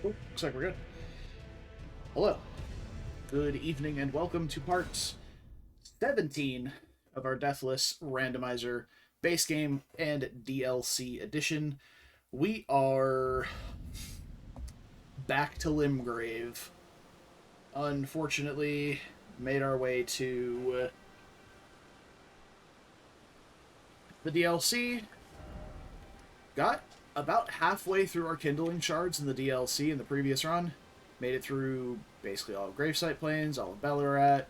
Cool. Looks like we're good. Hello. Good evening and welcome to part 17 of our Deathless Randomizer base game and DLC edition. We are back to Limgrave. Unfortunately, made our way to the DLC. Got about halfway through our Kindling shards in the DLC in the previous run. Made it through basically all of Gravesite Plains, all of Ballarat.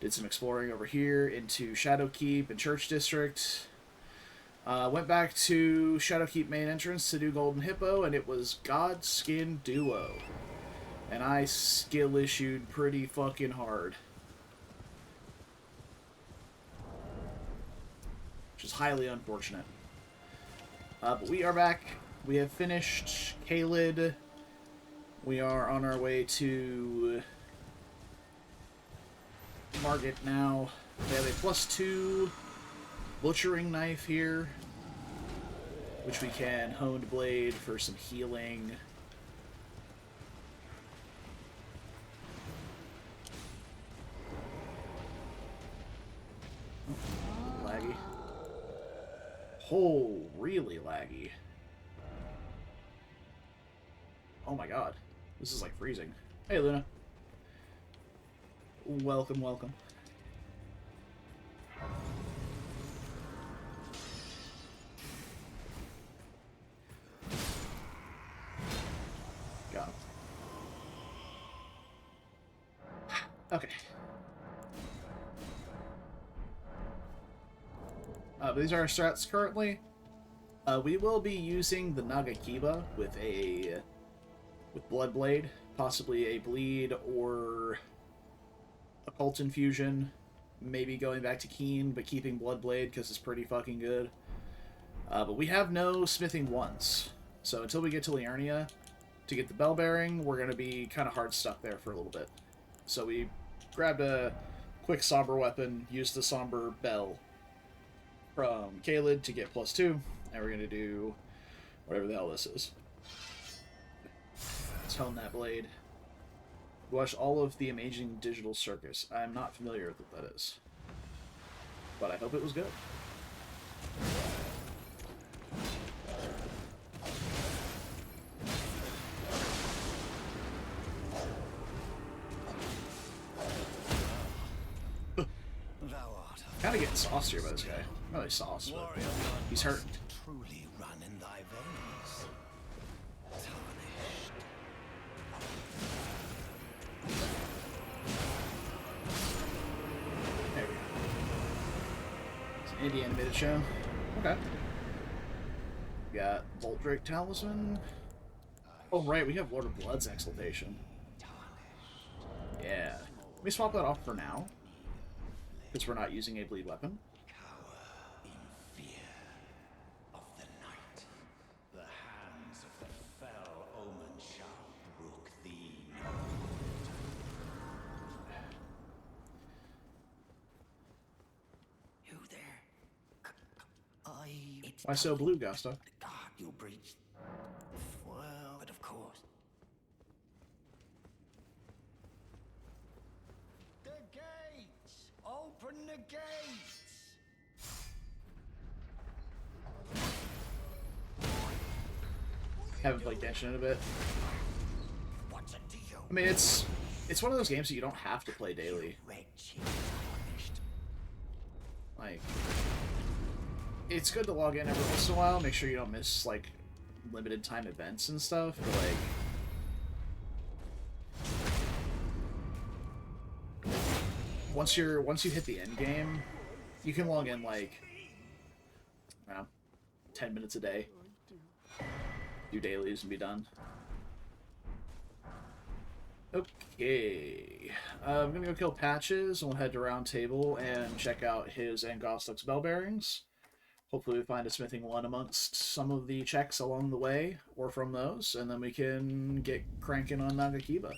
Did some exploring over here into Shadowkeep and Church District. Went back to Shadowkeep main entrance to do Golden Hippo, and it was Godskin Duo. And I skill issued pretty fucking hard. Which is highly unfortunate. But we are back. We have finished Kaled. We are on our way to Margit now. We have a +2 butchering knife here, which we can honed blade for some healing. Oh, laggy. Oh, really laggy. Oh my god. This is like freezing. Hey, Luna. Welcome, welcome. Got him. Okay. But these are our strats currently. We will be using the Nagakiba with Bloodblade, possibly a bleed or occult infusion, maybe going back to Keen, but keeping Bloodblade because it's pretty fucking good. But we have no smithing once, so until we get to Liurnia to get the bell bearing, we're going to be kind of hard stuck there for a little bit. So we grabbed a quick somber weapon, used the somber bell from Kaled to get +2, and we're going to do whatever the hell this is. Let's hone that blade. Watch all of the Amazing Digital Circus. I'm not familiar with what that is, but I hope it was good. Kind of getting sauced here by this guy. Not really sauced, but he's hurt. Truly run in thy veins. Tarnished. There we go. It's an indie animated show. Okay. We got Bolt Drake Talisman. Oh, right, we have Lord of Blood's Exaltation. Yeah. Let me swap that off for now, because we're not using a bleed weapon. Cower in fear of the night. The hands of the fell omen shall brook thee no. You there? Why so blue, Gusta? God, you breached. Well, but of course. The gates! Open the gates! Haven't played Genshin in a bit. What's it to you? I mean, it's one of those games that you don't have to play daily. Wretched tarnished. Like, it's good to log in every once in a while, make sure you don't miss, like, limited time events and stuff, but, like, once you hit the end game, you can log in, like, I don't know, 10 minutes a day, do dailies and be done. Okay, I'm gonna go kill Patches, and we'll head to Round Table and check out his and Goslick's bell bearings. Hopefully we find a smithing one amongst some of the checks along the way, or from those, and then we can get cranking on Nagakiba.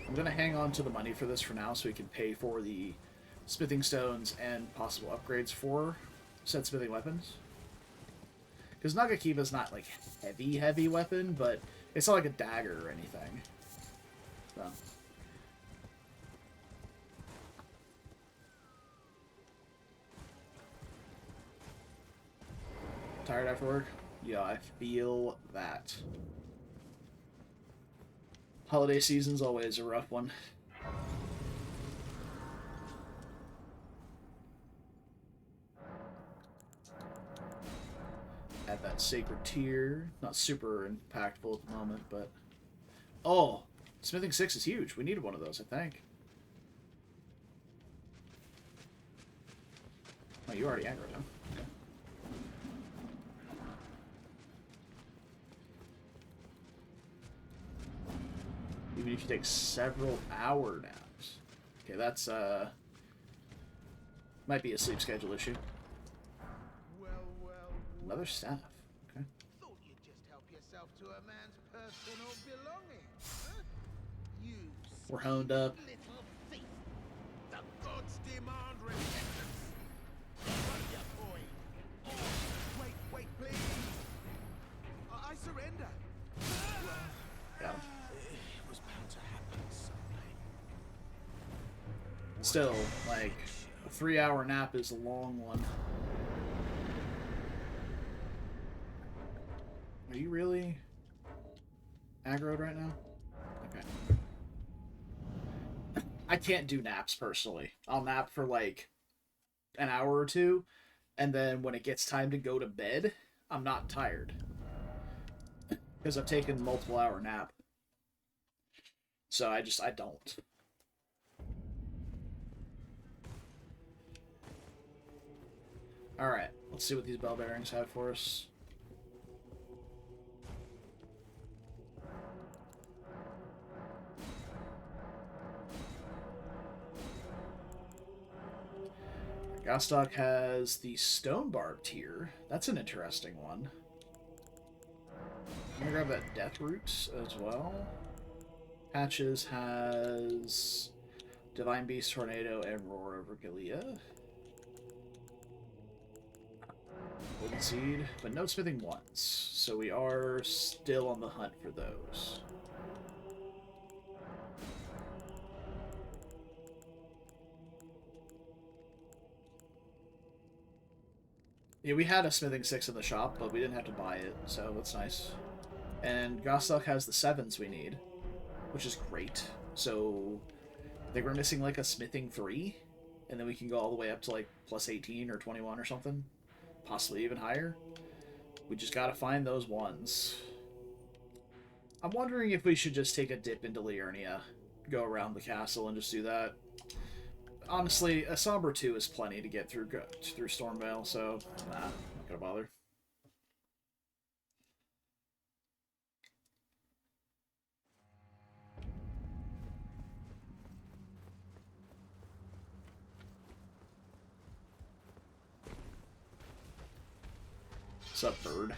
I'm going to hang on to the money for this for now so we can pay for the smithing stones and possible upgrades for said smithing weapons. Because Nagakiba's not, like, heavy weapon, but It's not like a dagger or anything. So. Tired after work? Yeah, I feel that. Holiday season's always a rough one. Add that sacred tier. Not super impactful at the moment, but... Oh! Smithing 6 is huge. We needed one of those, I think. Oh, you already aggroed him. Okay. Even if you take several hour naps. Okay, that's, might be a sleep schedule issue. Another staff. Okay. Thought you'd just help yourself to a man's personal belongings, huh? You We're honed up. little thief. The gods demand repentance. What ya, boy? Oh, wait, please. I surrender. Yeah. It was bound to happen someday. Still, like, a 3-hour nap is a long one. Are you really aggroed right now? Okay. I can't do naps personally. I'll nap for like an hour or two, and then when it gets time to go to bed, I'm not tired. Because I've taken a multiple hour nap. So I don't. Alright, let's see what these bell bearings have for us. Gostock has the Stone Barb tier. That's an interesting one. I'm gonna grab that Death Root as well. Patches has Divine Beast, Tornado, and Roar of Regalia. Golden Seed, but no smithing once. So we are still on the hunt for those. Yeah, we had a smithing 6 in the shop, but we didn't have to buy it, so that's nice. And Gostock has the 7s we need, which is great. So I think we're missing like a smithing 3, and then we can go all the way up to like plus 18 or 21 or something. Possibly even higher. We just gotta find those ones. I'm wondering if we should just take a dip into Liurnia, go around the castle, and just do that. Honestly, a Somber 2 is plenty to get through Stormvale, so nah, not gonna bother. What's up, bird?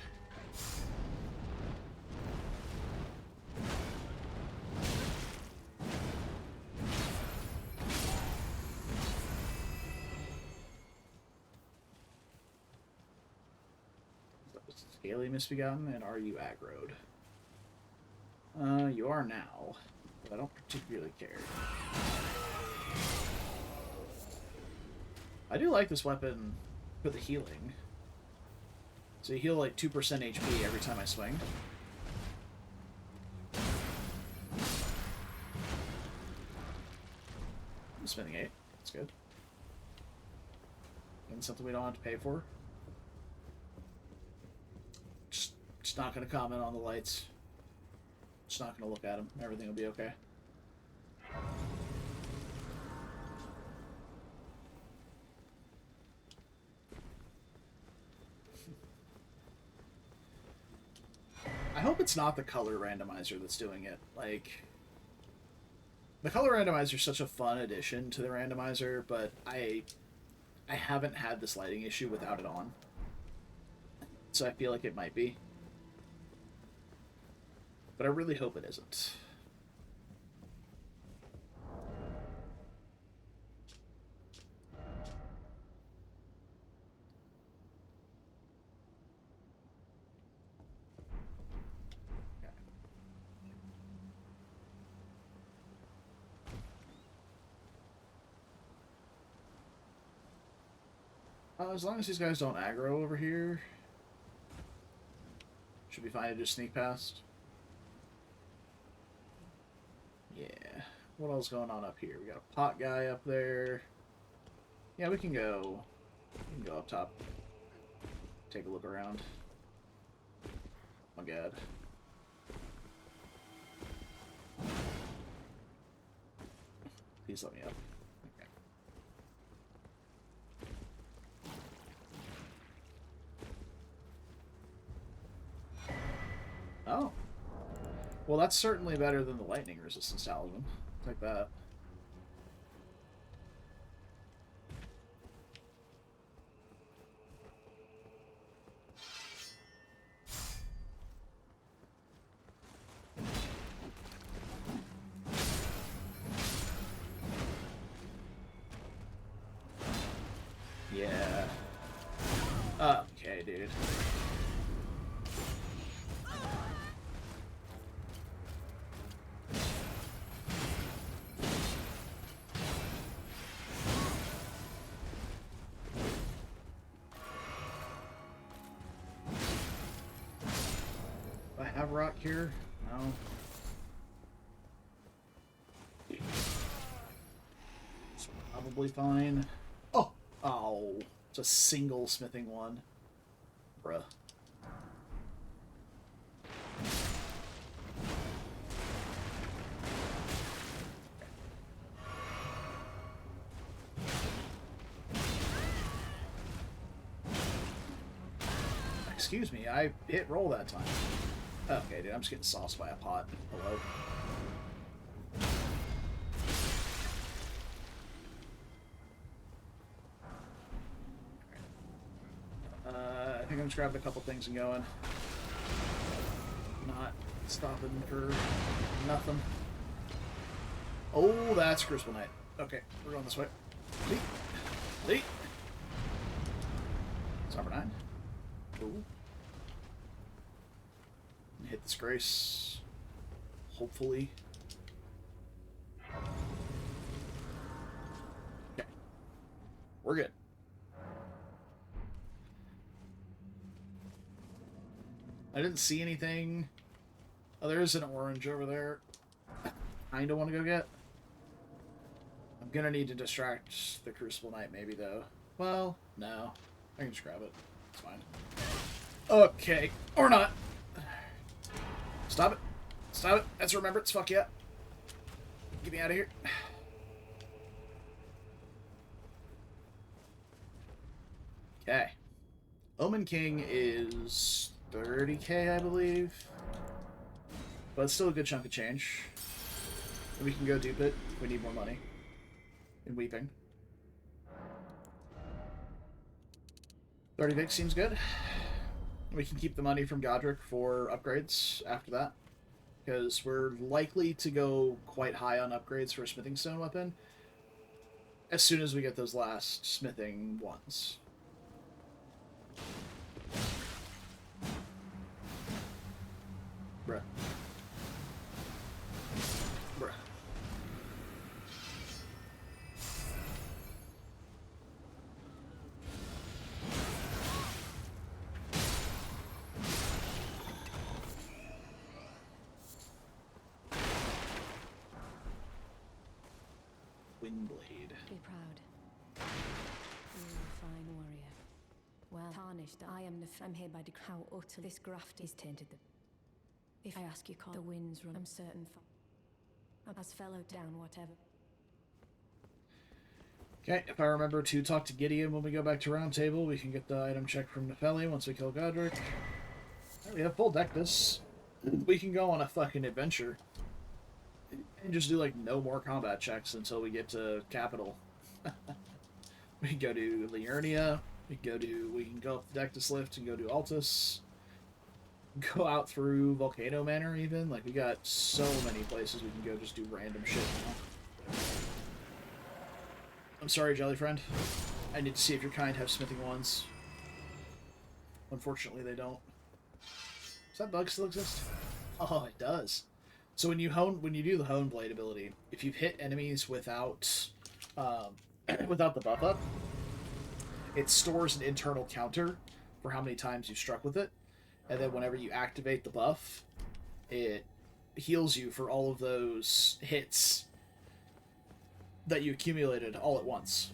Scaly Misbegotten, and are you aggroed? You are now, but I don't particularly care. I do like this weapon for the healing. So you heal like 2% HP every time I swing. I'm spending 8. That's good. And something we don't have to pay for. Just not going to comment on the lights. Just not going to look at them. Everything will be okay. I hope it's not the color randomizer that's doing it. Like, the color randomizer is such a fun addition to the randomizer, but I haven't had this lighting issue without it on. So I feel like it might be. But I really hope it isn't. Okay. As long as these guys don't aggro over here, should be fine to just sneak past. Yeah. What else going on up here? We got a pot guy up there. Yeah, we can go. We can go up top. Take a look around. Oh my god. Please let me up. Okay. Oh. Well, that's certainly better than the lightning resistance talisman. Like that. Yeah. Okay, dude. Do I have rock here? No. It's probably fine. Oh! Oh, it's a single smithing one. Bruh. Excuse me, I hit roll that time. Okay, dude, I'm just getting sauced by a pot. Hello. I think I'm just grabbing a couple things and going. Not stopping for nothing. Oh, that's Crucible Knight. Okay, we're going this way. Leap. Leap. It's number 9. Cool. Hit this grace. Hopefully. Okay. We're good. I didn't see anything. Oh, there is an orange over there. I kinda want to go get. I'm gonna need to distract the Crucible Knight maybe, though. Well, no. I can just grab it. It's fine. Okay. Or not. Stop it. Stop it. That's remembrance. Fuck yeah. Get me out of here. Okay. Omen King is 30k, I believe. But it's still a good chunk of change. And we can go dupe it if we need more money. In Weeping. 30 Vic seems good. We can keep the money from Godric for upgrades after that. Because we're likely to go quite high on upgrades for a smithing stone weapon as soon as we get those last smithing ones. Bruh. Bruh. Windblade. Be proud. You're a fine warrior. Well tarnished, I am I'm here by how utter this graft is tainted. If I ask you, call the winds run. I'm certain. As fellow down, whatever. Okay, if I remember to talk to Gideon when we go back to Round Table, we can get the item check from Nefeli once we kill Godric. Right, we have full deck this. We can go on a fucking adventure. And just do, like, no more combat checks until we get to Capital. We can go to Liurnia. We can go up the Dectus Lift and go to Altus. Go out through Volcano Manor, even. Like, we got so many places we can go just do random shit now. I'm sorry, Jelly Friend. I need to see if your kind have smithing ones. Unfortunately, they don't. Does that bug still exist? Oh, it does. So when you do the Hone Blade ability, if you've hit enemies without without the buff up, it stores an internal counter for how many times you struck with it, and then whenever you activate the buff, it heals you for all of those hits that you accumulated all at once.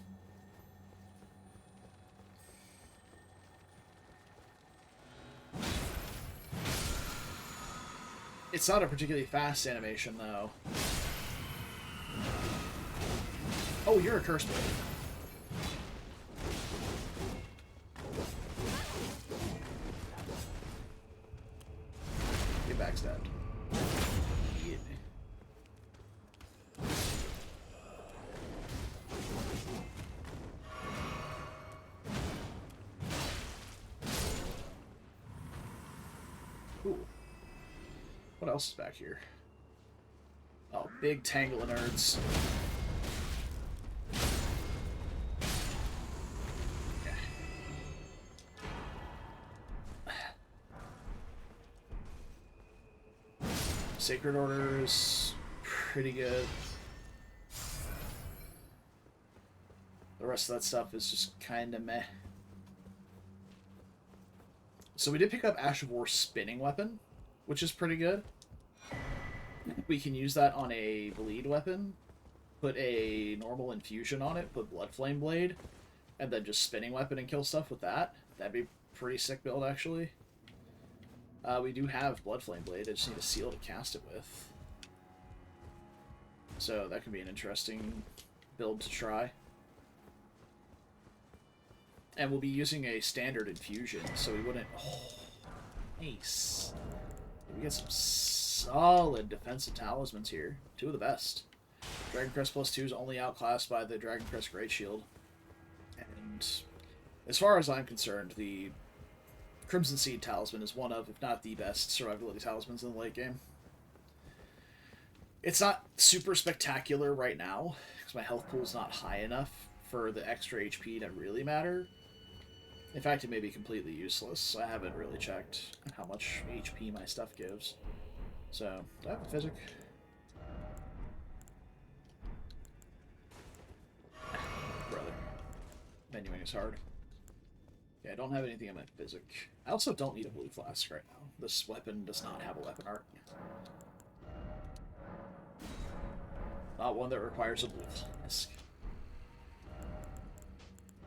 It's not a particularly fast animation, though. Oh, you're a curse blade. Get backstabbed. Yeah. Cool. What else is back here? Oh, big tangle of nerds. Okay. Sacred Order is pretty good. The rest of that stuff is just kind of meh. So we did pick up Ash of War's spinning weapon, which is pretty good. We can use that on a bleed weapon, put a normal infusion on it, put Blood Flame Blade, and then just spinning weapon and kill stuff with that. That'd be a pretty sick build, actually. We do have Blood Flame Blade, I just need a seal to cast it with. So that could be an interesting build to try. And we'll be using a standard infusion, so we wouldn't... Oh, nice. We get some solid defensive talismans here. Two of the best. Dragon Crest +2 is only outclassed by the Dragon Crest Great Shield. And as far as I'm concerned, the Crimson Seed Talisman is one of, if not the best, survivability talismans in the late game. It's not super spectacular right now, because my health pool's not high enough for the extra HP to really matter. In fact, it may be completely useless. I haven't really checked how much HP my stuff gives. So, do I have a physic? Brother. Menuing is hard. Yeah, I don't have anything in my physic. I also don't need a blue flask right now. This weapon does not have a weapon art. Not one that requires a blue flask.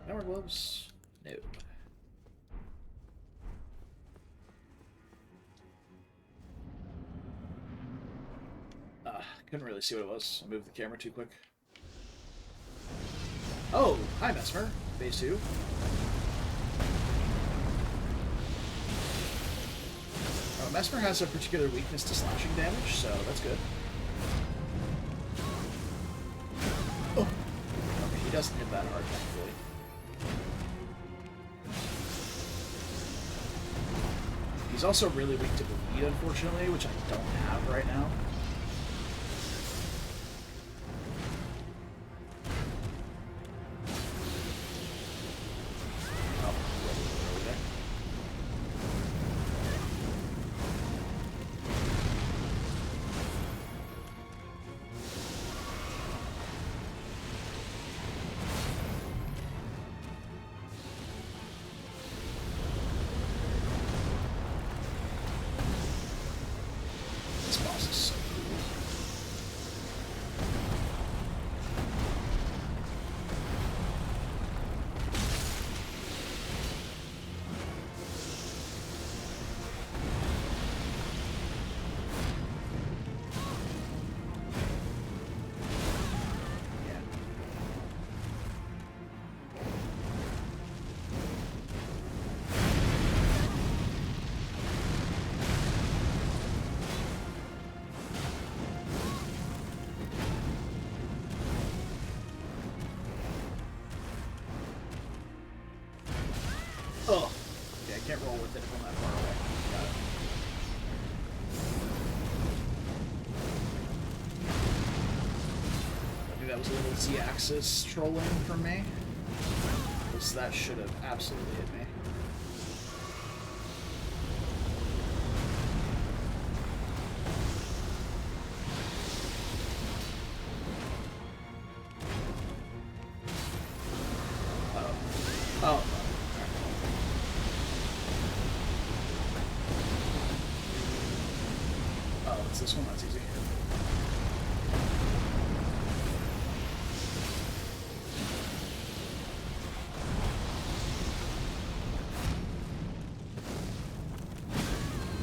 Can I wear gloves? No. Couldn't really see what it was. I moved the camera too quick. Oh, hi Messmer. Phase 2. Oh, Messmer has a particular weakness to slashing damage, so that's good. Oh. Okay, he doesn't hit that hard, thankfully. He's also really weak to bleed, unfortunately, which I don't have right now. Oh, okay, I can't roll with it from that far away. Got it. I think that was a little Z-axis trolling from me. Because that should have absolutely hit me. Oh. It's this one, that's easy.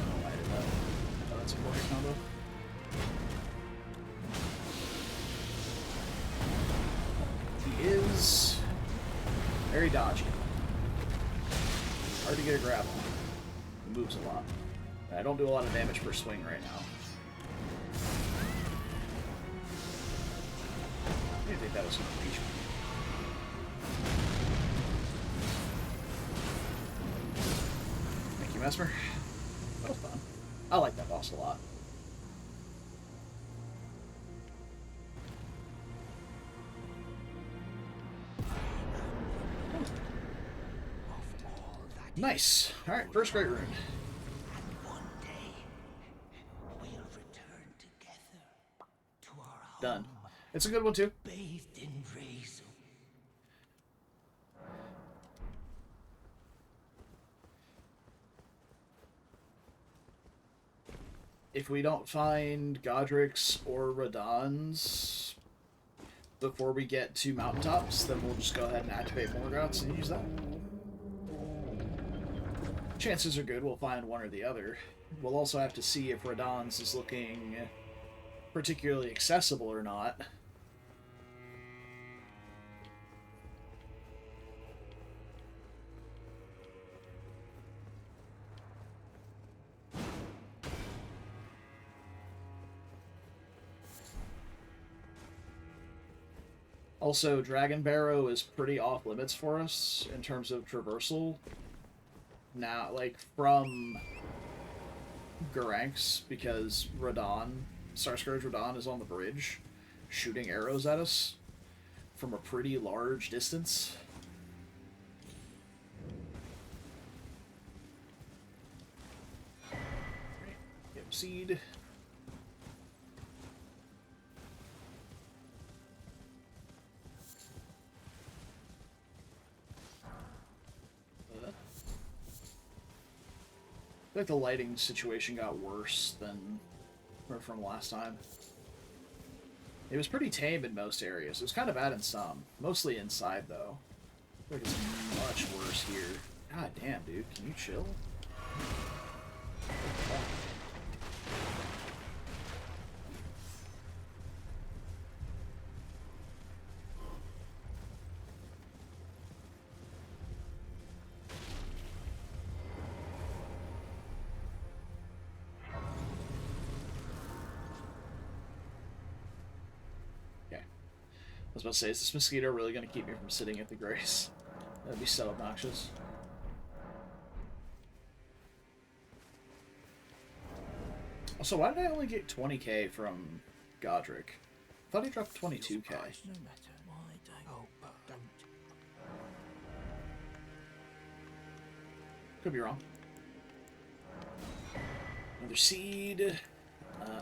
Oh, I did that. Oh, that's a warrior combo. He is very dodgy. Hard to get a grab on. He moves a lot. I don't do a lot of damage per swing right now. I didn't think that was going to reach me. Thank you, Messmer. That was fun. I like that boss a lot. Nice. Alright, first great rune. Done. It's a good one too. Bathed in rays. If we don't find Godric's or Radahn's before we get to mountaintops, then we'll just go ahead and activate Morgoth's and use that. Chances are good we'll find one or the other. We'll also have to see if Radahn's is looking particularly accessible or not. Also, Dragon Barrow is pretty off limits for us in terms of traversal. Now, like, from Garank's, because Starscourge Radahn is on the bridge, shooting arrows at us from a pretty large distance. Get seed. I feel like the lighting situation got worse than from last time. It was pretty tame in most areas. It was kind of bad in some. Mostly inside, though. I feel like it's much worse here. God damn, dude. Can you chill? I was about to say, is this mosquito really going to keep me from sitting at the grace? That'd be so obnoxious. Also, why did I only get 20k from Godric? I thought he dropped 22k. Could be wrong. Another seed.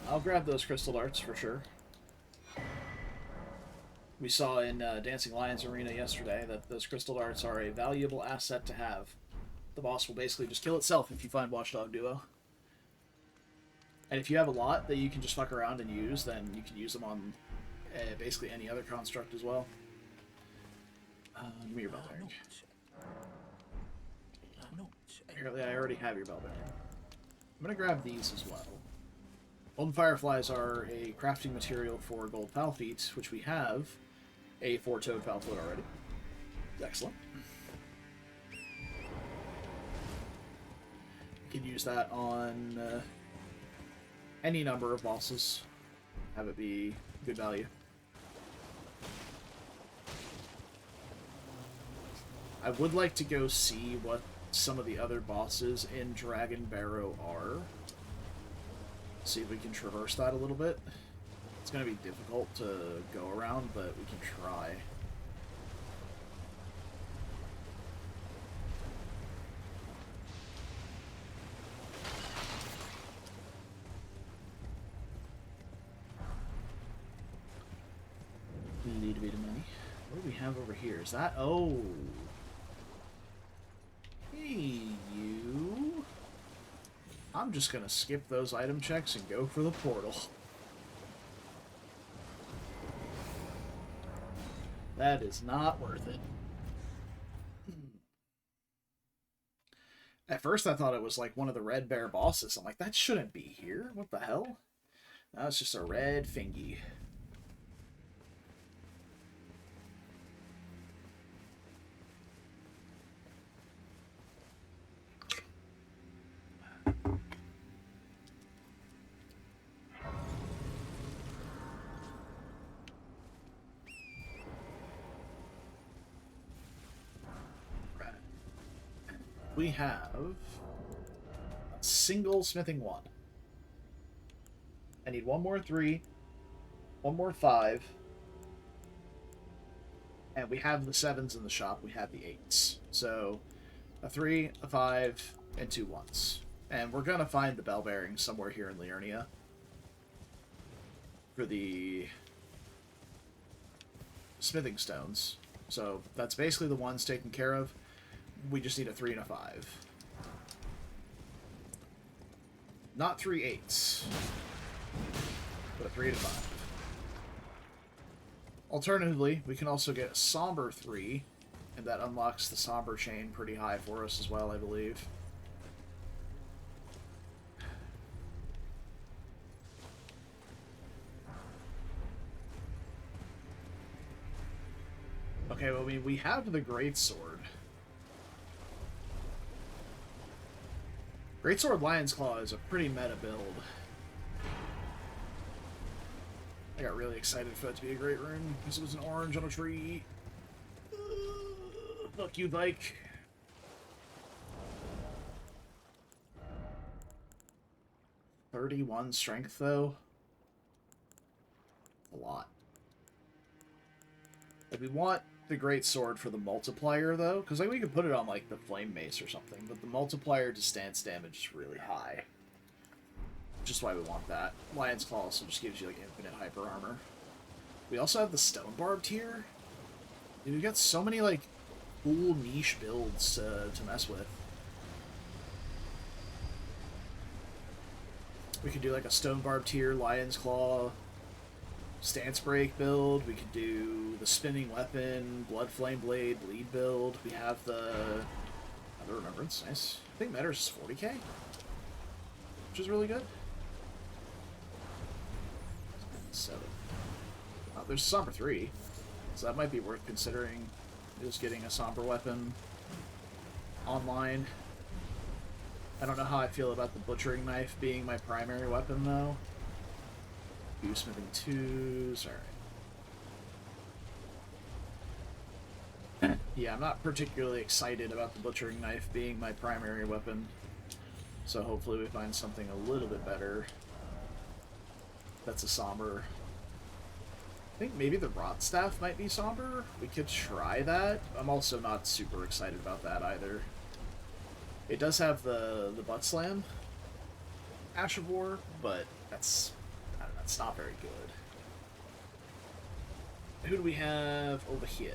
I'll grab those crystal darts for sure. We saw in Dancing Lions Arena yesterday that those crystal darts are a valuable asset to have. The boss will basically just kill itself if you find Watchdog Duo. And if you have a lot that you can just fuck around and use, then you can use them on basically any other construct as well. Give me your bell bearing. Apparently I already have your bell bearing. I'm going to grab these as well. Golden Fireflies are a crafting material for gold foul feet, which we have a 4-toed foul foot already. Excellent. You can use that on any number of bosses. Have it be good value. I would like to go see what some of the other bosses in Dragon Barrow are. See if we can traverse that a little bit. It's going to be difficult to go around, but we can try. We need a bit of money. What do we have over here? Is that... Oh! Hey, you! I'm just gonna skip those item checks and go for the portal. That is not worth it. At first I thought it was like one of the red bear bosses. I'm like, that shouldn't be here. What the hell? No, it's just a red fingy. We have a single smithing one. I need one more 3, one more 5, and we have the 7s in the shop. We have the 8s. So a 3, a 5, and 2 1s. And we're gonna find the bell bearings somewhere here in Liurnia for the smithing stones. So that's basically the ones taken care of. We just need a 3 and a 5. Not 3 8s, but a 3 and a 5. Alternatively, we can also get a Somber 3, and that unlocks the Somber chain pretty high for us as well, I believe. Okay, well, we have the Greatsword. Greatsword Lion's Claw is a pretty meta build. I got really excited for it to be a great rune, because it was an orange on a tree. Fuck you, Bike. $31 strength, though. A lot. Like, we want the great sword for the multiplier, though, because like we could put it on like the flame mace or something, but the multiplier to stance damage is really high, which is why we want that. Lion's Claw also just gives you like infinite hyper armor. We also have the stone barbed here. Dude, we've got so many like cool niche builds to mess with. We could do like a stone barbed here, Lion's Claw, stance break build. We could do the spinning weapon, blood flame blade, bleed build. We have the other remembrance. Nice. I think Matters is 40k, which is really good. So, there's Somber 3, so that might be worth considering. Just getting a Somber weapon online. I don't know how I feel about the butchering knife being my primary weapon though. Smithing 2s, alright. Yeah, I'm not particularly excited about the butchering knife being my primary weapon. So hopefully we find something a little bit better. That's a somber. I think maybe the rot staff might be somber. We could try that. I'm also not super excited about that either. It does have the butt slam Ash of War, but that's it's not very good. Who do we have over here?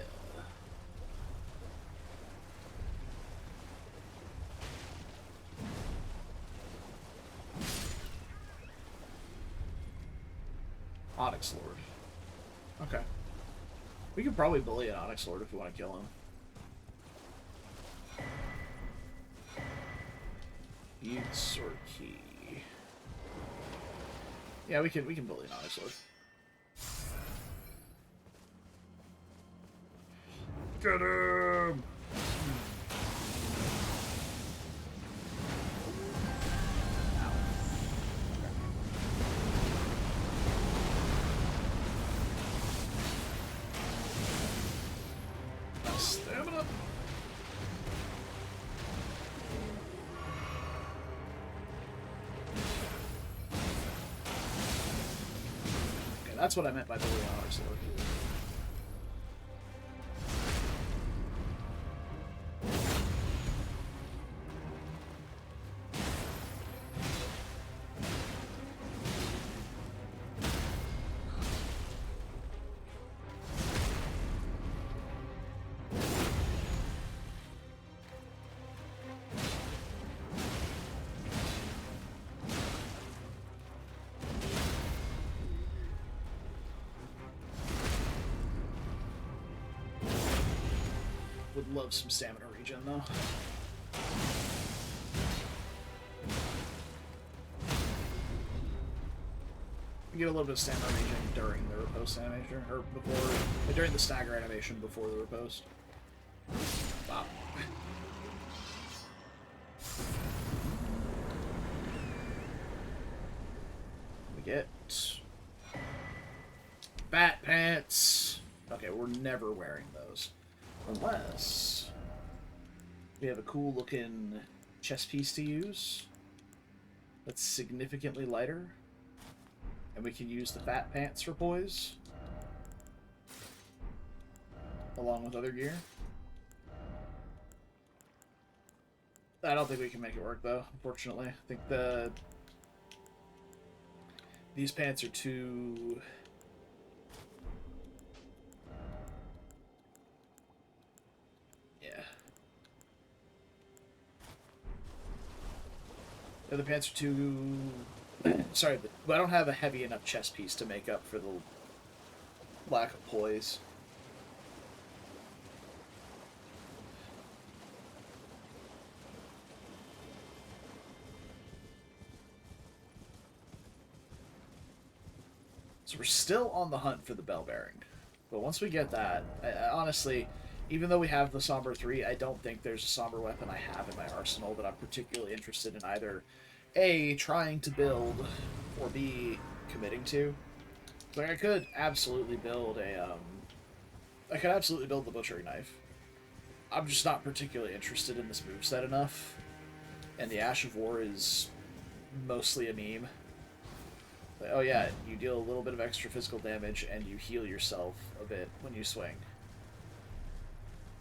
Onyx Lord. Okay. We could probably bully an Onyx Lord if we want to kill him. Bead Sword Key. Yeah, we can bully an Onyx Lord. Get him! Stamina! That's what I meant by bully on Onyx Lord. Would love some stamina regen, though. We get a little bit of stamina regen during the riposte animation, or before, during the stagger animation before the riposte. Wow. We get fat pants. Okay, we're never wearing those. Unless we have a cool looking chest piece to use that's significantly lighter. And we can use the fat pants for poise. Along with other gear. I don't think we can make it work though, unfortunately. I think these pants are too... The other pants are too... Sorry, but I don't have a heavy enough chest piece to make up for the lack of poise. So we're still on the hunt for the bell bearing. But once we get that, honestly, even though we have the Somber 3, I don't think there's a Somber weapon I have in my arsenal that I'm particularly interested in either A, trying to build, or B, committing to. Like, I could absolutely build I could absolutely build the butchering knife. I'm just not particularly interested in this moveset enough. And the Ash of War is mostly a meme. Like, oh yeah, you deal a little bit of extra physical damage and you heal yourself a bit when you swing.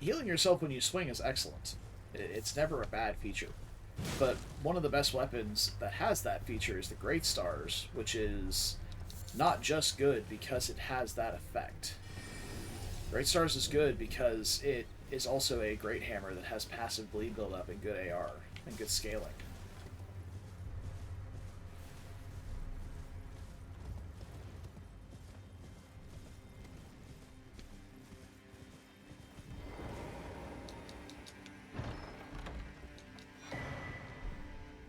Healing yourself when you swing is excellent. It's never a bad feature. But one of the best weapons that has that feature is the Great Stars, which is not just good because it has that effect. Great Stars is good because it is also a great hammer that has passive bleed buildup and good AR and good scaling.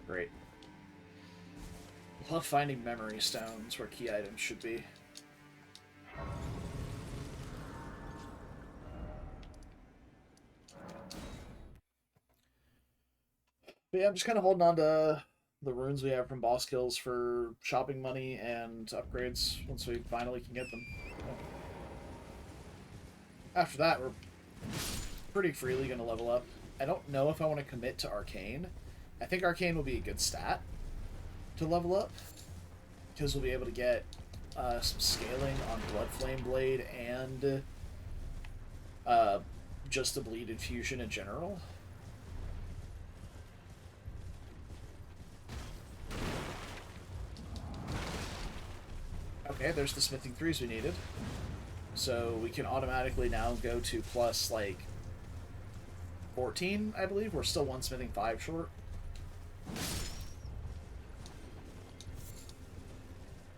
Great. Love finding memory stones where key items should be. But yeah, I'm just kind of holding on to the runes we have from boss kills for shopping money and upgrades once we finally can get them. After that, we're pretty freely going to level up. I don't know if I want to commit to Arcane. I think Arcane will be a good stat to level up, because we'll be able to get some scaling on Bloodflame Blade and just the Bleed Infusion in general. Okay, there's the Smithing 3s we needed. So we can automatically now go to plus, like, 14, I believe. We're still one Smithing 5 short.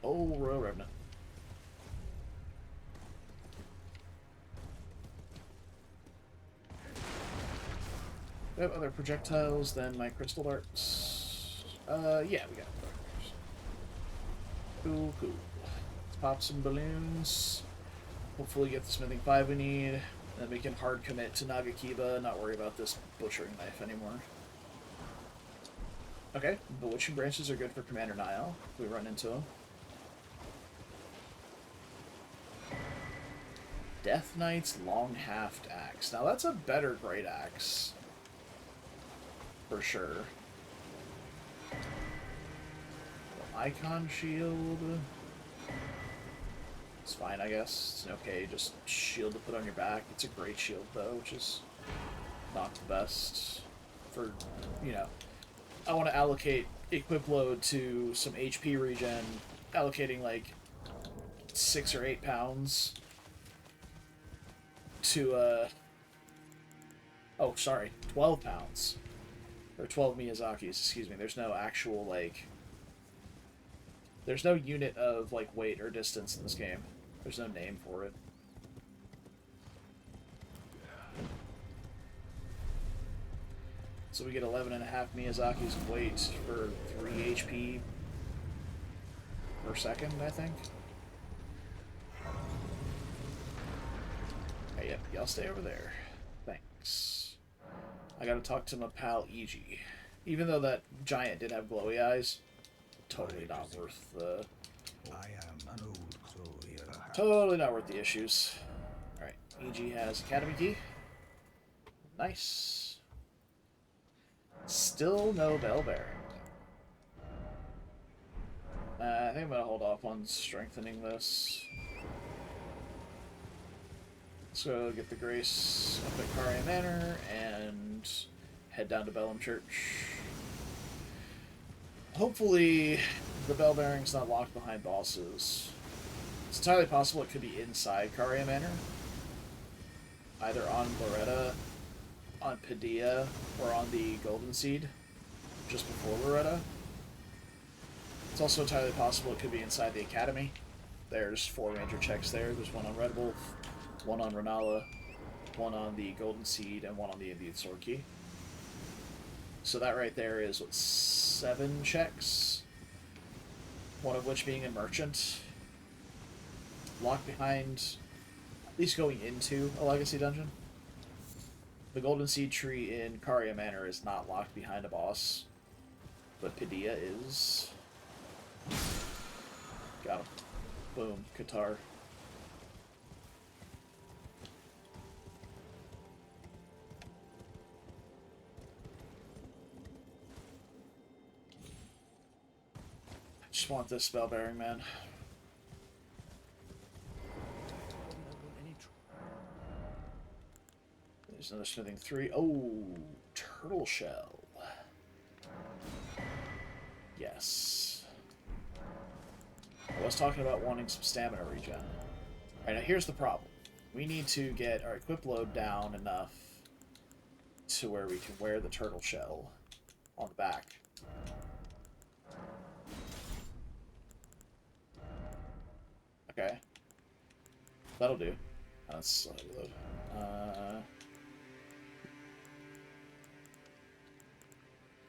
Oh, Royal Revenant. We have other projectiles than my crystal darts. Yeah, we got darts. Cool, cool. Let's pop some balloons. Hopefully get the Smithing 5 we need. Then we can hard commit to Nagakiba, not worry about this butchering knife anymore. Okay, Bewitching Branches are good for Commander Niall, if we run into him. Death Knight's Long-Haft Axe. Now that's a better Great Axe. For sure. The Icon Shield. It's fine, I guess. It's okay, just shield to put on your back. It's a great shield, though, which is not the best for, you know... I want to allocate equip load to some HP regen, allocating, like, 6 or 8 pounds to, oh, sorry, 12 pounds. Or 12 Miyazakis, excuse me. There's no actual, like... There's no unit of, like, weight or distance in this game. There's no name for it. So we get 11.5 Miyazaki's of weight for 3 HP per second, I think. Hey, yep, y'all stay over there. Thanks. I gotta talk to my pal EG. Even though that giant did have glowy eyes, totally not worth the... I am an old clothier. Totally not worth the issues. Alright, EG has Academy Key. Nice. Still no bell bearing. I think I'm gonna hold off on strengthening this. Let's go get the Grace up at Karia Manor and head down to Bellum Church. Hopefully the bell bearing's not locked behind bosses. It's entirely possible it could be inside Karia Manor. Either on Loretta, on Padilla, or on the Golden Seed, just before Loretta. It's also entirely possible it could be inside the Academy. There's 4 major checks there. There's one on Red Wolf, one on Renala, one on the Golden Seed, and one on the Imbued Sword Key. So that right there is, what, 7 checks? One of which being a merchant. Locked behind, at least going into a Legacy dungeon. The Golden Seed tree in Karia Manor is not locked behind a boss, but Padilla is. Got him. Boom. Qatar. I just want this spell bearing, man. There's another smithing 3. Oh, turtle shell. Yes. I was talking about wanting some stamina regen. Alright, now here's the problem. We need to get our equip load down enough to where we can wear the turtle shell on the back. Okay. That'll do. Let's reload.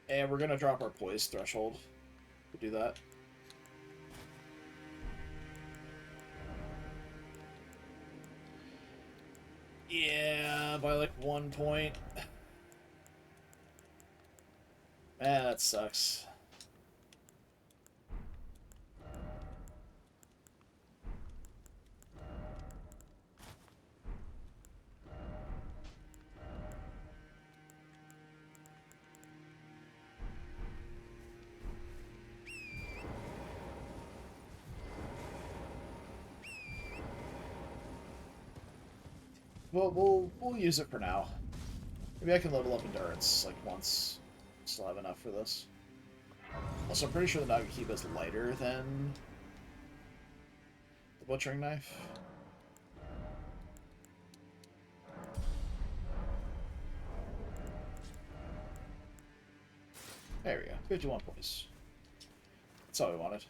And we're gonna drop our poise threshold to do that. Yeah, by like 1 point. Man, that sucks. Well, we'll use it for now. Maybe I can level up endurance like once. Still have enough for this. Also, I'm pretty sure the Nagakiba is lighter than the butchering knife. There we go. 51 points. That's all we wanted.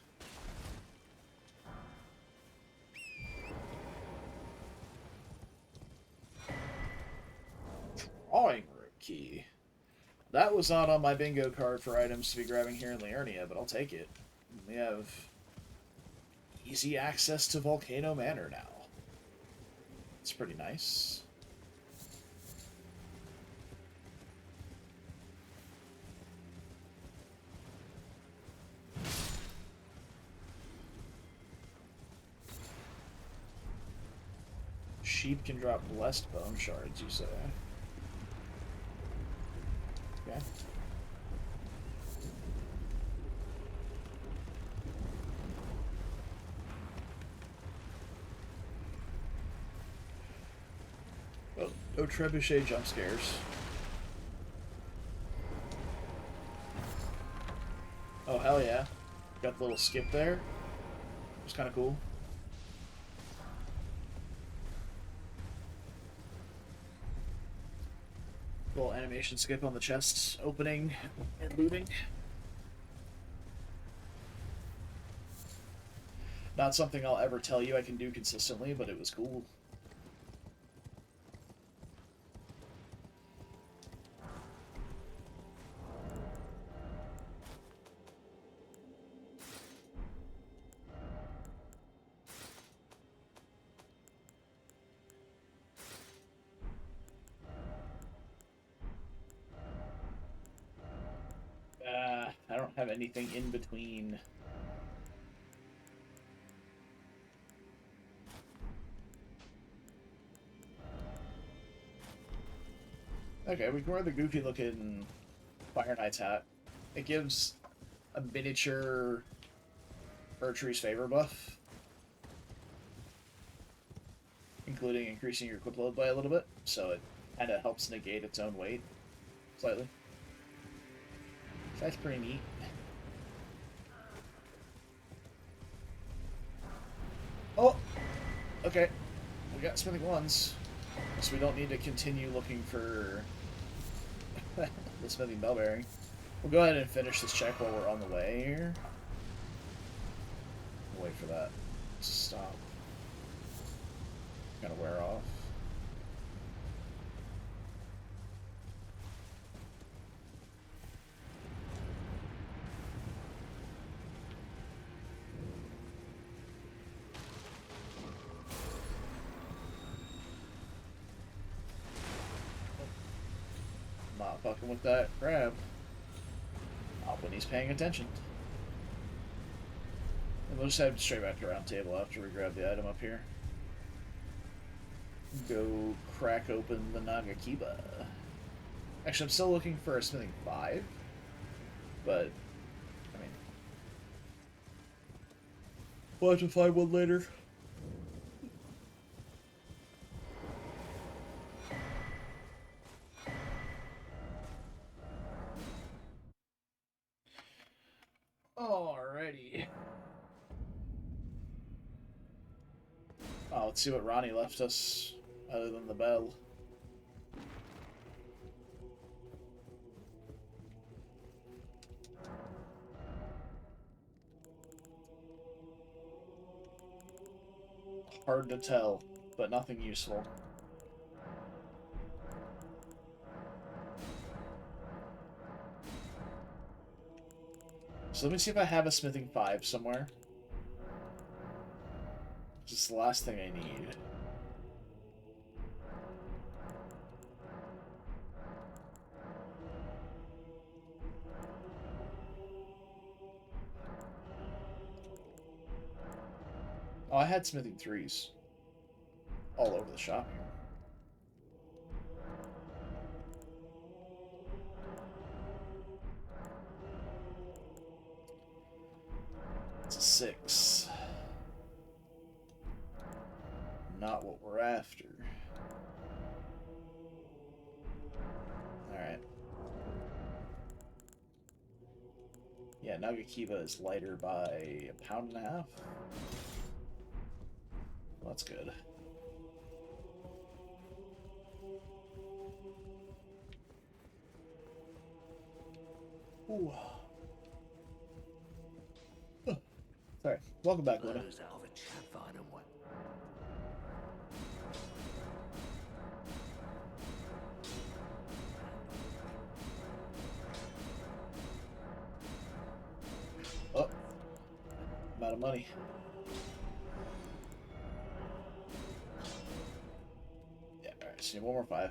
Drawing room key. That was not on my bingo card for items to be grabbing here in Liurnia, but I'll take it. We have easy access to Volcano Manor now. It's pretty nice. Sheep can drop blessed bone shards, you say? Okay. Oh, no trebuchet jump scares. Oh, hell yeah. Got the little skip there. It was kind of cool. Little animation skip on the chest opening and looting. Not something I'll ever tell you I can do consistently, but it was cool. have anything in between. Okay, we can wear the goofy looking Fire Knight's hat. It gives a miniature Archery's Favor buff, including increasing your equip load by a little bit, so it kind of helps negate its own weight slightly. So that's pretty neat. Oh! Okay. We got smithing ones, so we don't need to continue looking for the smithing bell bearing. We'll go ahead and finish this check while we're on the way here. We'll wait for that to stop. Kind of wear off. Not fucking with that grab. Not when he's paying attention. And we'll just head straight back to round table after we grab the item up here. Go crack open the Nagakiba. Actually, I'm still looking for a smithing 5, but I mean, we'll have to find one later. Alrighty. Oh, let's see what Ronnie left us, other than the bell. Hard to tell, but nothing useful. So let me see if I have a smithing 5 somewhere. This is the last thing I need. Oh, I had smithing 3s all over the shop here. It's a 6. Not what we're after. Alright. Yeah, Nagakiba is lighter by 1.5 pounds. Well, that's good. Ooh. Oh, sorry. Welcome back, Luna. Oh, I'm out of money. Yeah, alright, so you need one more 5.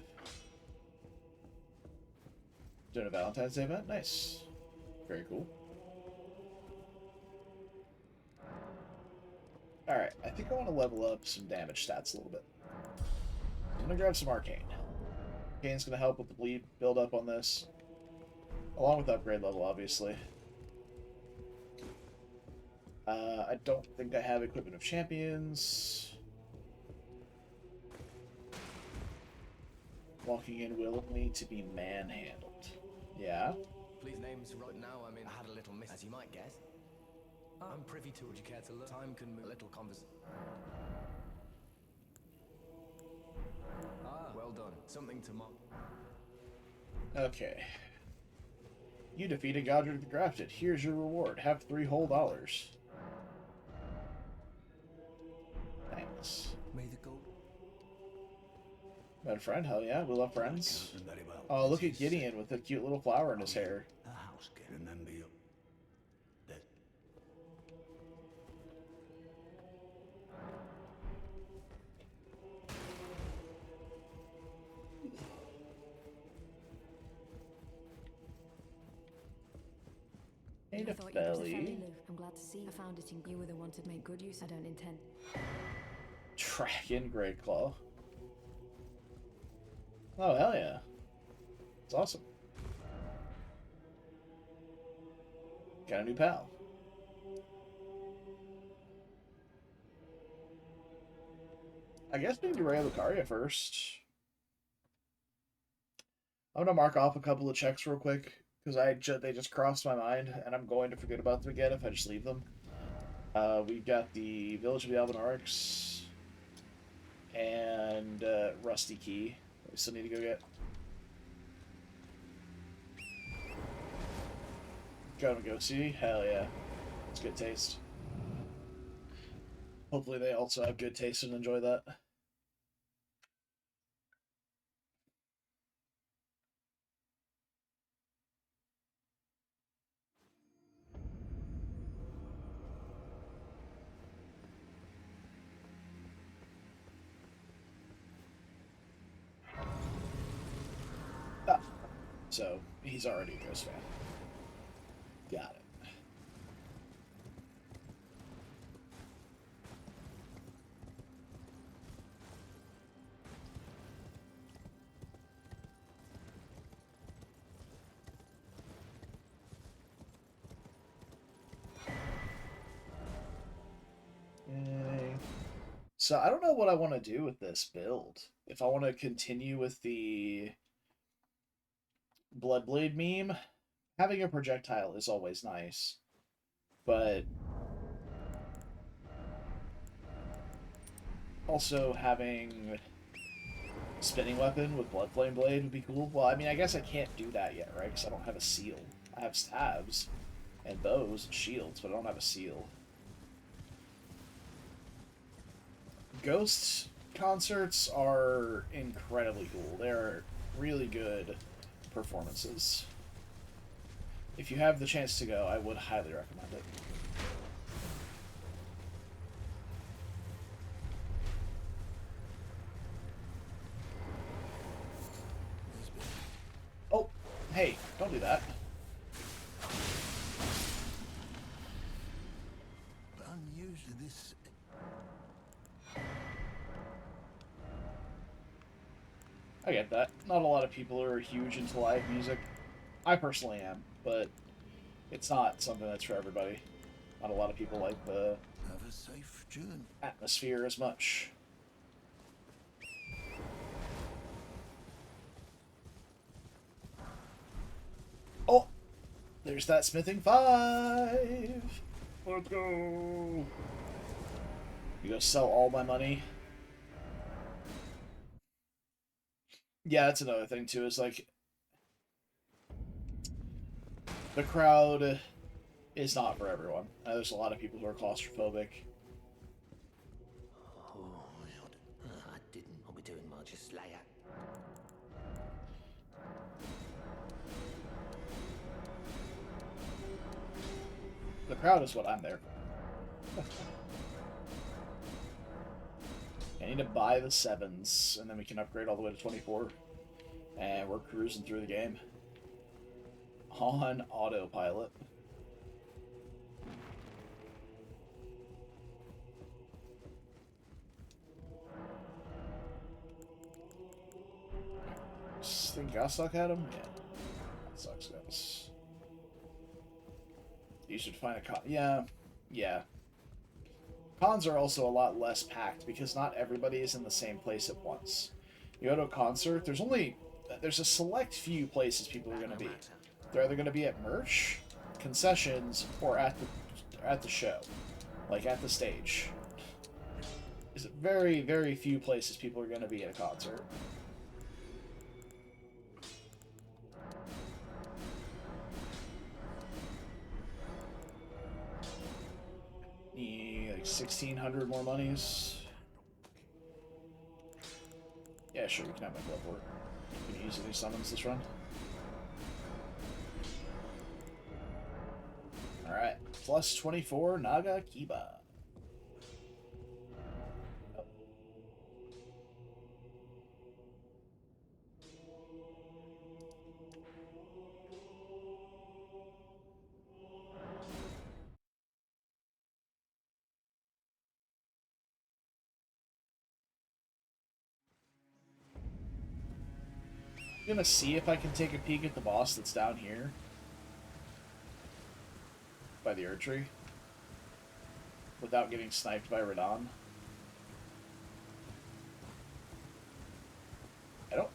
Doing a Valentine's Day event? Nice. Very cool. Alright, I think I want to level up some damage stats a little bit. I'm going to grab some Arcane. Arcane's going to help with the bleed build up on this. Along with upgrade level, obviously. I don't think I have Equipment of Champions. Walking in willingly to be manhandled. Yeah? Please names right now. I mean, I had a little miss, as you might guess. I'm privy to. Would you care to look? Time can move. A little conversation. Ah, well done. Something to mark. Okay. You defeated Godric the Grafted. Here's your reward. Have 3 whole dollars. Thanks. May the gold. Got a friend? Hell yeah, we love friends. Oh, look at Gideon with a cute little flower in his hair. Remember you. That Made I a thought you was a felly, belly. Lou. I'm glad to see you. I found it in you were the one to make good use. I don't intend. Dragon Great Claw. Oh, hell yeah. It's awesome. Got a new pal. I guess we can do Ray Lucaria first. I'm gonna mark off a couple of checks real quick because they just crossed my mind, and I'm going to forget about them again if I just leave them. We've got the Village of the Albinarchs and Rusty Key. We still need to go get. Go see. Hell yeah, it's good taste. Hopefully they also have good taste and enjoy that. Ah, so he's already a Ghost fan. Got it. Yay. So I don't know what I want to do with this build. If I want to continue with the Bloodblade meme, having a projectile is always nice, but also having spinning weapon with Bloodflame Blade would be cool. Well, I mean, I guess I can't do that yet, right? Because I don't have a seal. I have stabs and bows and shields, but I don't have a seal. Ghost concerts are incredibly cool. They're really good performances. If you have the chance to go, I would highly recommend it. Oh, hey, don't do that. Unusually, this. I get that. Not a lot of people are huge into live music. I personally am, but it's not something that's for everybody. Not a lot of people like the Have a safe journey. atmosphere as much. Oh, there's that smithing 5. Let's go. You go sell all my money. Yeah, that's another thing too. Is like the crowd is not for everyone. There's a lot of people who are claustrophobic. Oh, Lord. I didn't. I'll be doing much, just Slayer. The crowd is what I'm there for. I need to buy the 7s, and then we can upgrade all the way to 24. And we're cruising through the game. On autopilot. Think Gostock had him? Yeah. That sucks, guys. You should find a con. Yeah. Yeah. Cons are also a lot less packed because not everybody is in the same place at once. You go to a concert, there's a select few places people are going to be. They're either going to be at merch, concessions, or at the show, like at the stage. There's very, very few places people are going to be at a concert. Need like 1,600 more monies. Yeah, sure, we can have my blood work. We can easily summons this run. Alright, plus 24 Naga Kiba. Oh. I'm gonna see if I can take a peek at the boss that's down here. By the Erd Tree. Without getting sniped by Radon. I don't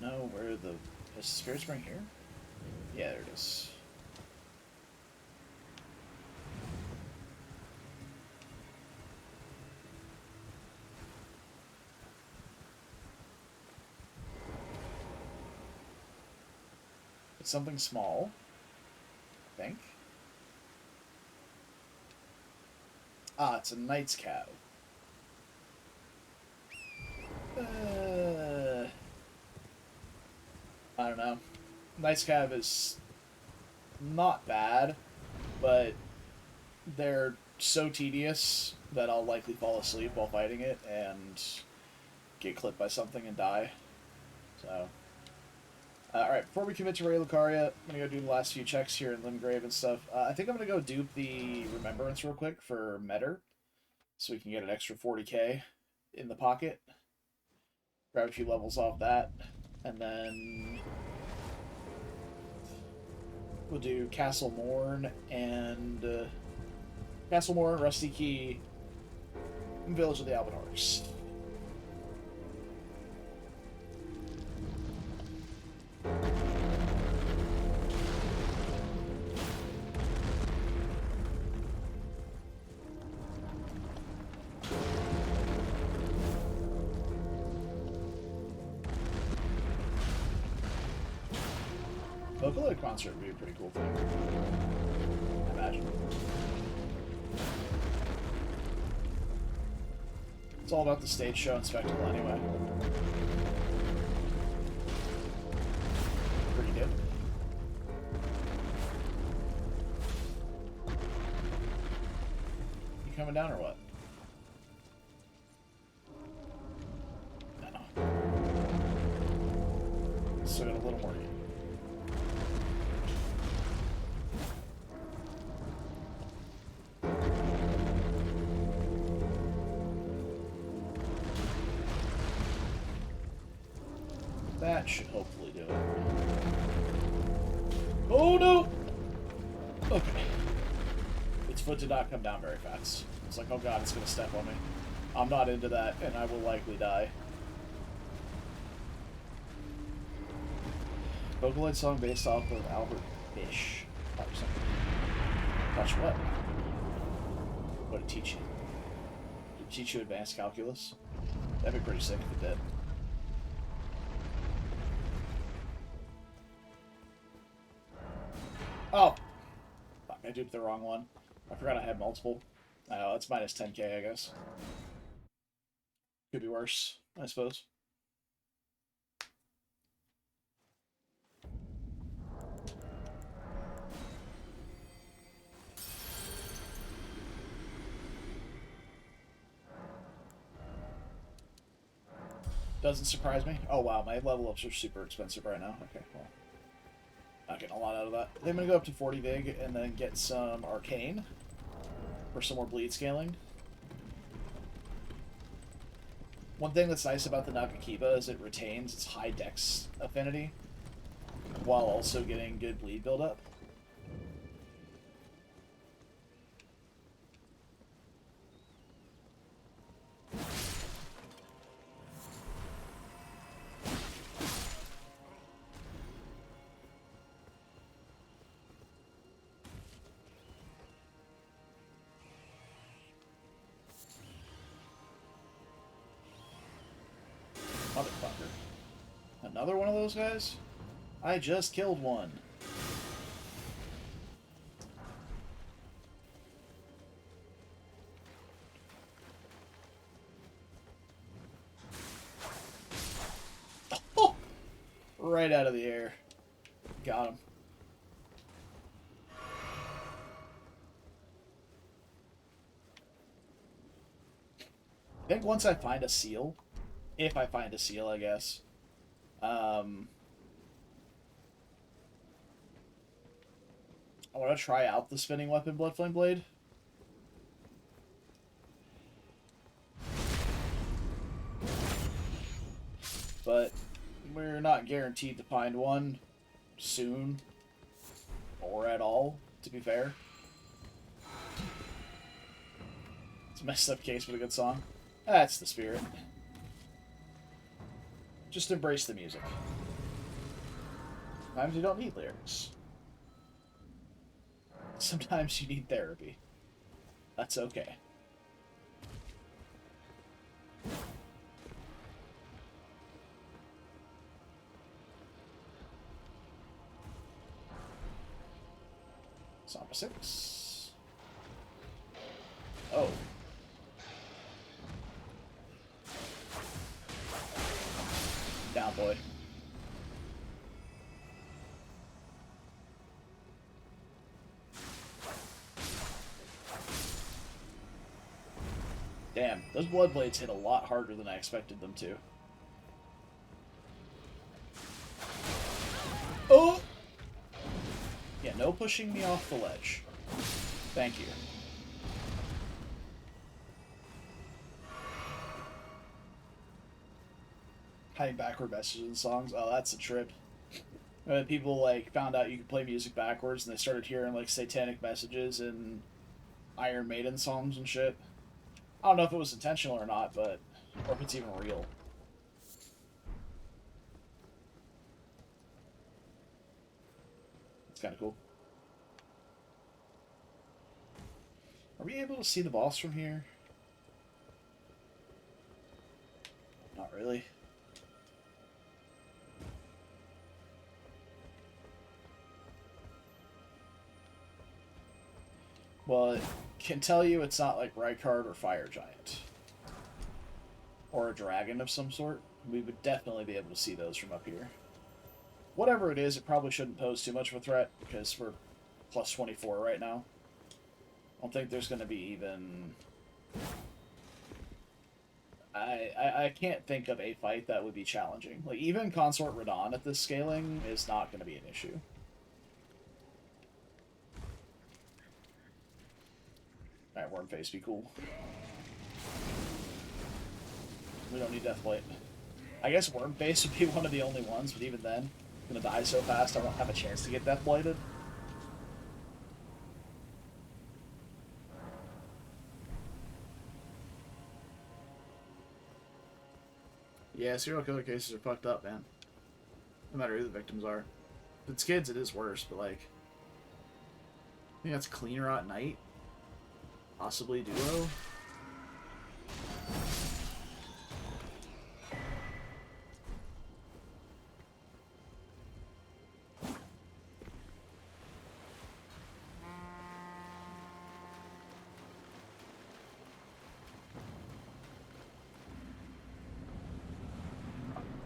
know where the... Is the Spirit Spring here? Yeah, there it is. It's something small, I think. Ah, it's a Knight's Cow. I don't know. Knight's Cav is not bad, but they're so tedious that I'll likely fall asleep while fighting it and get clipped by something and die. So, alright, before we commit to Ray Lucaria, I'm going to go do the last few checks here in Limgrave and stuff. I think I'm going to go dupe the Remembrance real quick for Metter, so we can get an extra 40k in the pocket. Grab a few levels off that, and then we'll do Castle Morn and Castle Morn, Rusty Key, and Village of the Albanors. Promised Consort would be a pretty cool thing, I imagine. It's all about the stage show and spectacle anyway. Pretty good. You coming down or what? No. Still got a little more to get. That should hopefully do it. Oh no! Okay. Its foot did not come down very fast. It's like, oh god, it's gonna step on me. I'm not into that, and I will likely die. Vocaloid song based off of Albert Fish. Or something. Watch what? What did it teach you? Did it teach you advanced calculus? That'd be pretty sick if it did. Oh! Fuck, I duped the wrong one. I forgot I had multiple. I know, it's minus 10k, I guess. Could be worse, I suppose. Doesn't surprise me. Oh wow, my level ups are super expensive right now. Okay, well. Not getting a lot out of that. Then I'm going to go up to 40 Vig and then get some Arcane for some more bleed scaling. One thing that's nice about the Nagakiba is it retains its high dex affinity while also getting good bleed buildup. Motherfucker. Another one of those guys? I just killed one. Oh! Right out of the air. Got him. I think once I find a seal, if I find a seal, I guess. I want to try out the spinning weapon Bloodflame Blade. But we're not guaranteed to find one soon or at all, to be fair. It's a messed up case, but a good song. That's the spirit. Just embrace the music. Sometimes you don't need lyrics. Sometimes you need therapy. That's okay. Song 6. Oh. Down, boy. Damn, those blood blades hit a lot harder than I expected them to. Oh! Yeah, no pushing me off the ledge. Thank you. Hiding backward messages in songs. Oh, that's a trip. When people like found out you could play music backwards and they started hearing like satanic messages in Iron Maiden songs and shit. I don't know if it was intentional or not, but or if it's even real. It's kind of cool. Are we able to see the boss from here? Not really. Well, it can tell you it's not like Rykard or Fire Giant. Or a dragon of some sort. We would definitely be able to see those from up here. Whatever it is, it probably shouldn't pose too much of a threat, because we're plus 24 right now. I don't think there's going to be even... I can't think of a fight that would be challenging. Like, even Consort Radon at this scaling is not going to be an issue. Alright, Wormface, be cool. We don't need Deathblight. I guess Wormface would be one of the only ones, but even then, I'm gonna die so fast I won't have a chance to get Deathblighted. Yeah, serial killer cases are fucked up, man. No matter who the victims are. If it's kids, it is worse, but like... I think that's Clean Rot Night. Possibly Duo.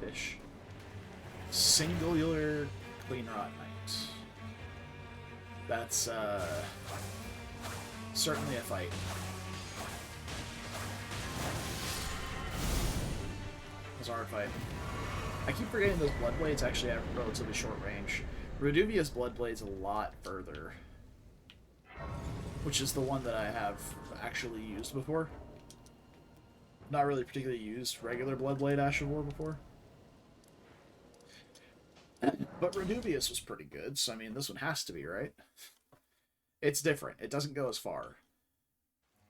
Fish. Singular Clean Rot Night. That's, certainly a fight. It's a hard fight. I keep forgetting those blood blades actually have relatively short range. Reduvia's blood blade's a lot further. Which is the one that I have actually used before. Not really particularly used regular blood blade Ash of War before. But Reduvius was pretty good, so I mean this one has to be, right? It's different. It doesn't go as far.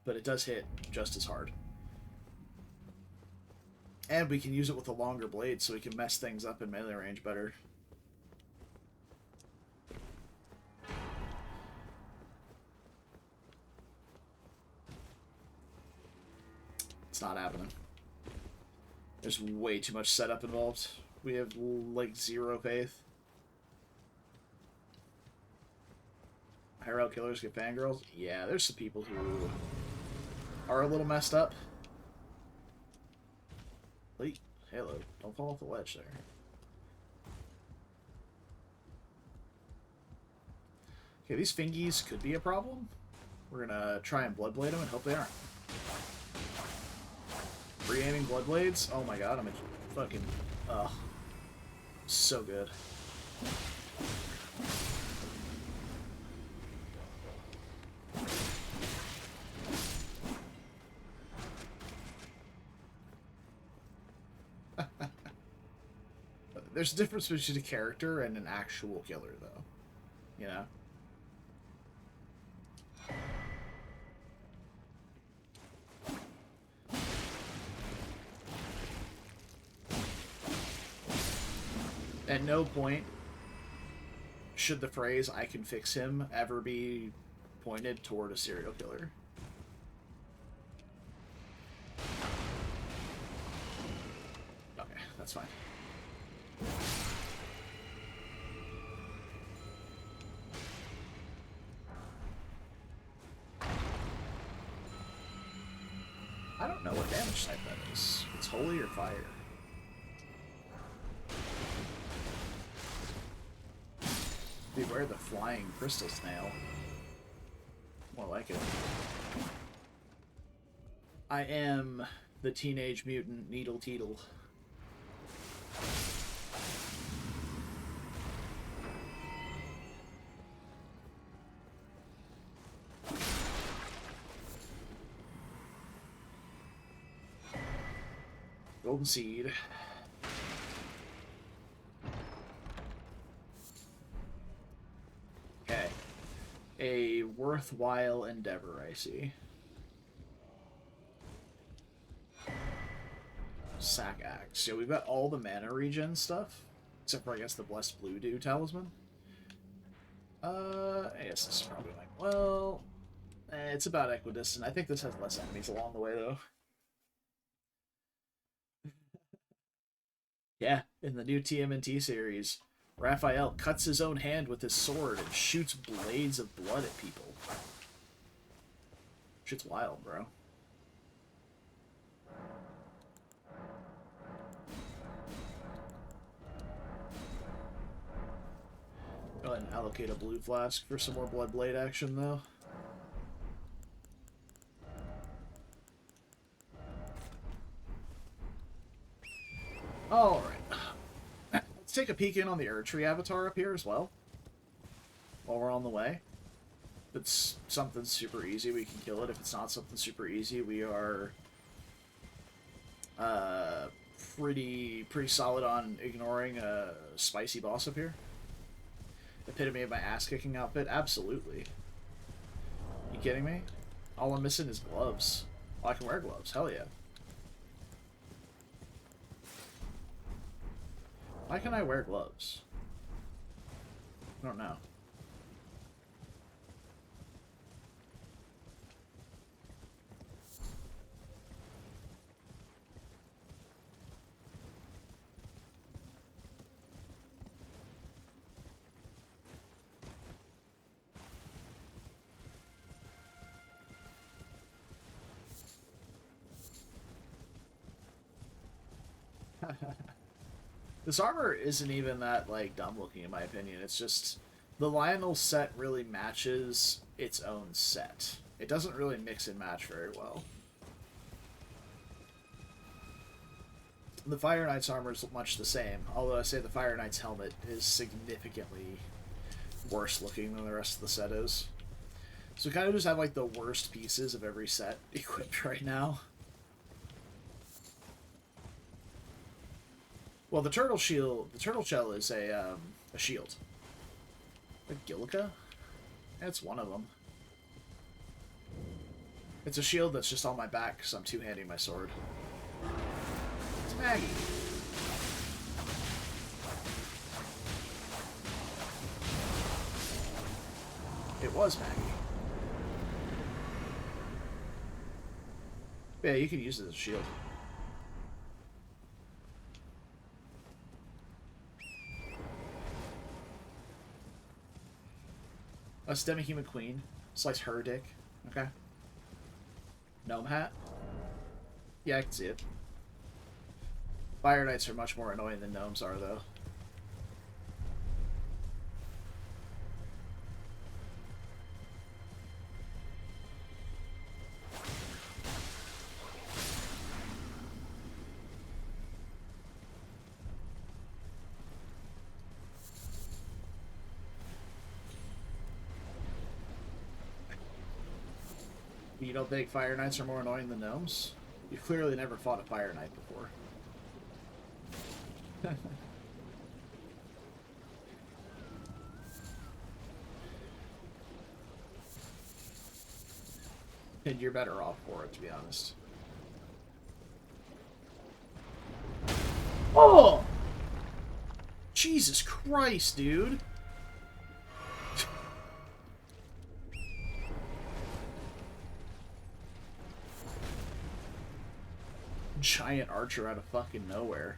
But it does hit just as hard. And we can use it with a longer blade so we can mess things up in melee range better. It's not happening. There's way too much setup involved. We have, like, zero faith. IRL killers get fangirls? Yeah, there's some people who are a little messed up. Wait, hello. Don't fall off the ledge there. Okay, these fingies could be a problem. We're gonna try and bloodblade them and hope they aren't. Free aiming blood blades? Oh my god, I'm a fucking... Ugh. So good. there's a difference between a character and an actual killer, though. You know? At no point should the phrase "I can fix him" ever be pointed toward a serial killer. Okay, that's fine. I don't know what damage type that is. It's holy or fire. Beware the flying crystal snail. More like it. I am the teenage mutant Needle Teedle. Golden Seed. Okay. A worthwhile endeavor, I see. Sack Axe. So we've got all the mana regen stuff. Except for, I guess, the Blessed Blue Dew Talisman. I guess this is probably like, well... it's about equidistant. I think this has less enemies along the way, though. Yeah, in the new TMNT series, Raphael cuts his own hand with his sword and shoots blades of blood at people. Shit's wild, bro. Go ahead and allocate a blue flask for some more blood blade action, though. Alright. Let's take a peek in on the Erdtree avatar up here as well. While we're on the way. If it's something super easy, we can kill it. If it's not something super easy, we are pretty solid on ignoring a spicy boss up here. Epitome of my ass-kicking outfit? Absolutely. You kidding me? All I'm missing is gloves. Oh, I can wear gloves. Hell yeah. Why can I wear gloves? I don't know. This armor isn't even that, like, dumb looking in my opinion. It's just the Lionel set really matches its own set. It doesn't really mix and match very well. The Fire Knight's armor is much the same, although I say the Fire Knight's helmet is significantly worse looking than the rest of the set is. So we kind of just have, like, the worst pieces of every set equipped right now. Well, the turtle shell is a shield. A Gillica? That's one of them. It's a shield that's just on my back because I'm two-handing my sword. It's Maggie. It was Maggie. Yeah, you can use it as a shield. A Demi-Human Queen. Slice her dick. Okay. Gnome hat. Yeah, I can see it. Fire Knights are much more annoying than gnomes are, though. You don't think Fire Knights are more annoying than gnomes? You've clearly never fought a Fire Knight before. And you're better off for it, to be honest. Oh! Jesus Christ, dude! Giant archer out of fucking nowhere.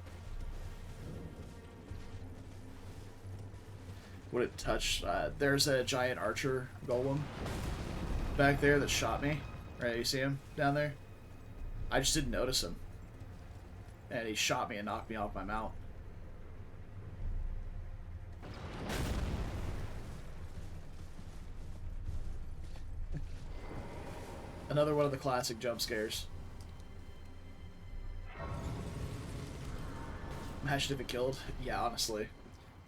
Would it touch? There's a giant archer golem back there that shot me. Right, you see him down there? I just didn't notice him. And he shot me and knocked me off my mount. Another one of the classic jump scares. Imagine if it killed. Yeah, honestly.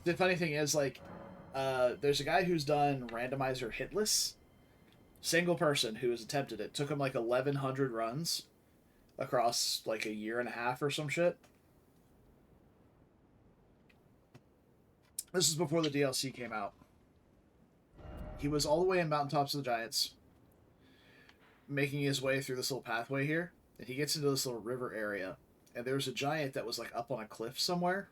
The funny thing is, like, there's a guy who's done randomizer hitless. Single person who has attempted it. Took him like 1,100 runs across like a year and a half or some shit. This is before the DLC came out. He was all the way in Mountaintops of the Giants, making his way through this little pathway here, and he gets into this little river area, and there's a giant that was like up on a cliff somewhere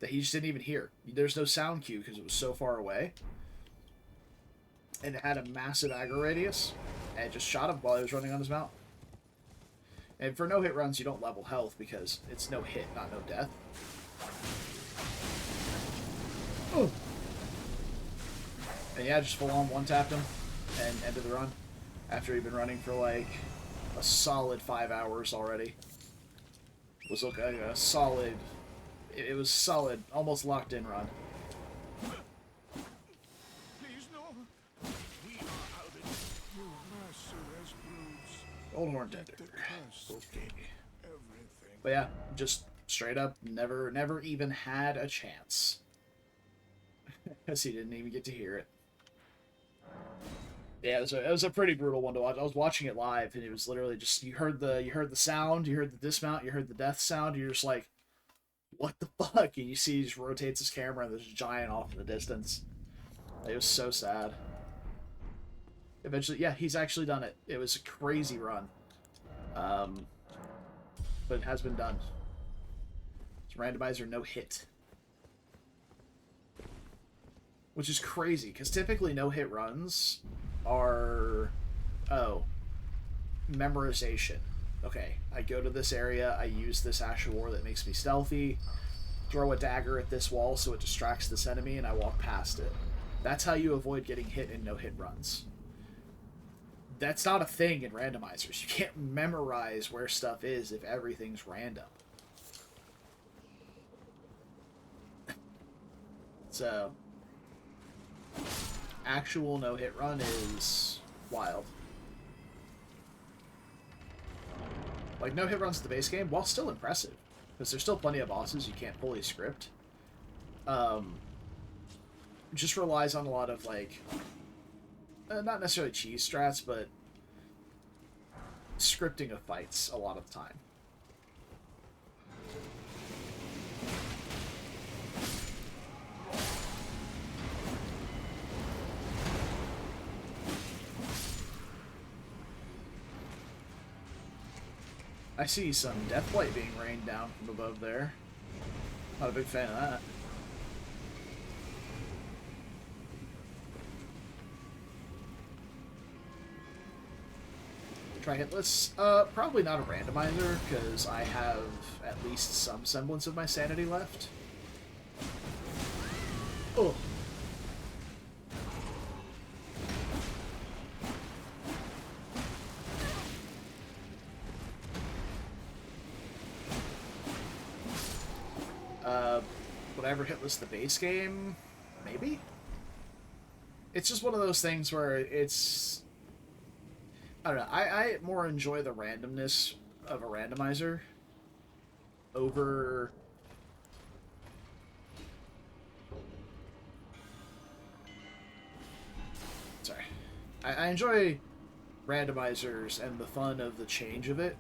that he just didn't even hear. There's no sound cue because it was so far away. And it had a massive aggro radius, and it just shot him while he was running on his mount. And for no-hit runs, you don't level health because it's no hit, not no death. Oh. And yeah, just full-on one-tapped him and ended the run after he'd been running for like a solid 5 hours already. It was like a solid... It was solid, almost locked-in run. Old Horn Tender. Okay. But yeah, just straight up never even had a chance. Because he didn't even get to hear it. Yeah, it was a pretty brutal one to watch. I was watching it live, and it was literally just you heard the sound, you heard the dismount, you heard the death sound, you're just like, what the fuck? And you see he just rotates his camera, and there's a giant off in the distance. It was so sad. Eventually, yeah, he's actually done it. It was a crazy run. But it has been done. It's randomizer no hit. Which is crazy, because typically no hit runs are... Oh. Memorization. Okay, I go to this area, I use this Ash of War that makes me stealthy, throw a dagger at this wall so it distracts this enemy, and I walk past it. That's how you avoid getting hit in no-hit runs. That's not a thing in randomizers. You can't memorize where stuff is if everything's random. So, actual no-hit run is wild. Like, no-hit runs at the base game, while still impressive, because there's still plenty of bosses you can't fully script. Just relies on a lot of, like, not necessarily cheese strats, but scripting of fights a lot of the time. I see some deathblight being rained down from above there. Not a big fan of that. Try hitless? Probably not a randomizer, because I have at least some semblance of my sanity left. Oh. Would I ever hitless the base game? Maybe? It's just one of those things where it's... I don't know. I more enjoy the randomness of a randomizer over... Sorry. I enjoy randomizers and the fun of the change of it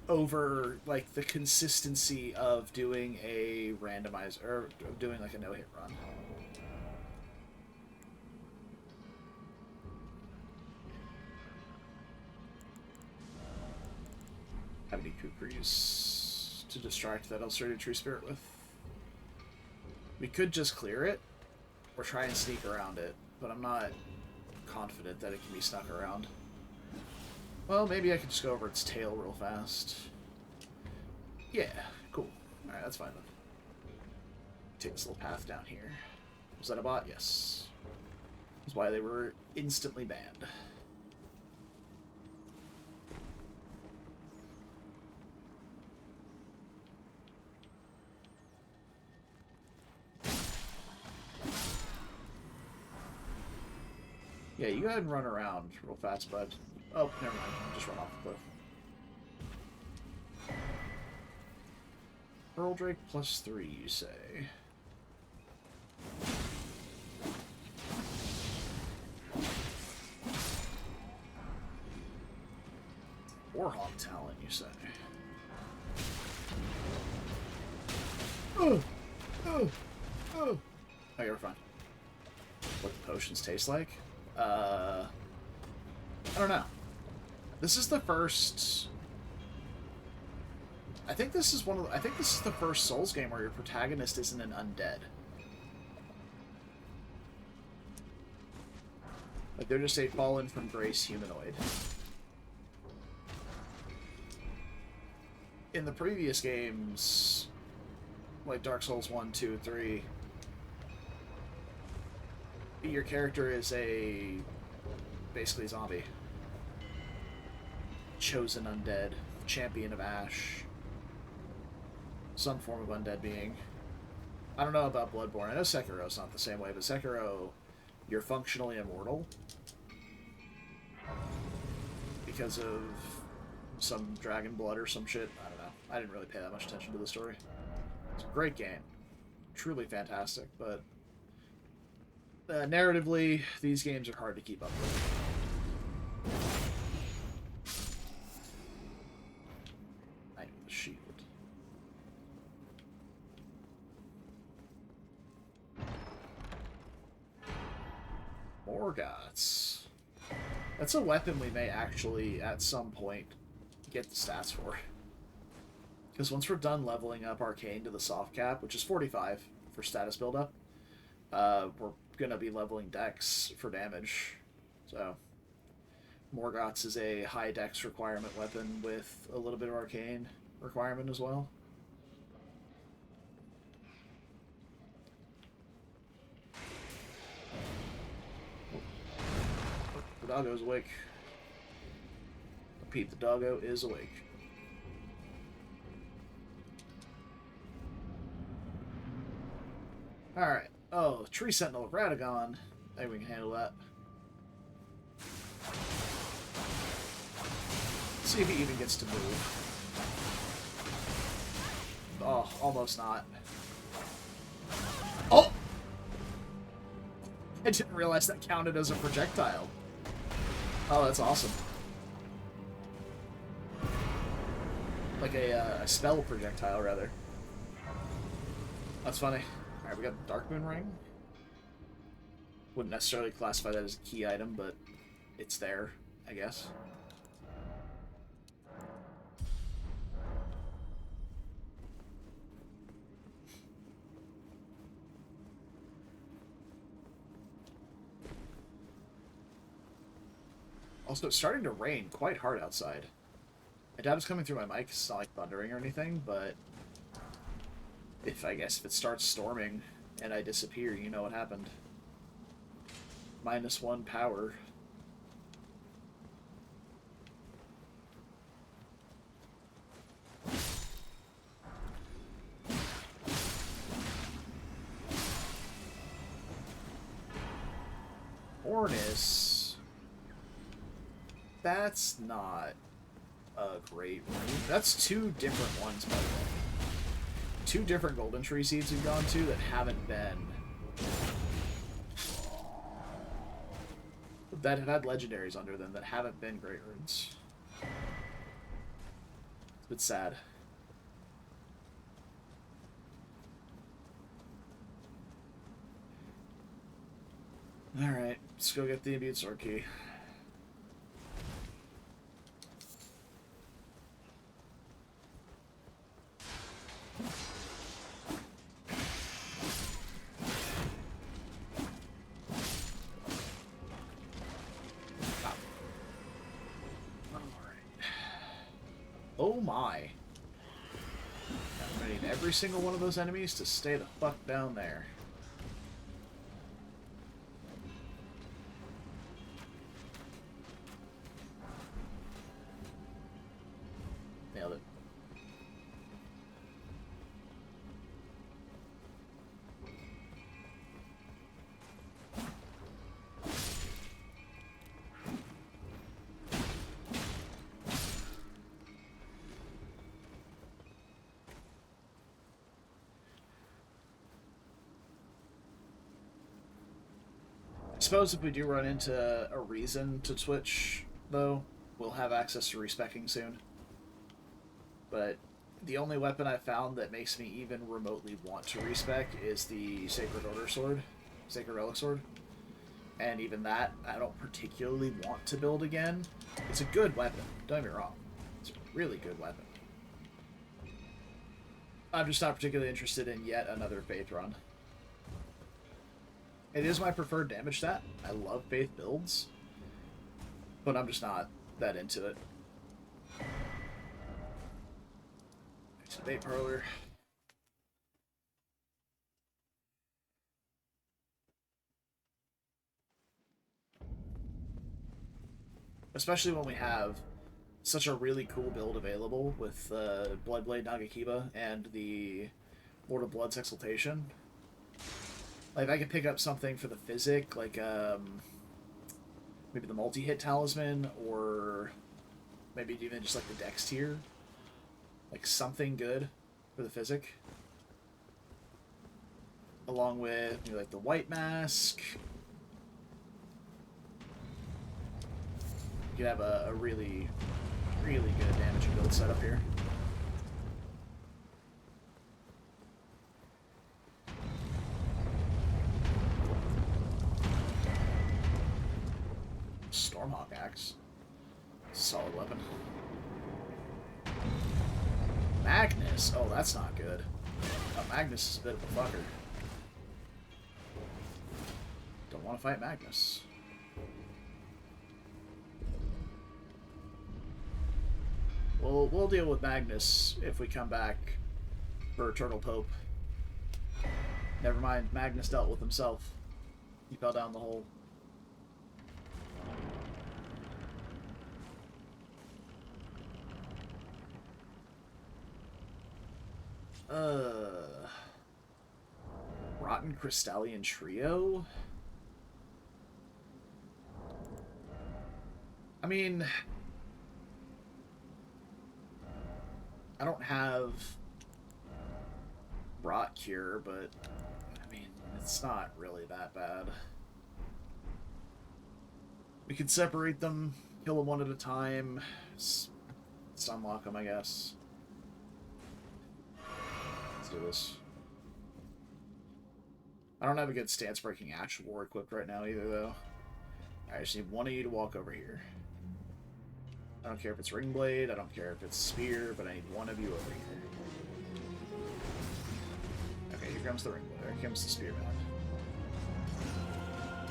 over, like, the consistency of doing a randomizer, or of doing, like, a no-hit run. Have any kukris to distract that ulcerated tree spirit with? We could just clear it, or try and sneak around it, but I'm not confident that it can be snuck around. Well, maybe I could just go over its tail real fast. Yeah, cool. Alright, that's fine then. Take this little path down here. Was that a bot? Yes. That's why they were instantly banned. Yeah, you go ahead and run around real fast, bud. Oh, never mind. Just run off the cliff. Pearl Drake +3, you say? Warhawk talent, you say? Oh, you're fine. What the potions taste like? I don't know. This is the first. I think this is the first Souls game where your protagonist isn't an undead. Like they're just a fallen from grace humanoid. In the previous games, like Dark Souls 1, 2, 3, your character is basically a zombie. Chosen undead, champion of Ash. Some form of undead being. I don't know about Bloodborne. I know Sekiro's not the same way, but Sekiro, you're functionally immortal. Because of some dragon blood or some shit. I don't know. I didn't really pay that much attention to the story. It's a great game. Truly fantastic, but narratively, these games are hard to keep up with. Knight with a shield. Morgoths. That's a weapon we may actually, at some point, get the stats for. Because once we're done leveling up Arcane to the soft cap, which is 45 for status buildup, we're going to be leveling Dex for damage. So, Morgoths is a high Dex requirement weapon with a little bit of Arcane requirement as well. The doggo's awake. Repeat, the doggo is awake. Alright. Oh, Tree Sentinel of Radagon. I think we can handle that. See if he even gets to move. Oh, almost not. Oh! I didn't realize that counted as a projectile. Oh, that's awesome. Like a spell projectile, rather. That's funny. Alright, we got Dark Moon Ring. Wouldn't necessarily classify that as a key item, but it's there, I guess. Also, it's starting to rain quite hard outside. I doubt it's coming through my mic. It's not like thundering or anything, but if it starts storming and I disappear, you know what happened. -1 power. Ornis. That's not a great rune. That's two different ones, by the way. Two different Golden Tree seeds we've gone to that haven't been... that have had legendaries under them that haven't been great runes. It's a bit sad. Alright, let's go get the Imbued Sword Key. Oh my. I need every single one of those enemies to stay the fuck down there. Nailed it. I suppose if we do run into a reason to switch, though, we'll have access to respecking soon. But the only weapon I've found that makes me even remotely want to respec is the Sacred Order Sword, Sacred Relic Sword. And even that, I don't particularly want to build again. It's a good weapon, don't get me wrong. It's a really good weapon. I'm just not particularly interested in yet another Faith run. It is my preferred damage stat. I love Faith builds, but I'm just not that into it. It's a bait parlor. Especially when we have such a really cool build available with Bloodblade Nagakiba and the Lord of Blood's Exaltation. Like, if I could pick up something for the Physic, like, maybe the multi-hit Talisman, or maybe even just, like, the Dex tier. Like, something good for the Physic. Along with, maybe, like, the White Mask. You could have a really, really good damage and build setup here. Stormhawk Axe. Solid weapon. Magnus. Oh, that's not good. Magnus is a bit of a fucker. Don't want to fight Magnus. We'll deal with Magnus if we come back for Eternal Pope. Never mind, Magnus dealt with himself. He fell down the hole. Rotten Crystallian Trio? I mean, I don't have Rot Cure, but I mean, it's not really that bad. We could separate them, kill them one at a time, stunlock them, I guess. Let's do this. I don't have a good stance-breaking Ash War equipped right now either, though. I just need one of you to walk over here. I don't care if it's Ring Blade, I don't care if it's Spear, but I need one of you over here. Okay, here comes the Ring Blade. Here comes the Spearman.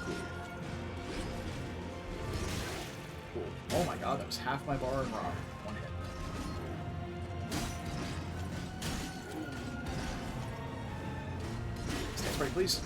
Cool. Cool. Oh my god, that was half my bar and rock. One hit. Stance break, please.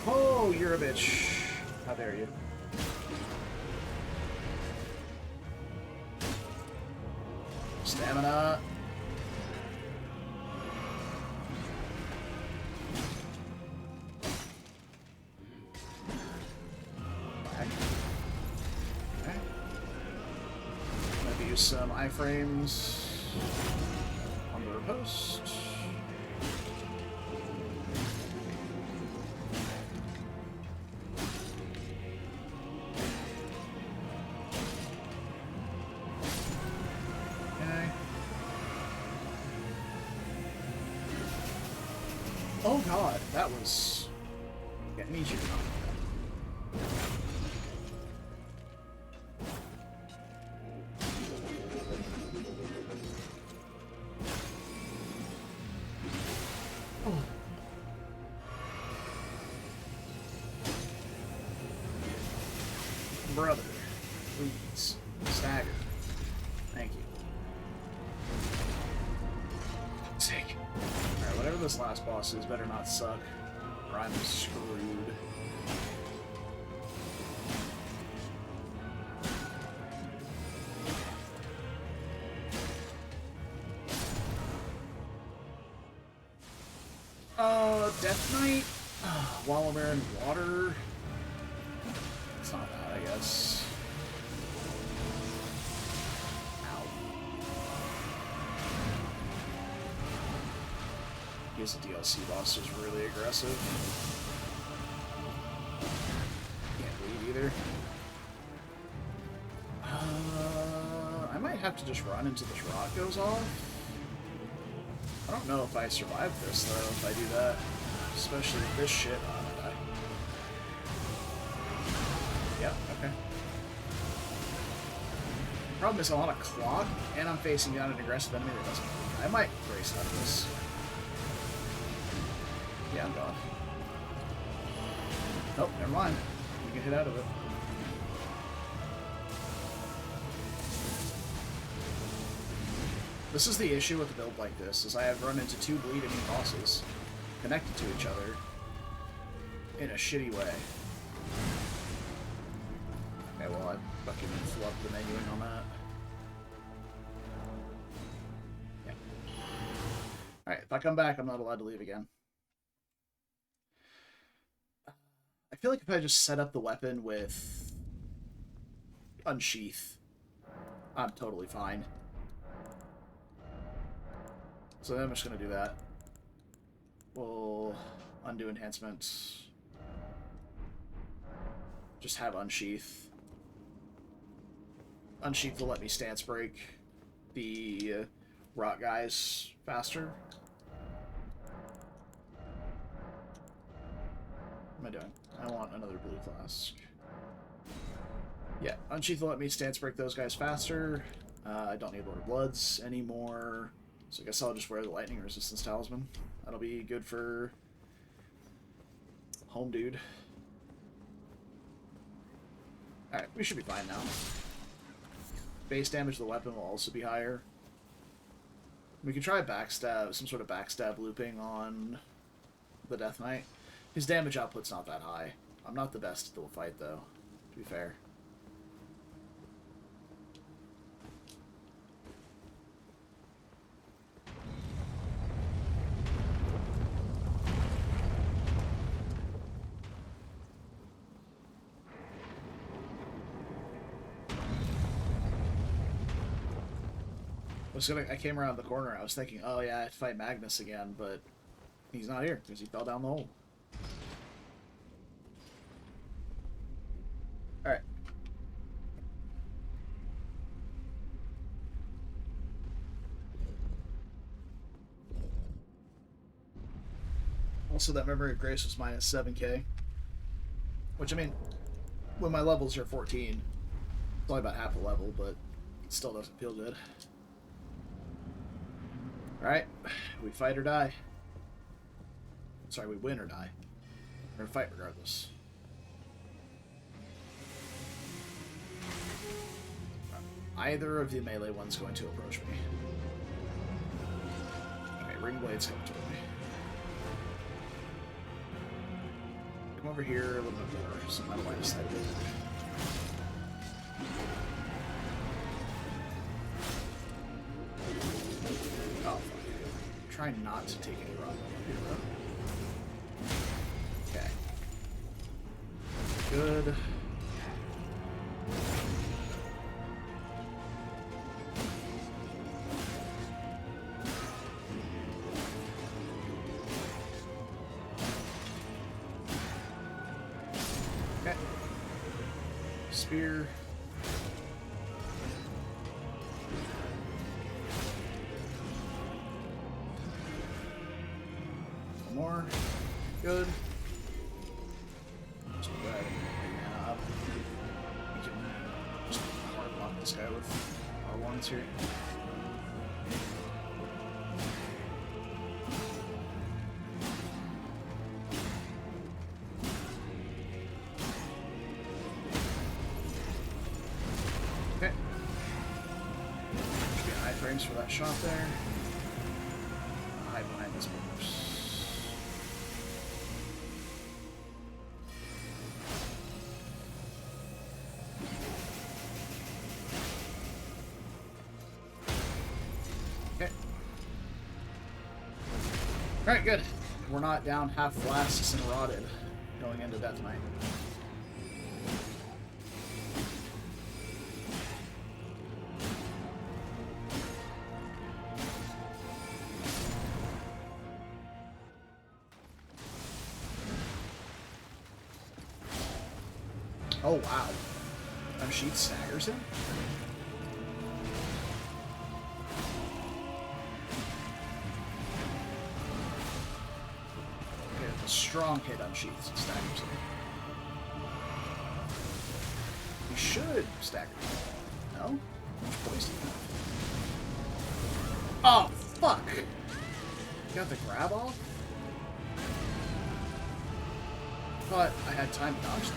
Oh, you're a bitch. How dare you. Stamina. Okay. Maybe use some iframes on the riposte. Oh god, that was getting easier. Oh. Brother, please, stagger. Thank you. Sake. Alright, whatever this last boss is, better not suck, or I'm screwed. Death Knight? While I'm in water? It's not bad, I guess. Ow. He's a DLC boss who's really aggressive. Can't bleed either. I might have to just run until this rock goes off. I don't know if I survive this, though, if I do that. Especially with this shit. Oh, I'm gonna die. Yeah, okay. Problem is, I want to clock, and I'm facing down an aggressive enemy that doesn't work. I might race out of this. Yeah, I'm gone. Nope, never mind. We can hit out of it. This is the issue with a build like this, is I have run into two bleeding bosses connected to each other in a shitty way. Okay, well, I fucking flubbed the menuing on that. Yeah. Alright, if I come back, I'm not allowed to leave again. I feel like if I just set up the weapon with unsheath, I'm totally fine. So I'm just going to do that. We'll undo enhancements. Just have unsheath. Unsheath will let me stance break the rot guys faster. What am I doing? I want another blue flask. Yeah, unsheath will let me stance break those guys faster. I don't need Lord of Bloods anymore. So I guess I'll just wear the lightning resistance talisman. That'll be good for home dude. Alright, we should be fine now. Base damage of the weapon will also be higher. We can try backstab, some sort of backstab looping on the Death Knight. His damage output's not that high. I'm not the best at the fight, though, to be fair. I came around the corner, I was thinking, oh yeah, I have to fight Magnus again, but he's not here, because he fell down the hole. Alright. Also, that Memory of Grace was minus 7k. Which, I mean, when my levels are 14, it's only about half a level, but it still doesn't feel good. Alright, we fight or die. Sorry, we win or die. We're gonna fight regardless. Either of the melee one's going to approach me. Okay, Ring Blade's coming toward me. Come over here a little bit more, so my line of sight a bit. Oh, fuck. Try not to take any rock up here, bro. Okay. Good. Okay. Spear. more. Good. Just go ahead and bring that up. We can just hard block this guy with our ones here. Okay. Should be high frames for that shot there. Hide behind this box. Okay. Alright, good. We're not down half flasks and rotted going into Death Knight. Oh, wow. Unsheath staggers him? Okay, a strong hit Unsheath staggers him. He should stagger him. No? How much poison do you have? Oh, fuck! You got the grab off? Thought I had time to dodge that.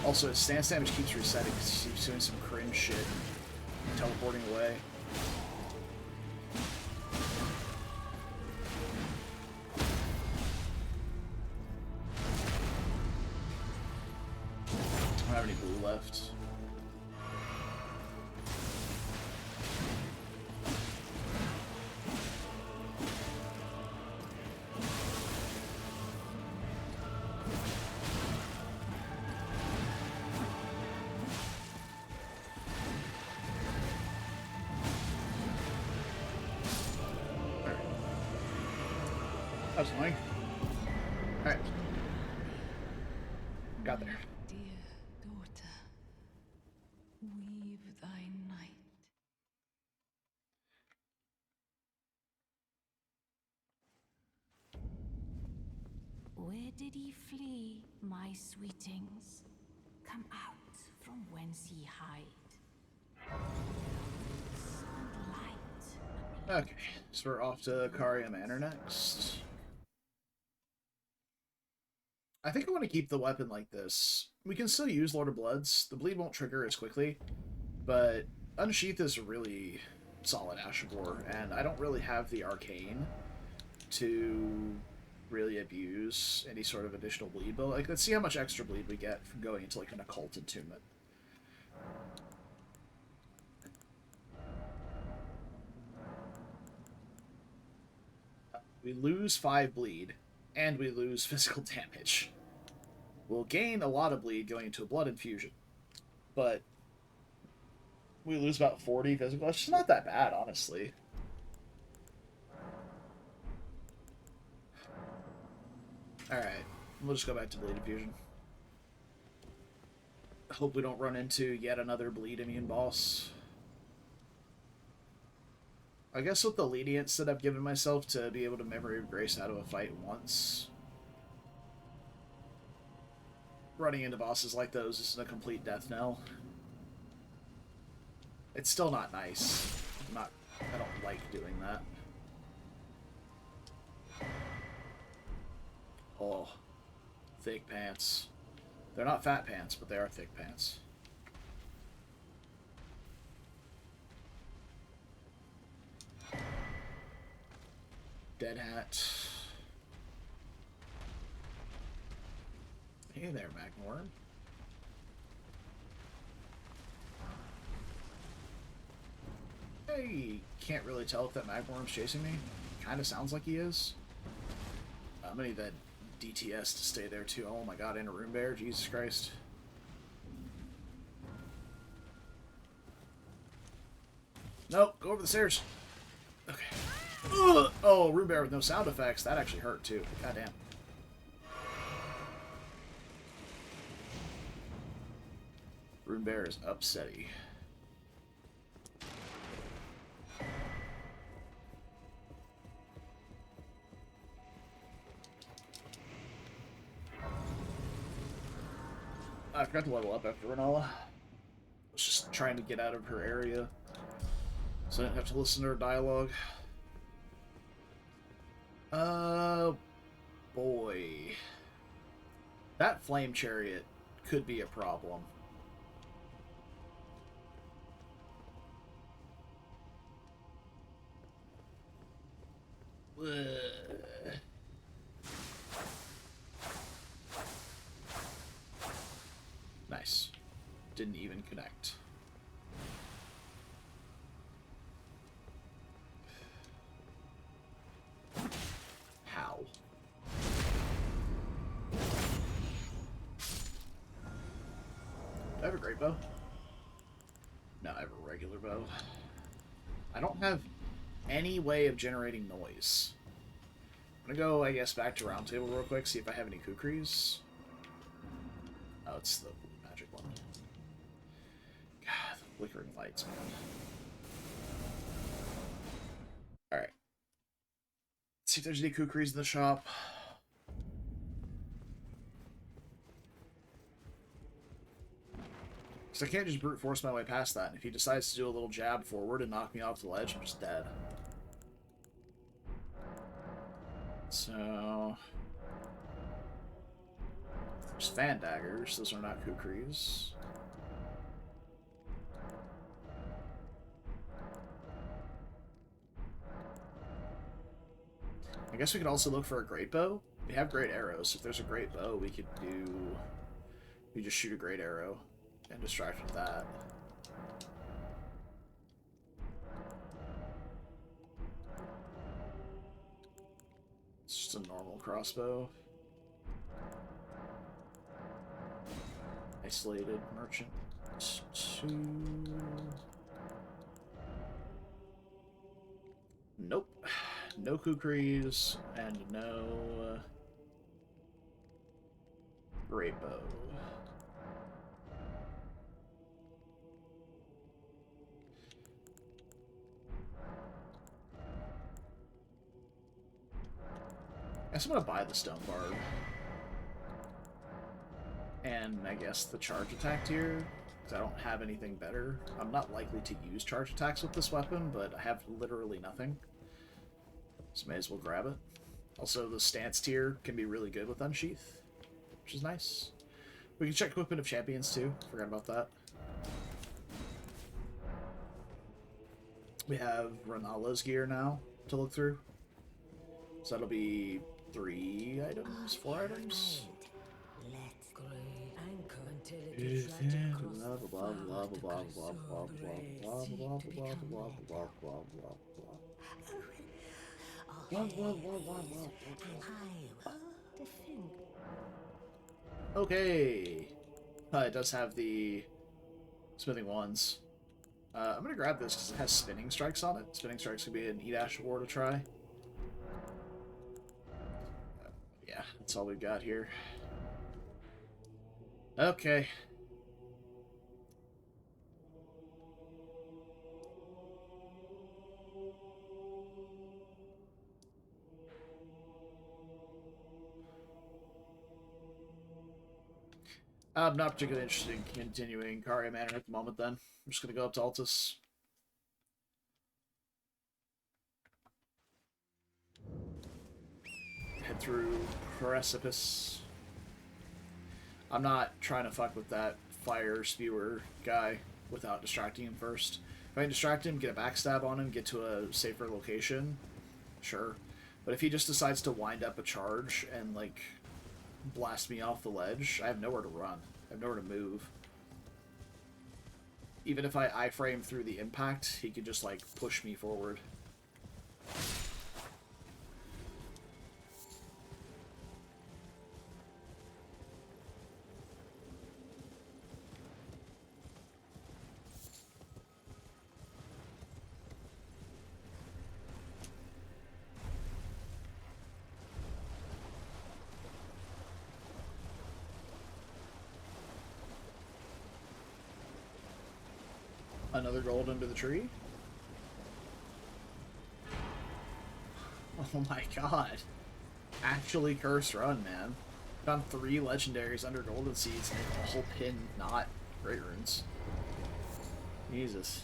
Also, his stance damage keeps resetting because he keeps doing some cringe shit. Teleporting away. I don't have any blue left. That was annoying. Alright. Got there. Dear daughter, weave thy night. Where did ye flee, my sweetings? Come out from whence ye hide. And light. Okay, so we're off to Karia Manor next. I think I want to keep the weapon like this. We can still use Lord of Bloods. The bleed won't trigger as quickly, but Unsheath is a really solid Ashabor, and I don't really have the Arcane to really abuse any sort of additional bleed, but like, let's see how much extra bleed we get from going into like an occult entombment. We lose 5 bleed, and we lose physical damage. We'll gain a lot of bleed going into a blood infusion, but we lose about 40 physical. It's just not that bad, honestly. Alright, we'll just go back to bleed infusion. Hope we don't run into yet another bleed immune boss. I guess with the lenience that I've given myself to be able to Memory of Grace out of a fight once, running into bosses like those isn't a complete death knell. It's still not nice. I don't like doing that. Oh, thick pants. They're not fat pants, but they are thick pants. Dead hat. Hey there, Magmorn. I can't really tell if that Magmorn's chasing me. Kind of sounds like he is. I'm gonna need that DTS to stay there too. Oh my god, and a Rune Bear, Jesus Christ. Nope, go over the stairs. Okay. Ugh. Oh, Rune Bear with no sound effects. That actually hurt, too. Goddamn. Rune Bear is upsetty. I forgot to level up after Renala. I was just trying to get out of her area, so I didn't have to listen to her dialogue. Boy. That flame chariot could be a problem. Ugh. Nice. Didn't even connect. How? Do I have a great bow? No, I have a regular bow. I don't have any way of generating noise. I'm gonna go, I guess, back to Round Table real quick, see if I have any kukris. Oh, it's the magic one. God, the flickering lights, man. Alright. See if there's any kukris in the shop. Because I can't just brute force my way past that. And if he decides to do a little jab forward and knock me off the ledge, I'm just dead. So... there's fan daggers. Those are not kukris. I guess we could also look for a great bow. We have great arrows. If there's a great bow, we could do... we just shoot a great arrow and distract with that. It's just a normal crossbow. Isolated merchant 2. Nope. No kukris and no great bow. I guess I'm gonna buy the stone barb. And I guess the charge attack here, because I don't have anything better. I'm not likely to use charge attacks with this weapon, but I have literally nothing. So may as well grab it. Also, the stance tier can be really good with Unsheath, which is nice. We can check Equipment of Champions too. Forgot about that. We have Renala's gear now to look through. So that'll be 3 items, 4 items. Blah blah blah blah blah blah blah blah blah blah blah blah blah blah. Okay. It does have the smithing wands. I'm gonna grab this because it has spinning strikes on it. Spinning strikes could be an E-Dash war to try. Yeah, that's all we've got here. Okay. I'm not particularly interested in continuing Karia Manor at the moment, then. I'm just going to go up to Altus. Head through Precipice. I'm not trying to fuck with that fire spewer guy without distracting him first. If I can distract him, get a backstab on him, get to a safer location, sure. But if he just decides to wind up a charge and, like, blast me off the ledge, I have nowhere to run. I have nowhere to move. Even if I iframe through the impact, he could just, like, push me forward. Another gold under the tree? Oh my god. Actually curse run, man. Found 3 legendaries under golden seeds and a whole pin not great runes. Jesus.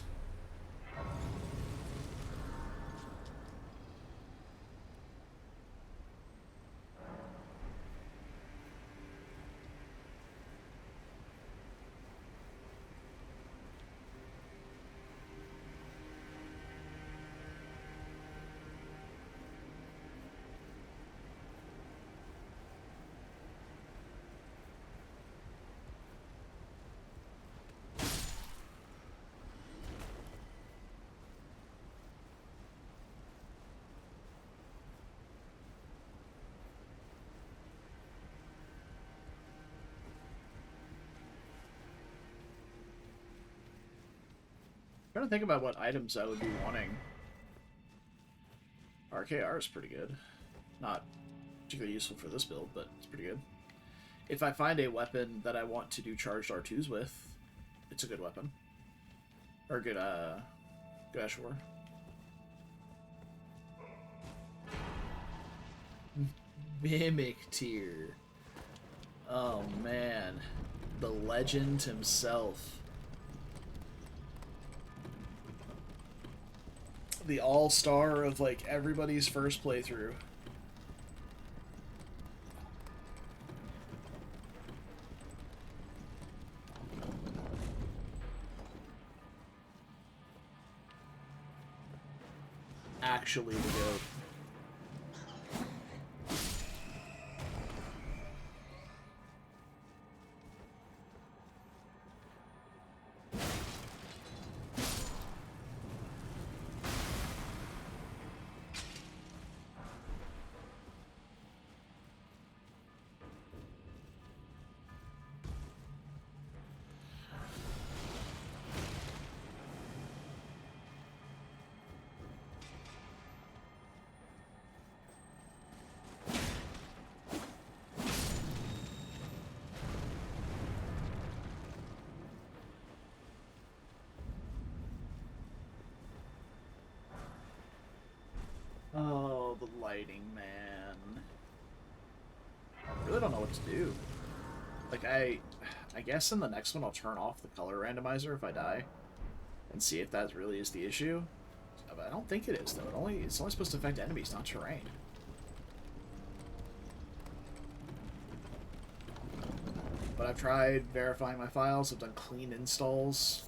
I'm trying to think about what items I would be wanting. RKR is pretty good. Not particularly useful for this build, but it's pretty good. If I find a weapon that I want to do charged R2s with, it's a good weapon. Or good, good Ashore. Mimic tier. Oh man. The legend himself. The all-star of, like, everybody's first playthrough. Actually the GOAT. Oh, the lighting, man. I really don't know what to do. Like, I guess in the next one I'll turn off the color randomizer if I die. And see if that really is the issue. But I don't think it is, though. It's only supposed to affect enemies, not terrain. But I've tried verifying my files. I've done clean installs.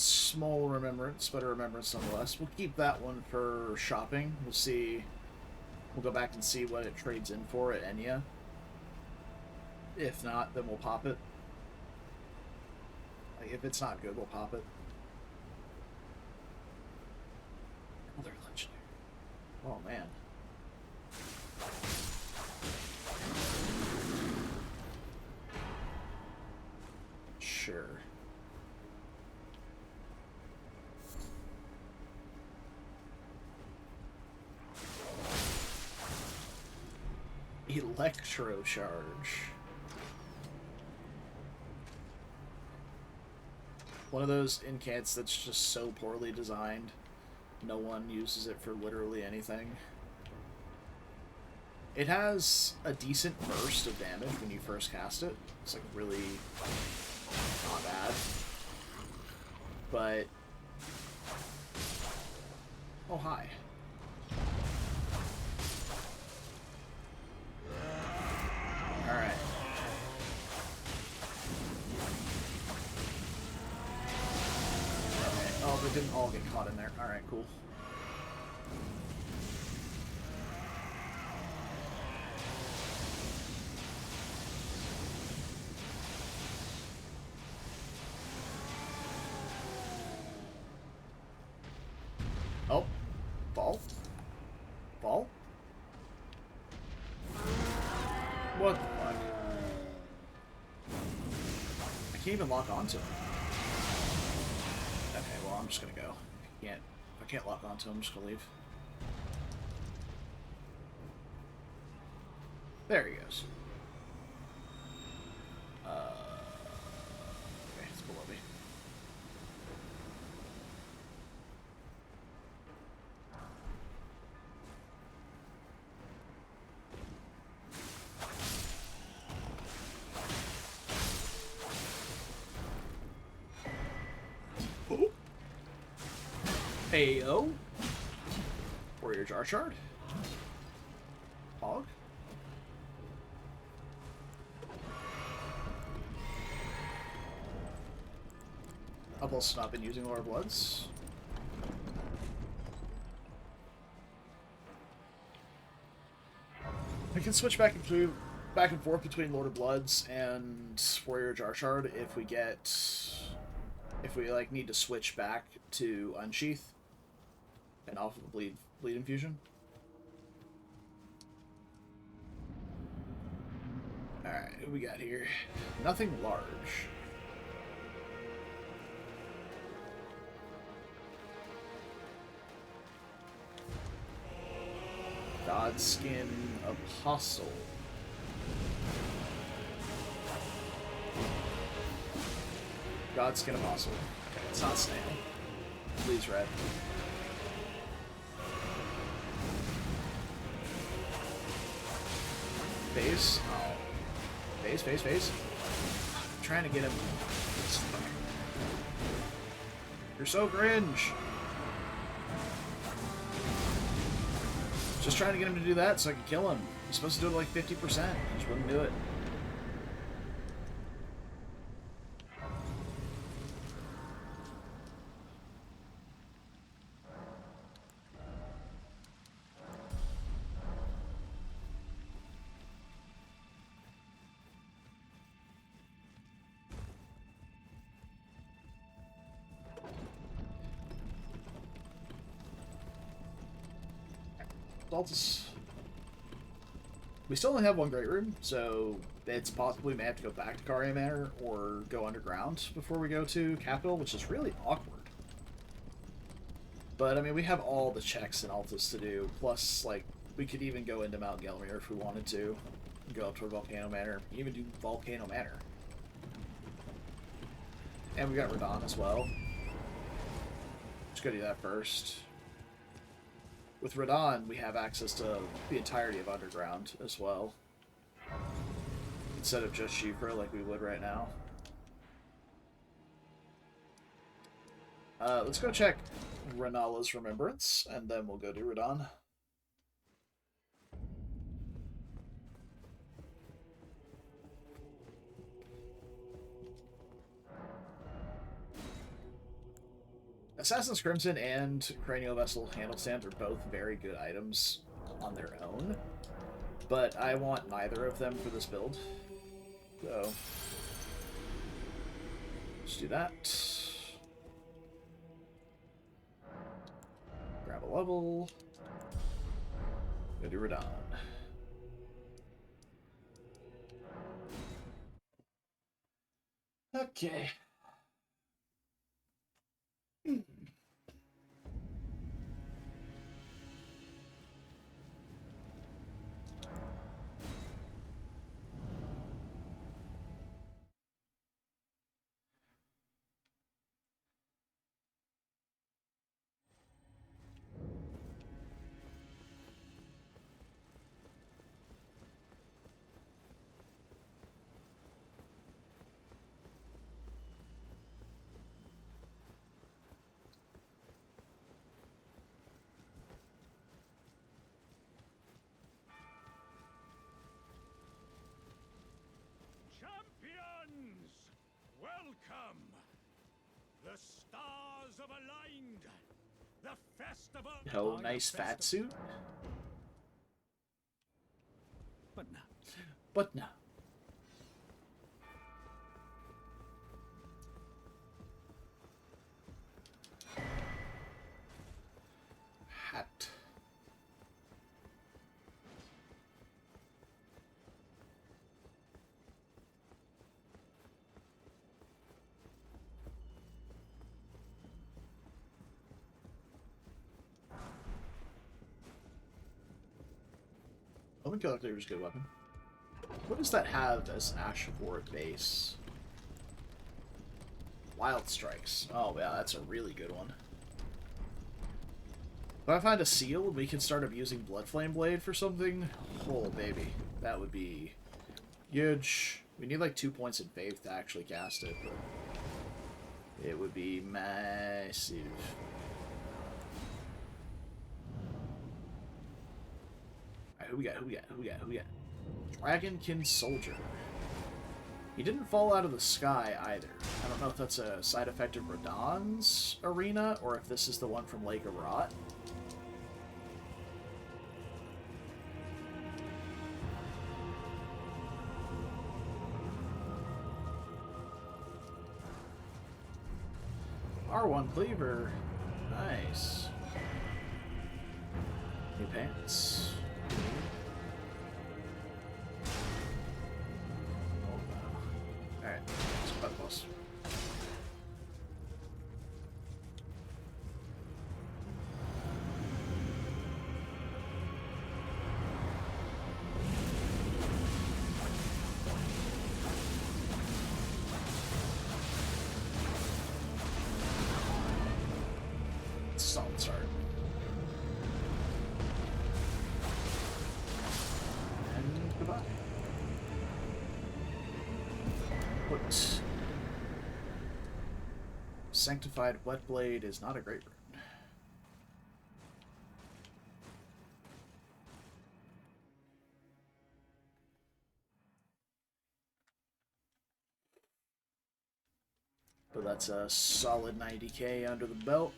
Small remembrance, but a remembrance nonetheless. We'll keep that one for shopping. We'll see. We'll go back and see what it trades in for at Enya. If not, then we'll pop it. Like, if it's not good, we'll pop it. Another legendary. Oh, man. Sure. Electro charge. One of those incants that's just so poorly designed, no one uses it for literally anything. It has a decent burst of damage when you first cast it. It's like really not bad. But... oh, hi. Alright. Okay. Oh, they didn't all get caught in there. Alright, cool. can't even lock onto him. Okay, well, I'm just gonna go. If I can't lock onto him, I'm just gonna leave. There he goes. Okay, it's below me. Oh. Ayo. Warrior Jar Shard. Hog. I've also not been using Lord of Bloods. I can switch back and forth between Lord of Bloods and Warrior Jar Shard if we like need to switch back to Unsheath and off of the bleed infusion. Alright, who we got here? Nothing large. Godskin Apostle. Godskin Apostle. Okay, it's not snail. Please, red. Phase. Oh. Phase. I'm trying to get him. You're so cringe. Just trying to get him to do that so I can kill him. He's supposed to do it like 50%. He just wouldn't do it. We still only have one great room, so it's possible we may have to go back to Caria Manor or go underground before we go to Capital, which is really awkward. But, I mean, we have all the checks in Altus to do, plus, like, we could even go into Mount Gelmir if we wanted to, go up to Volcano Manor, even do Volcano Manor. And we got Radon as well. Let's go do that first. With Radon, we have access to the entirety of Underground as well. Instead of just Shifra like we would right now. Let's go check Renala's Remembrance, and then we'll go to Radon. Assassin's Crimson and Cranial Vessel Handle Stands are both very good items on their own, but I want neither of them for this build. So, let's do that. Grab a level. Go to Radon. Okay. Welcome! The stars have aligned! The festival... Oh, nice fat suit. But no. But no. Hat. Open Killer Cleaver is a good weapon. What does that have as an actual base? Wild Strikes. Oh, yeah, that's a really good one. If I find a seal, we can start abusing Bloodflame Blade for something. Oh, baby. That would be huge. We need like 2 points in faith to actually cast it, but it would be massive. Alright, who we got? Dragonkin Soldier. He didn't fall out of the sky either. I don't know if that's a side effect of Radahn's arena, or if this is the one from Lake of Rot. R1 Cleaver. Nice. New pants. Alright, let's go by the boss. Solid start. And goodbye. What? Sanctified Wet Blade is not a great rune. But that's a solid 90k under the belt.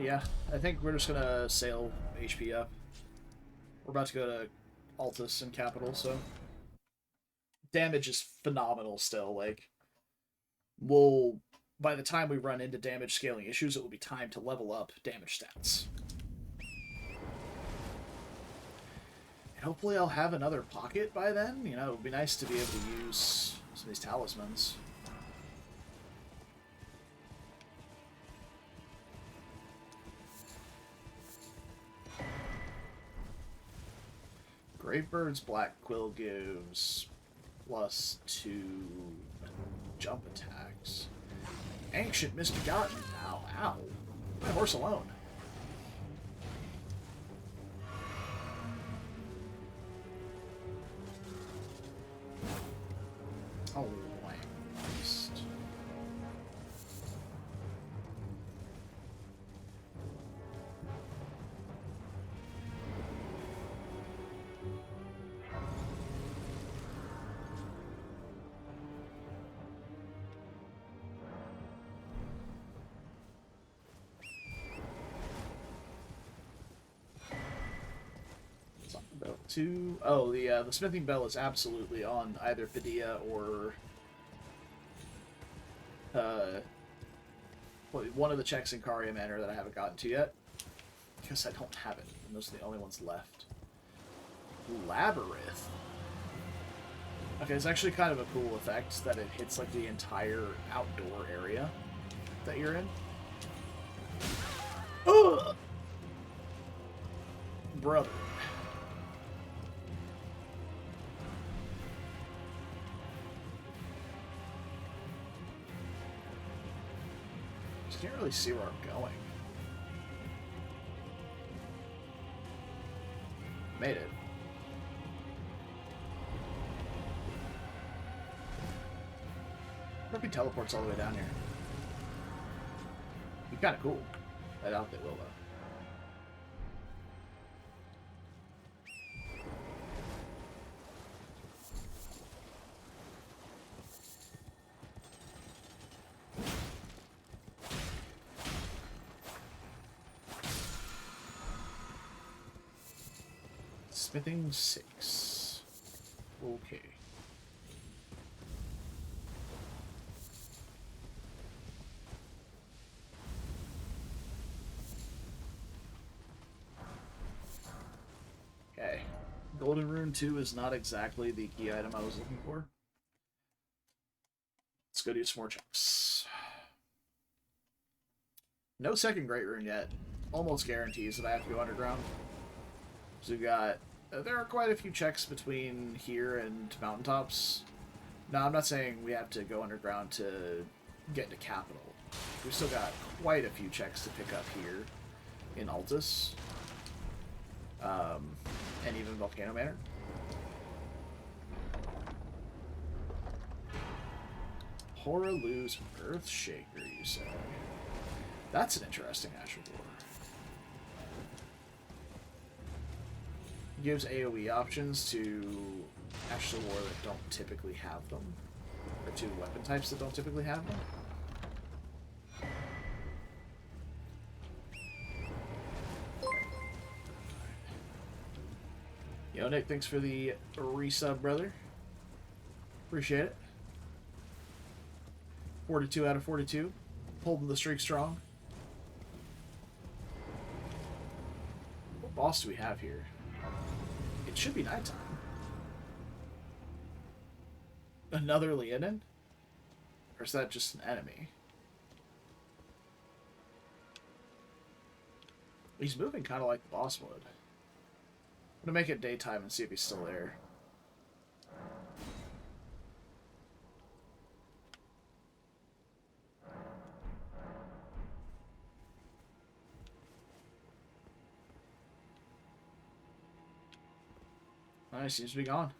Yeah. I think we're just gonna sail HP up. We're about to go to Altus and Capital, so... Damage is phenomenal still, like... We'll... By the time we run into damage scaling issues, it will be time to level up damage stats. And hopefully I'll have another pocket by then. You know, it would be nice to be able to use some of these talismans. Gravebird's Black Quill gives +2 jump attacks. Ancient Misbegotten. Ow, ow. My horse alone. Oh, my beast. Oh, the smithing bell is absolutely on either Padilla or one of the checks in Caria Manor that I haven't gotten to yet, because I don't have it, and those are the only ones left. Labyrinth. Okay, it's actually kind of a cool effect that it hits like the entire outdoor area that you're in. Ugh! Brother. Can't really see where I'm going. Made it. What if he teleports all the way down here? Be kind of cool. I doubt they will, though. Smithing 6. Okay. Okay. Golden Rune 2 is not exactly the key item I was looking for. Let's go do some more checks. No second Great Rune yet. Almost guarantees that I have to go underground. So we've got... there are quite a few checks between here and mountaintops. Now, I'm not saying we have to go underground to get to Capital. We've still got quite a few checks to pick up here in Altus. And even Volcano Manor. Horalu's Earthshaker, you say? That's an interesting attribute. Gives AoE options to Ashes of War that don't typically have them. Or to weapon types that don't typically have them. Yo, Nick, thanks for the resub, brother. Appreciate it. 42 out of 42. Holding the streak strong. What boss do we have here? It should be nighttime. Another Leonin? Or is that just an enemy? He's moving kind of like the boss would. I'm gonna make it daytime and see if he's still there. Nice, seems to be gone.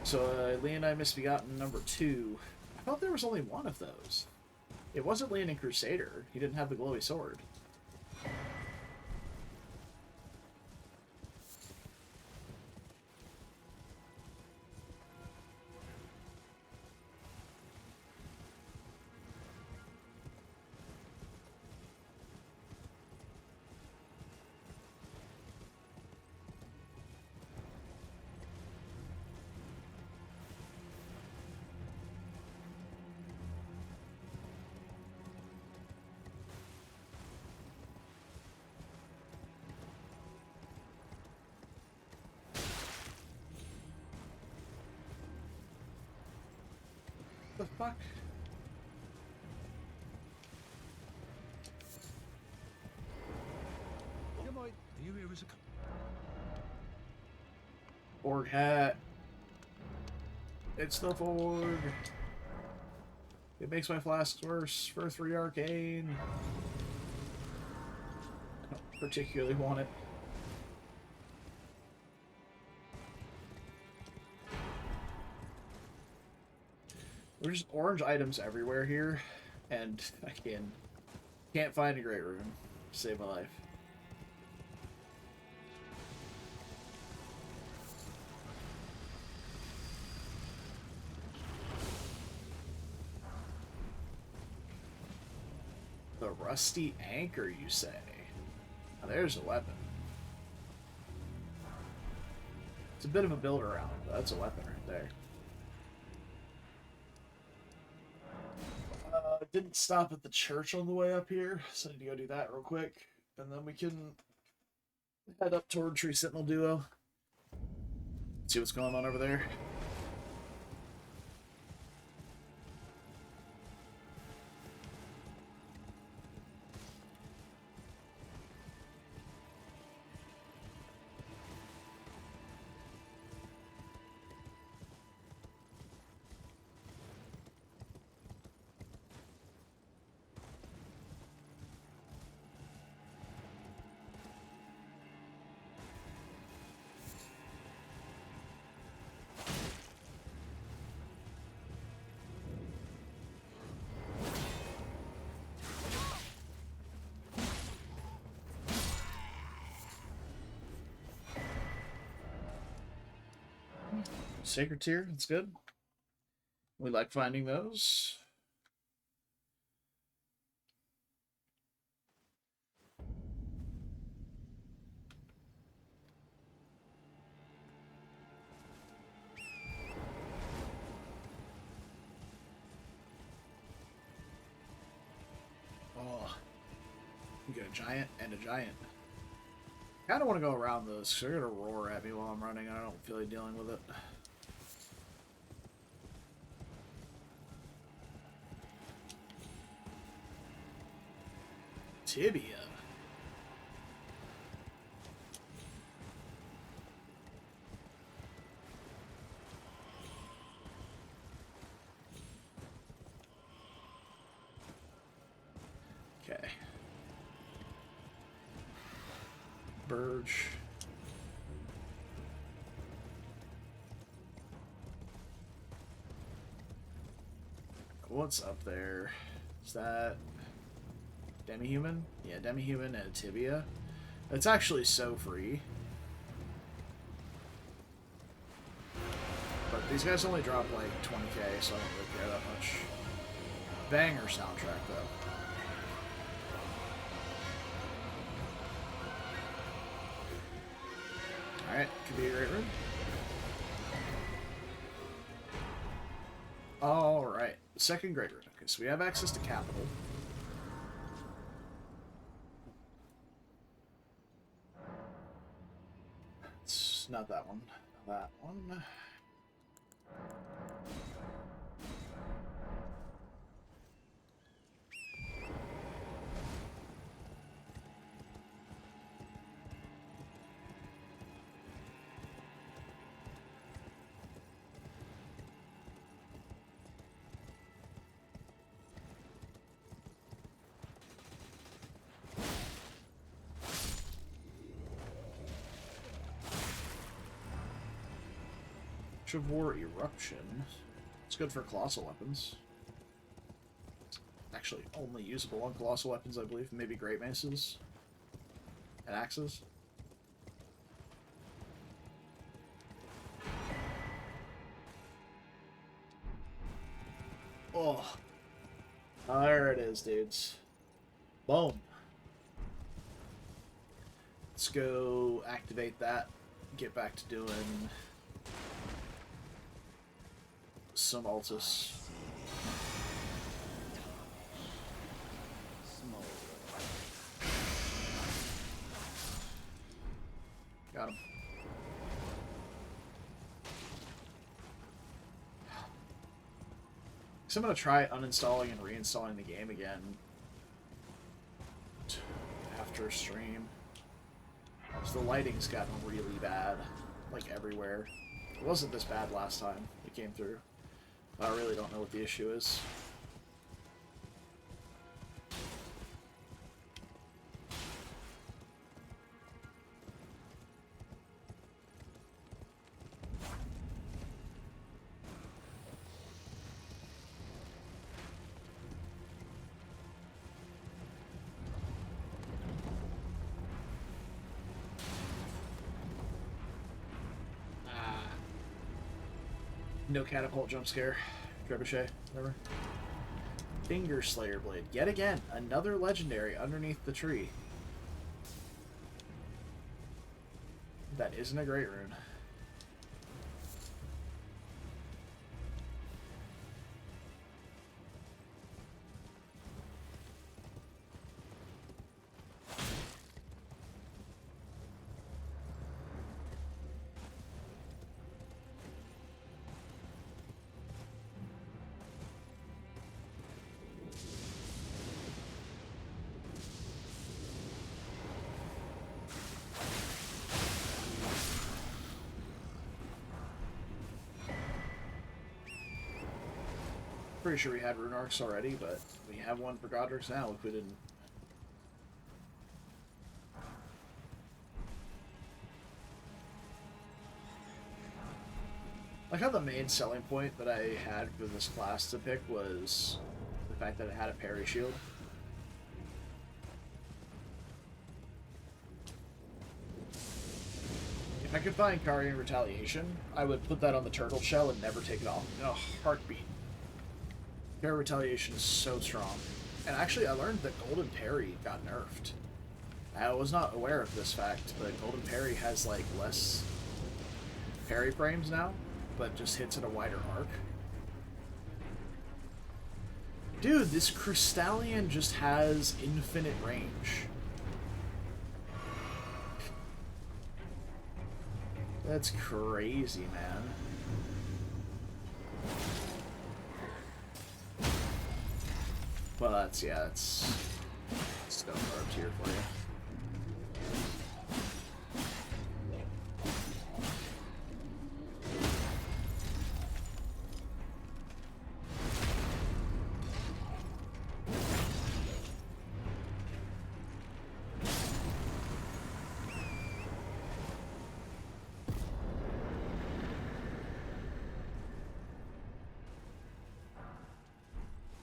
So, Leonine Misbegotten number 2. I thought there was only one of those. It wasn't Leonin Crusader. He didn't have the glowy sword. The fuck? Do you hear us? Org hat. It's the Forg. It makes my flasks worse for 3 arcane. I don't particularly want it. There's orange items everywhere here, and I can't find a great rune to save my life. The rusty anchor, you say? Now there's a weapon. It's a bit of a build around, but that's a weapon right there. Didn't stop at the church on the way up here, so I need to go do that real quick, and then we can head up toward Tree Sentinel Duo. See what's going on over there. Sacred Tier, that's good. We like finding those. Oh, we get a giant and a giant. I kind of want to go around those because they're going to roar at me while I'm running and I don't feel like dealing with it. tibia. Okay. Burge. What's up there? Is that demi-human? Yeah, demi-human and a tibia. It's actually so free. But these guys only drop like 20k, so I don't really care that much. Banger soundtrack though. Alright, could be a great room. Alright, second great room. Okay, so we have access to capital. It's not that one. That one. Of War Eruption. It's good for colossal weapons. It's actually only usable on colossal weapons, I believe. Maybe great maces and axes. Oh, there it is, dudes. Boom. Let's go activate that. Get back to doing some Altus. Got him. So I'm gonna try uninstalling and reinstalling the game again after stream. So the lighting's gotten really bad, like everywhere. It wasn't this bad last time it came through. I really don't know what the issue is. No catapult jump scare. Trebuchet, whatever. Finger Slayer Blade. Yet again, another legendary underneath the tree. That isn't a great rune. Pretty sure we had rune arcs already, but we have one for Godric's now if we didn't. Like how the main selling point that I had for this class to pick was the fact that it had a parry shield. If I could find Carian Retaliation, I would put that on the turtle shell and never take it off in a heartbeat. Parry Retaliation is so strong. And actually, I learned that Golden Parry got nerfed. I was not aware of this fact, but Golden Parry has, like, less parry frames now, but just hits at a wider arc. Dude, this Crystallian just has infinite range. That's crazy, man. Well, that's, yeah, that's Stuff arbs here for you.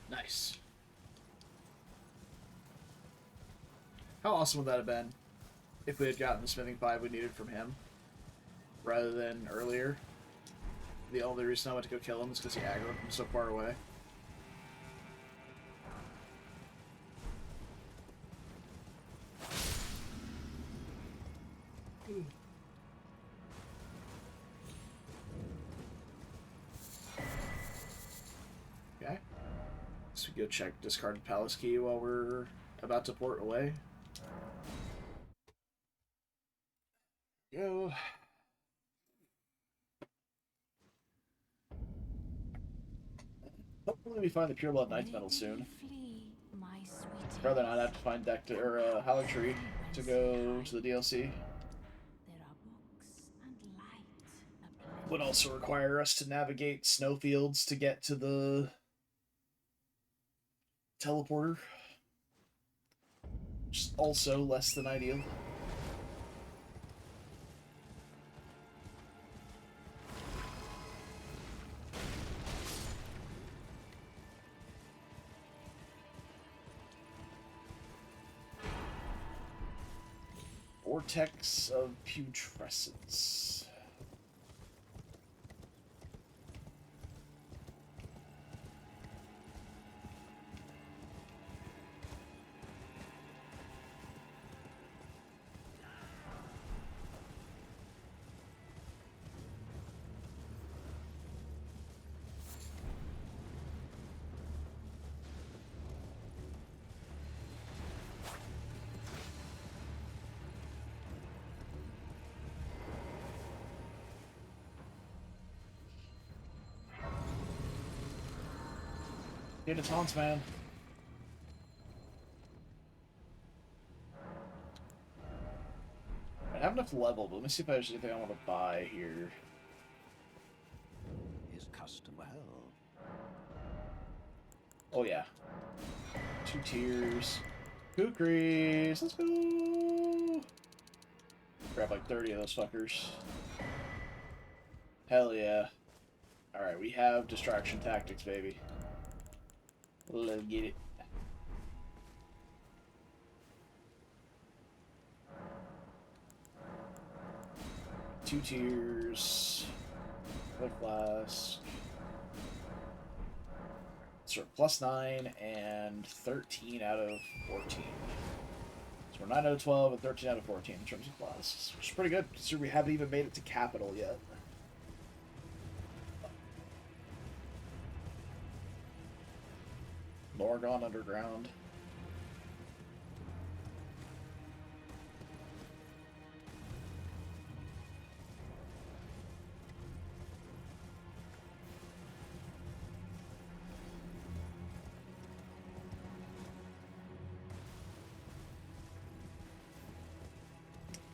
Nice. How awesome would that have been if we had gotten the smithing 5 we needed from him rather than earlier? The only reason I went to go kill him is because he aggroed from so far away. Okay. So we go check discarded palace key while we're about to port away. Go. Hopefully we find the Pure Blood Knight's Medal soon. Rather not have to find Deck or Haligtree to go to the DLC. Would also require us to navigate snowfields to get to the teleporter. Which is also less than ideal. Vortex of Putrescence. Get its haunts, man. I have enough level, but let me see if there's anything I want to buy here. His custom well. Oh yeah. 2 tiers. Kukris! Let's go! Grab like 30 of those fuckers. Hell yeah. Alright, we have distraction tactics, baby. Let's get it. Two tiers. Red flask. So we're +9 and 13 out of 14. So we're 9 out of 12 and 13 out of 14 in terms of class, which is pretty good considering we haven't even made it to capital yet. Lorgon Underground.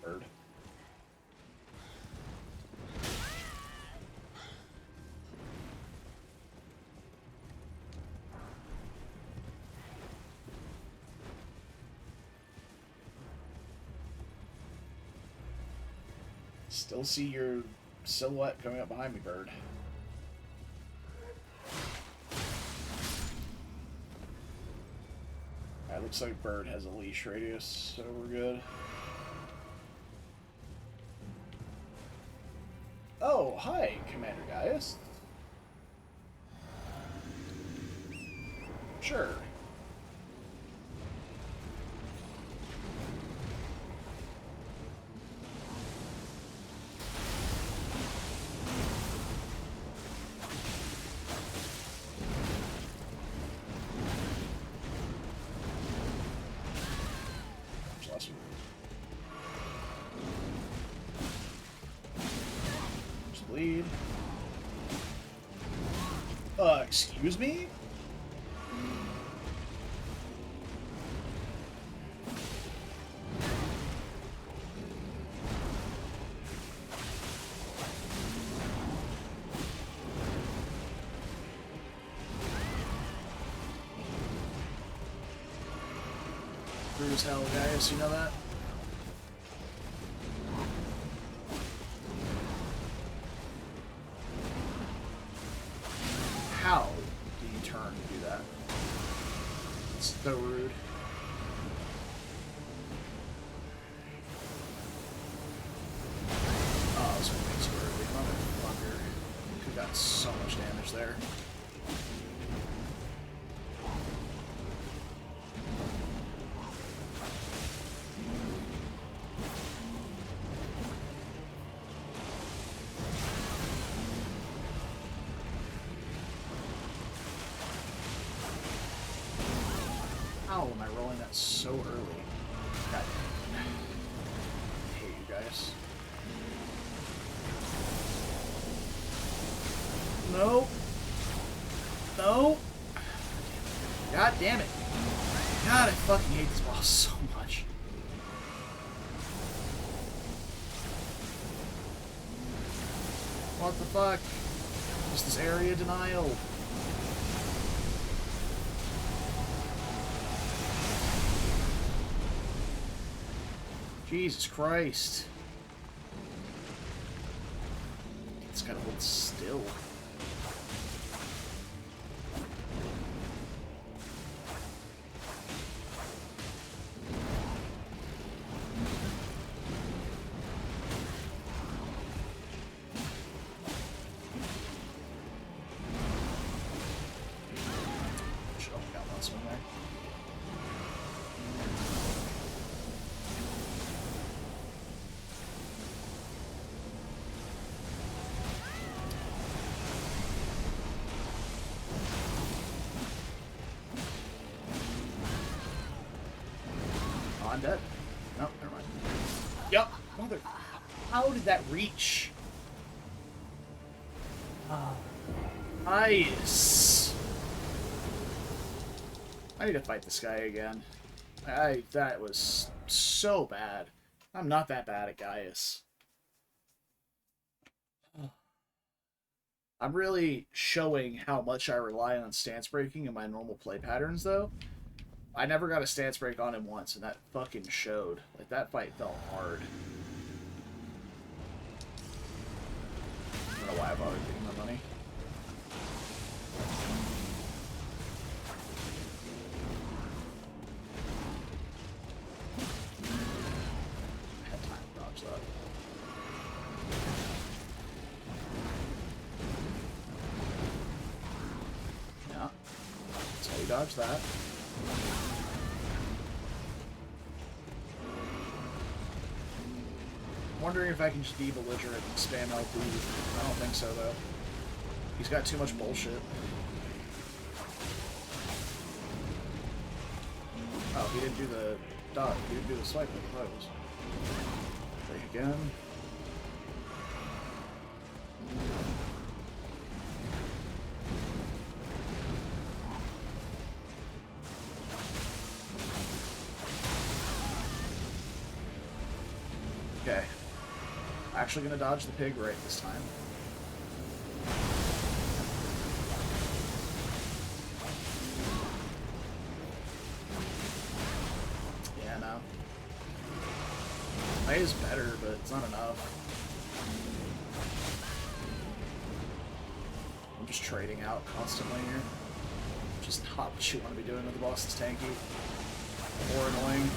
Bird. Still see your silhouette coming up behind me, bird. Alright, looks like bird has a leash radius, so we're good. Oh, hi, Commander Gaius. Sure. Bleed. Excuse me? Rude as hell, guys. You know that? How do you turn to do that? It's so rude. Oh, this one makes you early. Motherfucker. Could've got so much damage there. How am I rolling that so early? God damn it. I hate you guys. No. No. God damn it. God, I fucking hate this boss so much. What the fuck? Just this area denial. Jesus Christ. It's gotta hold still. Should only got one swing there. I'm dead. No, never mind. Yup. Mother. How did that reach? Nice. I need to fight this guy again. That was so bad. I'm not that bad at Gaius. I'm really showing how much I rely on stance breaking in my normal play patterns, though. I never got a stance break on him once, and that fucking showed. Like, that fight felt hard. I don't know why I bothered getting my money. I had time to dodge that. Yeah. That's how you dodge that. I'm wondering if I can just be belligerent and spam LP. I don't think so, though. He's got too much bullshit. Oh, he didn't do the dot. He didn't do the swipe like I thought it was. Play again. Okay. Actually gonna dodge the pig right this time. Yeah, no. May is better, but it's not enough. I'm just trading out constantly here. Just not what you want to be doing with the boss that's tanky. Or annoying.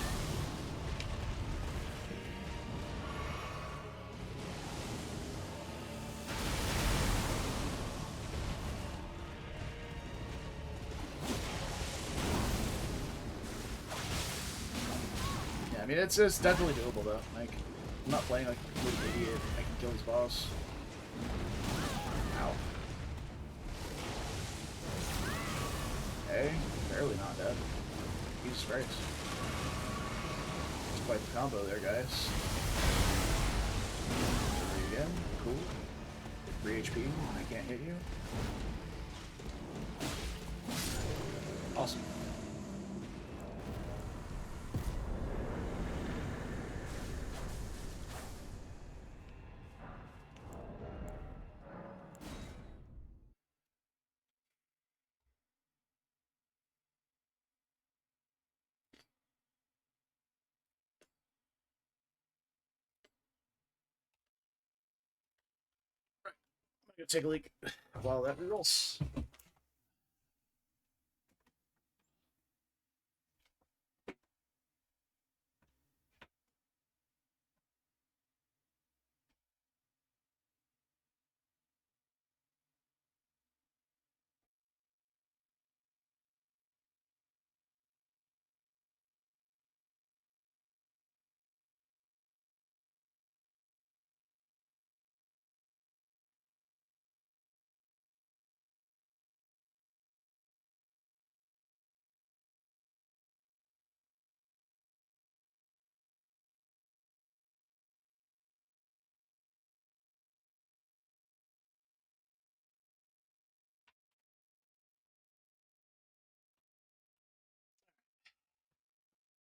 I mean, it's definitely doable, though. Like, I'm not playing like a complete idiot. I can kill this boss. Ow. Okay, barely not dead. Jesus Christ. It's quite the combo there, guys. 3 again. Cool. 3 HP. I can't hit you. Awesome. Go take a leak while that rerolls.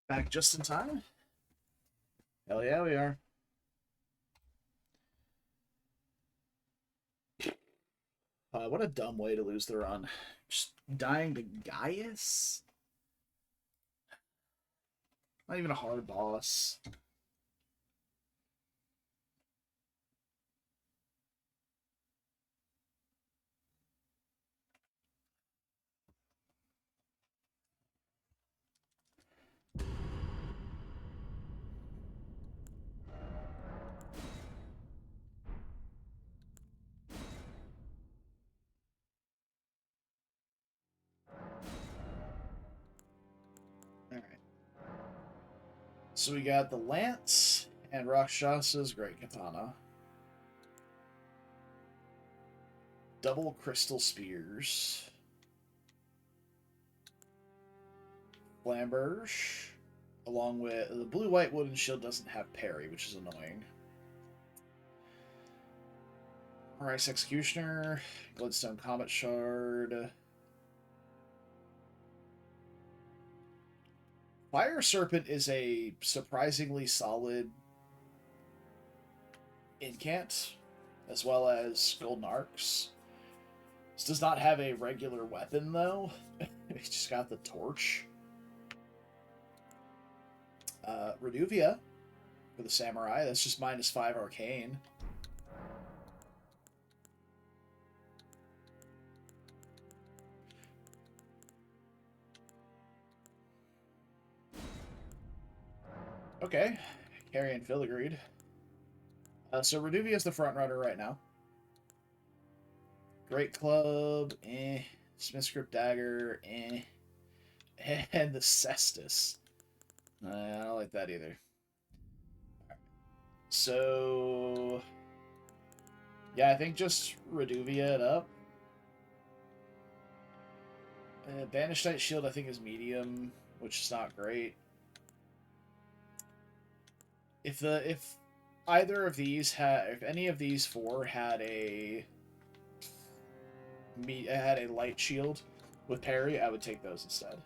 Back just in time? Hell yeah, we are. What a dumb way to lose the run. Just dying to Gaius? Not even a hard boss. Alright. So we got the Lance and Rakshasa's Great Katana. Double Crystal Spears. Flamberge. Along with the blue-white wooden shield doesn't have parry, which is annoying. Rice Executioner. Bloodstone Comet Shard. Fire Serpent is a surprisingly solid incant, as well as Golden Arcs. This does not have a regular weapon, though. It's just got the torch. Reduvia for the Samurai. That's just -5 Arcane. Okay. Carrie and Phil agreed. So Reduvia is the front runner right now. Great Club, eh. Smith's Grip Dagger, eh. And the Cestus. I don't like that either. So... yeah, I think just Reduvia it up. Banished Knight Shield I think is medium, which is not great. If either of these if any of these four had a light shield with parry, I would take those instead.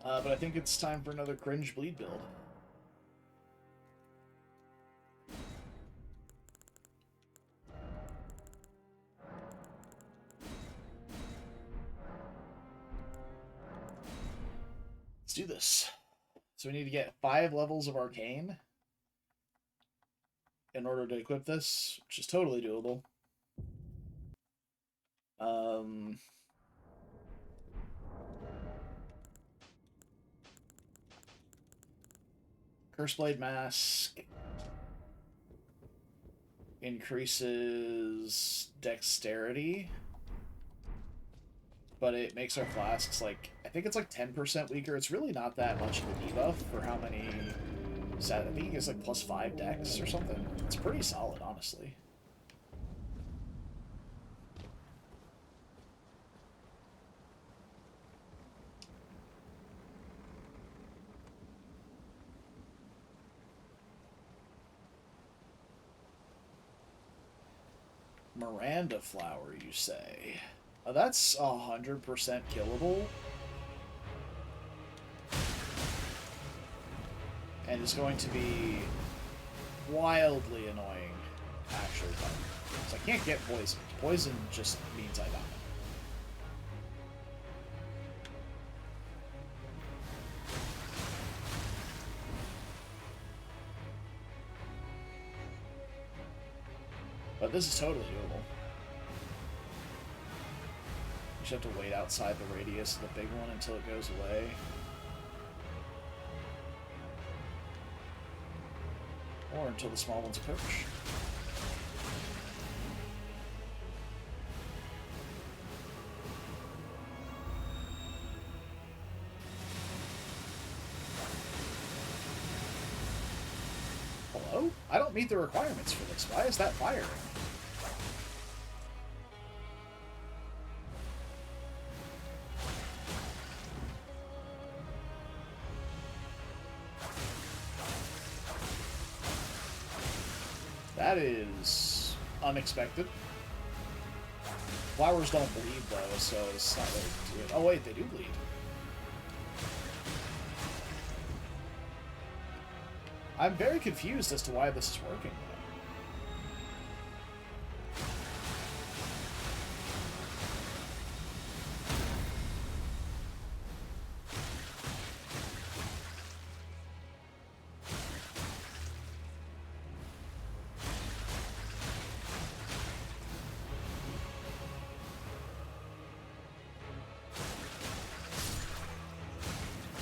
But I think it's time for another cringe bleed build. Let's do this. So we need to get 5 levels of Arcane in order to equip this, which is totally doable. Curseblade Mask increases dexterity, but it makes our flasks like, I think it's like 10% weaker. It's really not that much of a debuff for how many. I think it's like +5 dex or something. It's pretty solid, honestly. Miranda Flower, you say? That's 100% killable. And is going to be wildly annoying, actually. So I can't get poison. Poison just means I die. But this is totally doable. You just have to wait outside the radius of the big one until it goes away. Or until the small ones approach. Hello? I don't meet the requirements for this. Why is that firing? That is unexpected. Flowers don't bleed though, so it's not really good. Oh wait, they do bleed. I'm very confused as to why this is working.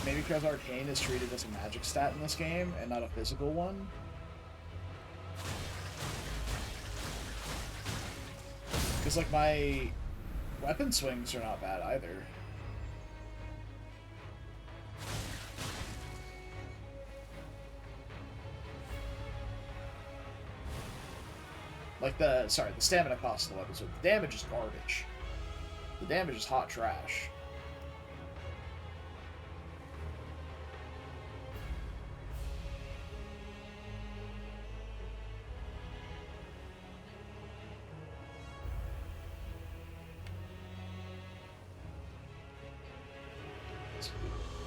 Maybe because Arcane is treated as a magic stat in this game and not a physical one. Because, like, my weapon swings are not bad either. Like, the stamina cost of the weapon, so the damage is garbage. The damage is hot trash.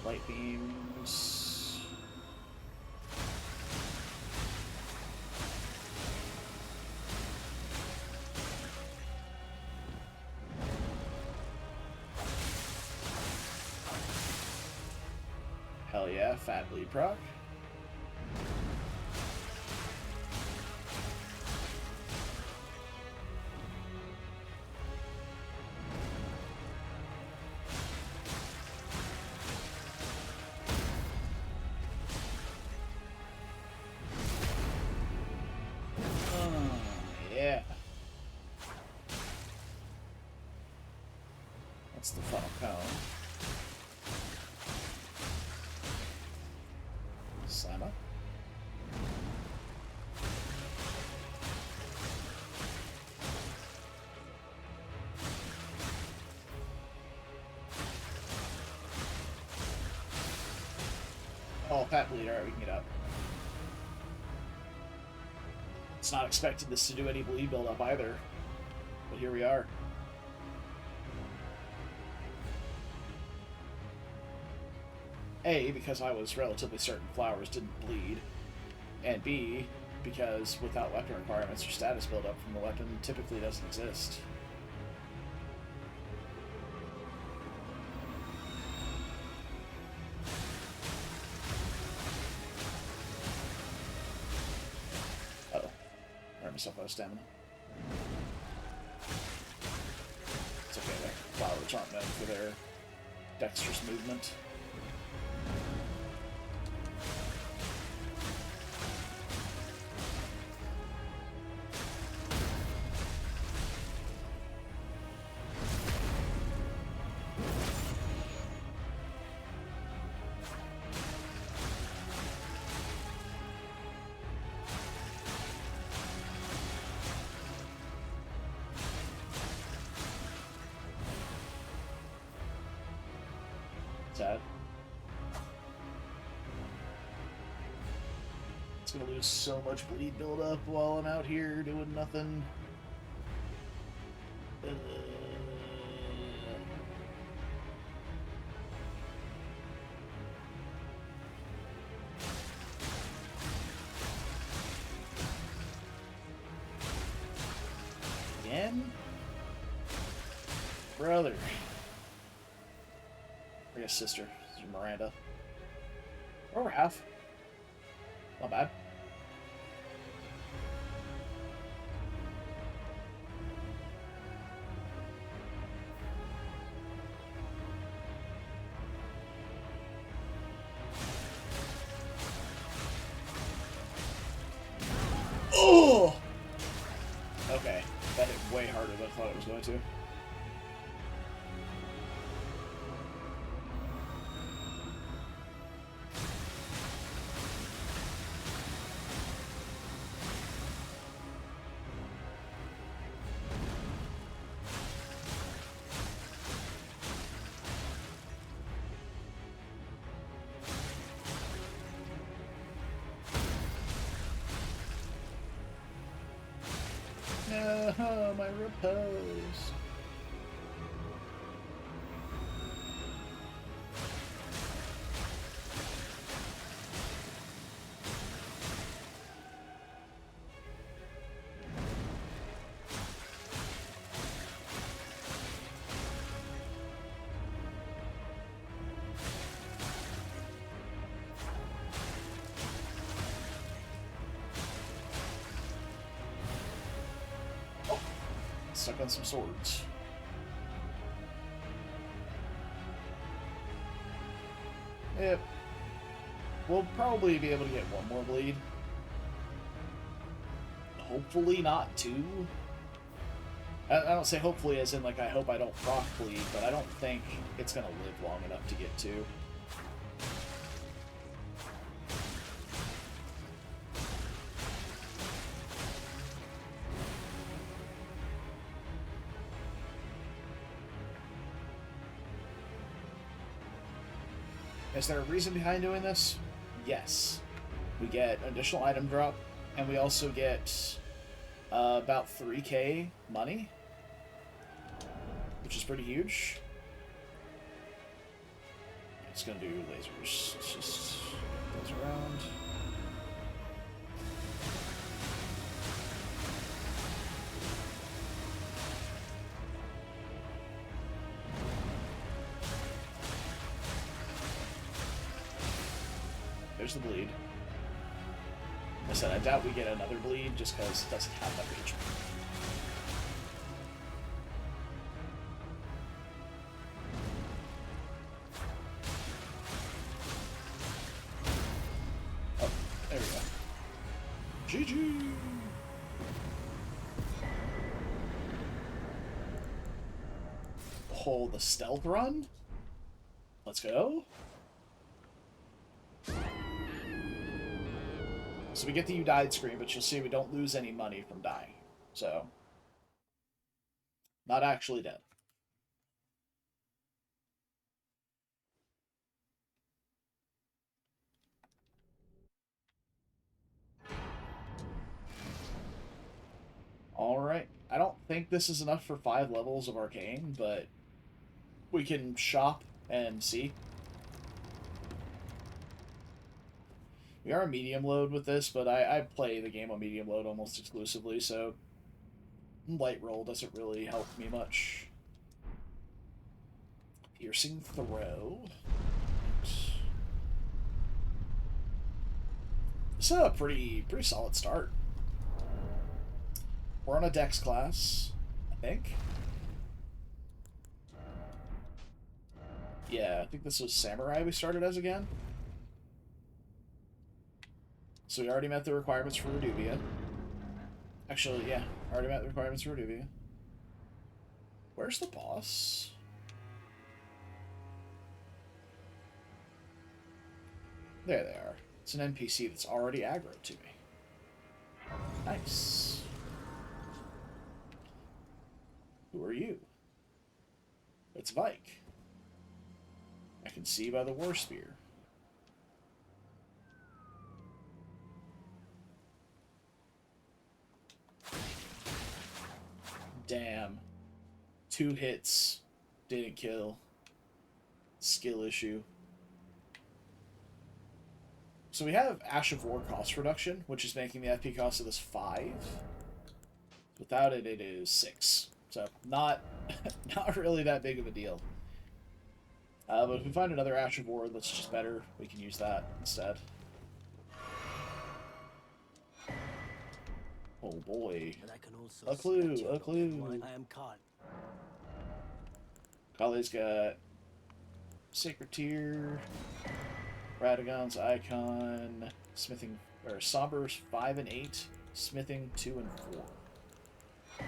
Light beams. Hell yeah, fat bleed proc. Yeah. That's the funnel cone. Slam up. Oh, fat bleed. Alright, we can get up. It's not expecting this to do any bleed build-up either. But here we are. A, because I was relatively certain flowers didn't bleed. And B, because without weapon requirements, your status build-up from the weapon typically doesn't exist. Myself out of stamina. It's okay, the flowers aren't known for their dexterous movement. Sad. It's gonna lose so much bleed buildup while I'm out here doing nothing. Again? Brother. I guess sister. Miranda. Over half. Not bad. going to. Oh, my repose. Stuck on some swords. Yep. We'll probably be able to get one more bleed. Hopefully not two. I don't say hopefully as in like I hope I don't proc bleed, but I don't think it's gonna live long enough to get two. Is there a reason behind doing this? Yes. We get additional item drop, and we also get about 3k money, which is pretty huge. It's gonna do lasers. Let's just get those around. There's the bleed. I said I doubt we get another bleed just because it doesn't have that reach. Oh, there we go. GG! Oh, the stealth run? Let's go. So we get the "you died" screen, but you'll see we don't lose any money from dying. So, not actually dead. Alright. I don't think this is enough for 5 levels of Arcane, but we can shop and see. We are medium load with this, but I play the game on medium load almost exclusively, so light roll doesn't really help me much. Piercing throw. This is a pretty solid start. We're on a Dex class, I think. Yeah, I think this was Samurai we started as again. So we already met the requirements for Reduvia. Actually, yeah, already met the requirements for Reduvia. Where's the boss? There they are. It's an NPC that's already aggroed to me. Nice. Who are you? It's Vike. I can see by the war spear. Damn. 2 hits. Didn't kill. Skill issue. So we have Ash of War cost reduction, which is making the FP cost of this 5. Without it, it is 6. So not really that big of a deal. But if we find another Ash of War that's just better, we can use that instead. Oh boy. A clue, a clue. I am Kal. Kale's got Sacred Tear, Radagon's Icon, Smithing, or Somber's 5 and 8, Smithing 2 and 4.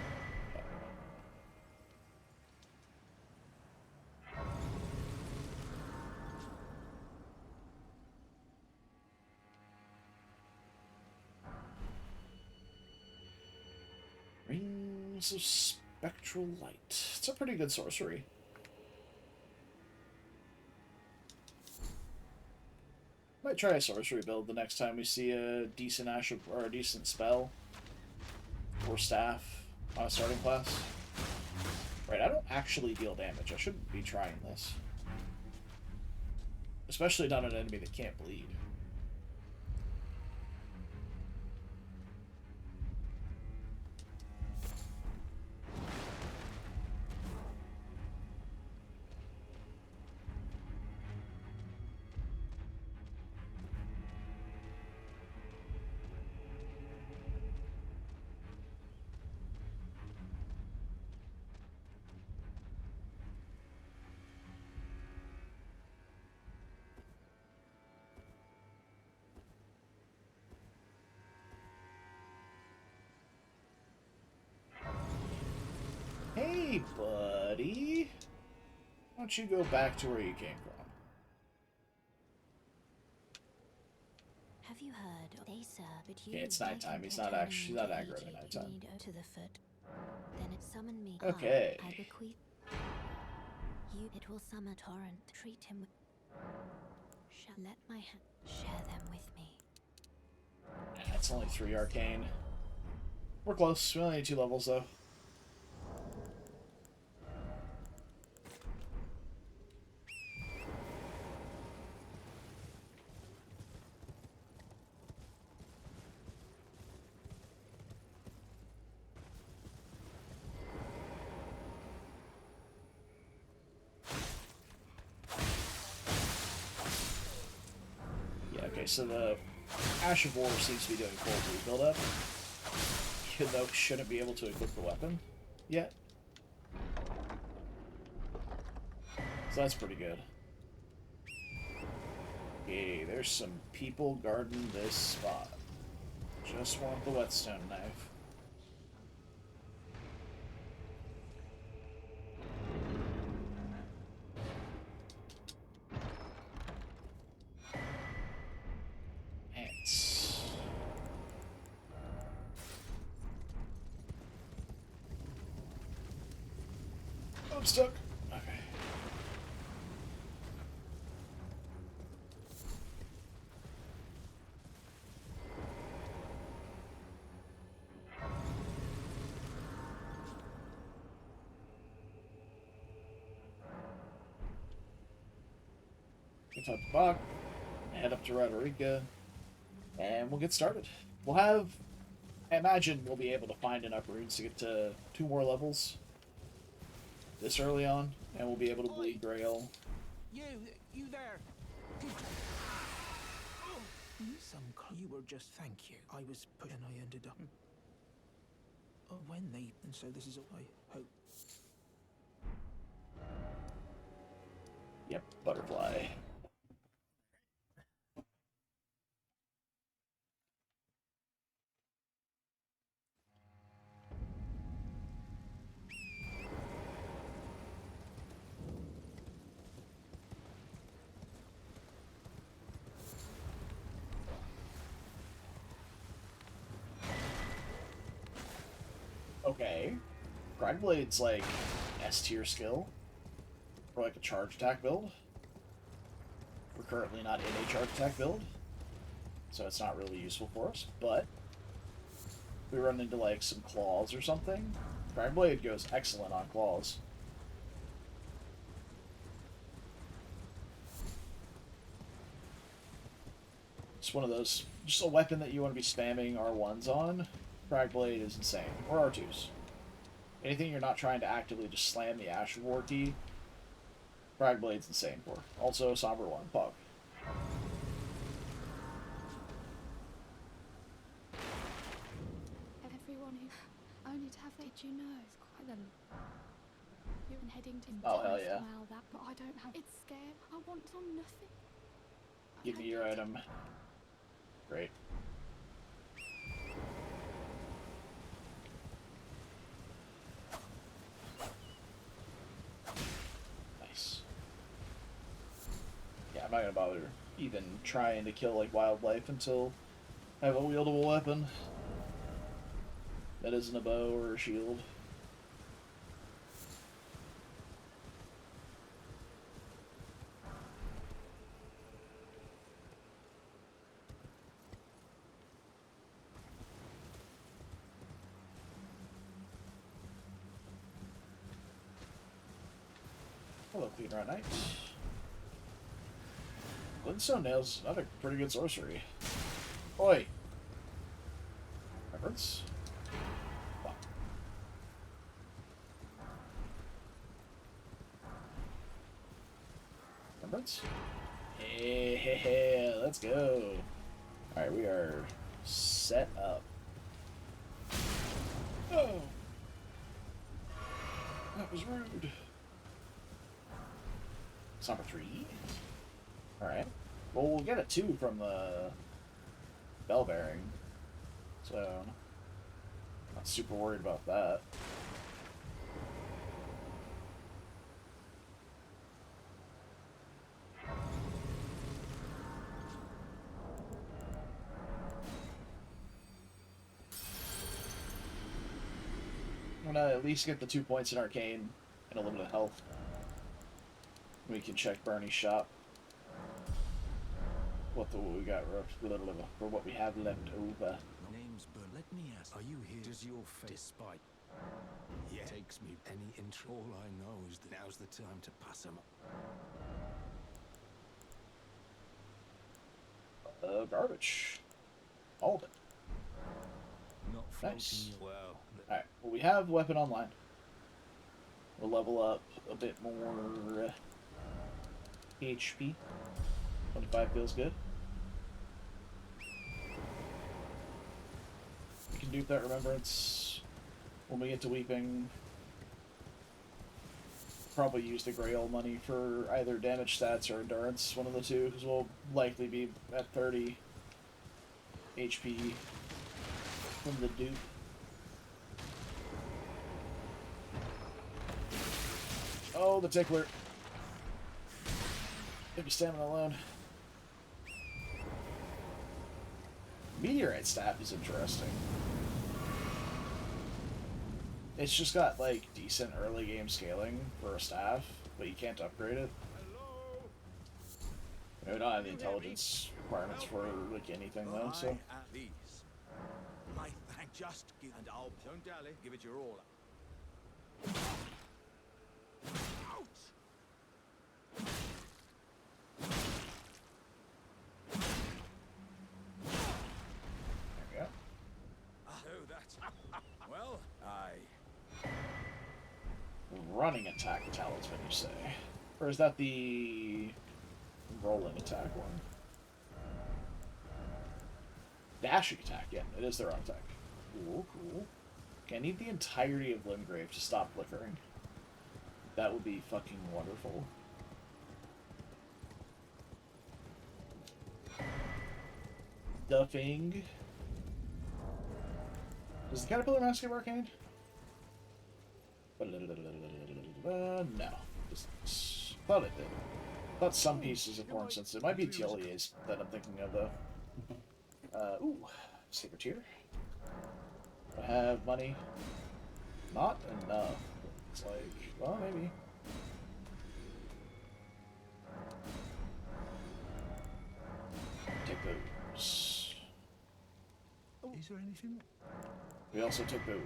Rings of Spectral Light. It's a pretty good sorcery. Might try a sorcery build the next time we see a decent or a decent spell or staff on a starting class. Right, I don't actually deal damage. I shouldn't be trying this. Especially not an enemy that can't bleed. Hey, buddy. Why don't you go back to where you came from? Have you heard? They sir, but you. Okay, it's nighttime. He's not aggro at nighttime. To the foot. Then it summoned me. Okay. I bequeath you. It will summon torrent. Treat him with. Let my hand share them with me. That's only 3 arcane. We're close. We only need 2 levels though. So the Ash of War seems to be doing full rebuild up, even though it shouldn't be able to equip the weapon yet. So that's pretty good. Okay, there's some people guarding this spot. Just want the whetstone knife. I'm stuck. Okay. Get to Bach, head up to Roderica, and we'll get started. We'll have, I imagine we'll be able to find enough runes to get to 2 more levels this early on, and we'll be able to bleed Grail. You there? You were just thank you. I was put and I ended up. Oh, when they and so this is all I hope. Yep, butterfly. Okay. Cragblade's like S tier skill. For like a charge attack build. We're currently not in a charge attack build, so it's not really useful for us, but if we run into like some claws or something, Cragblade goes excellent on claws. It's one of those, just a weapon that you want to be spamming R1s on. Cragblade is insane. Or R2s. Anything you're not trying to actively just slam the Ash of War key, Cragblade's insane for. Also, Somber 1, Pog. Everyone who only to have did you know it's quite you're in Headington. Oh hell yeah. That, but I don't have it's scared. I want on nothing. Give me your item. Great. Nice. Yeah, I'm not gonna bother even trying to kill like wildlife until I have a wieldable weapon that isn't a bow or a shield. Hello, Clean Rot Knight. Glintstone Nails is another pretty good sorcery. Oi! Reference? Fuck. Reference? Hey, let's go. Alright, we are set up. Oh! That was rude. It's number 3. Alright. Well, we'll get a 2 from the bell bearing. So, not super worried about that. I'm gonna at least get the 2 points in Arcane and a little bit of health. We can check Bernie's shop. What we got for what we have left over. Name's Bern. Let me ask, are you here? Does your face, despite takes me any interest? All I know is that now's the time to pass them up. Garbage. All of it. Not Nice. Well, Alright, well, we have Weapon Online. We'll level up a bit more HP. 25 feels good. We can dupe that Remembrance when we get to Weeping. Probably use the Grail money for either damage stats or endurance, one of the two, because we'll likely be at 30 HP from the dupe. Oh, the tickler. Maybe stamina alone. Meteorite staff is interesting. It's just got like decent early game scaling for a staff, but you can't upgrade it. We don't have the intelligence requirements for like anything though, so. These. My thank just give and I'll don't dally, give it your all. There we go. So that's well, Running attack talisman, you say? Or is that the rolling attack one? Dashing attack, yeah, it is their own attack. Cool, cool. Okay, I need the entirety of Limgrave to stop flickering. That would be fucking wonderful. Stuffing. Does the Caterpillar Mask give Arcane? No. Just thought it did. Thought some pieces of Form Sense. It might be Telia's that I'm thinking of, though. Ooh. Sacred Tier. I have money. Not enough. It's like, well, maybe. Take those. is there anything? We also took those.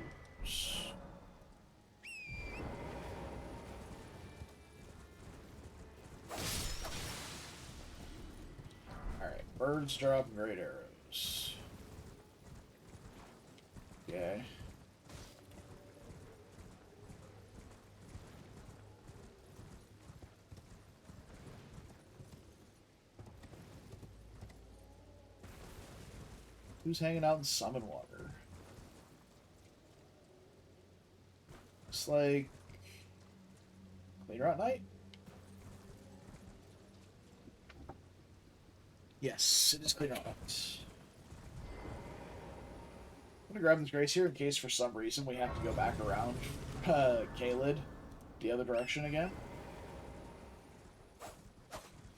Alright, birds drop great arrows. Okay. Who's hanging out in Summon Water? Looks like later at night. Yes, it is clear out. I'm gonna grab this Grace here in case for some reason we have to go back around Kaled the other direction again.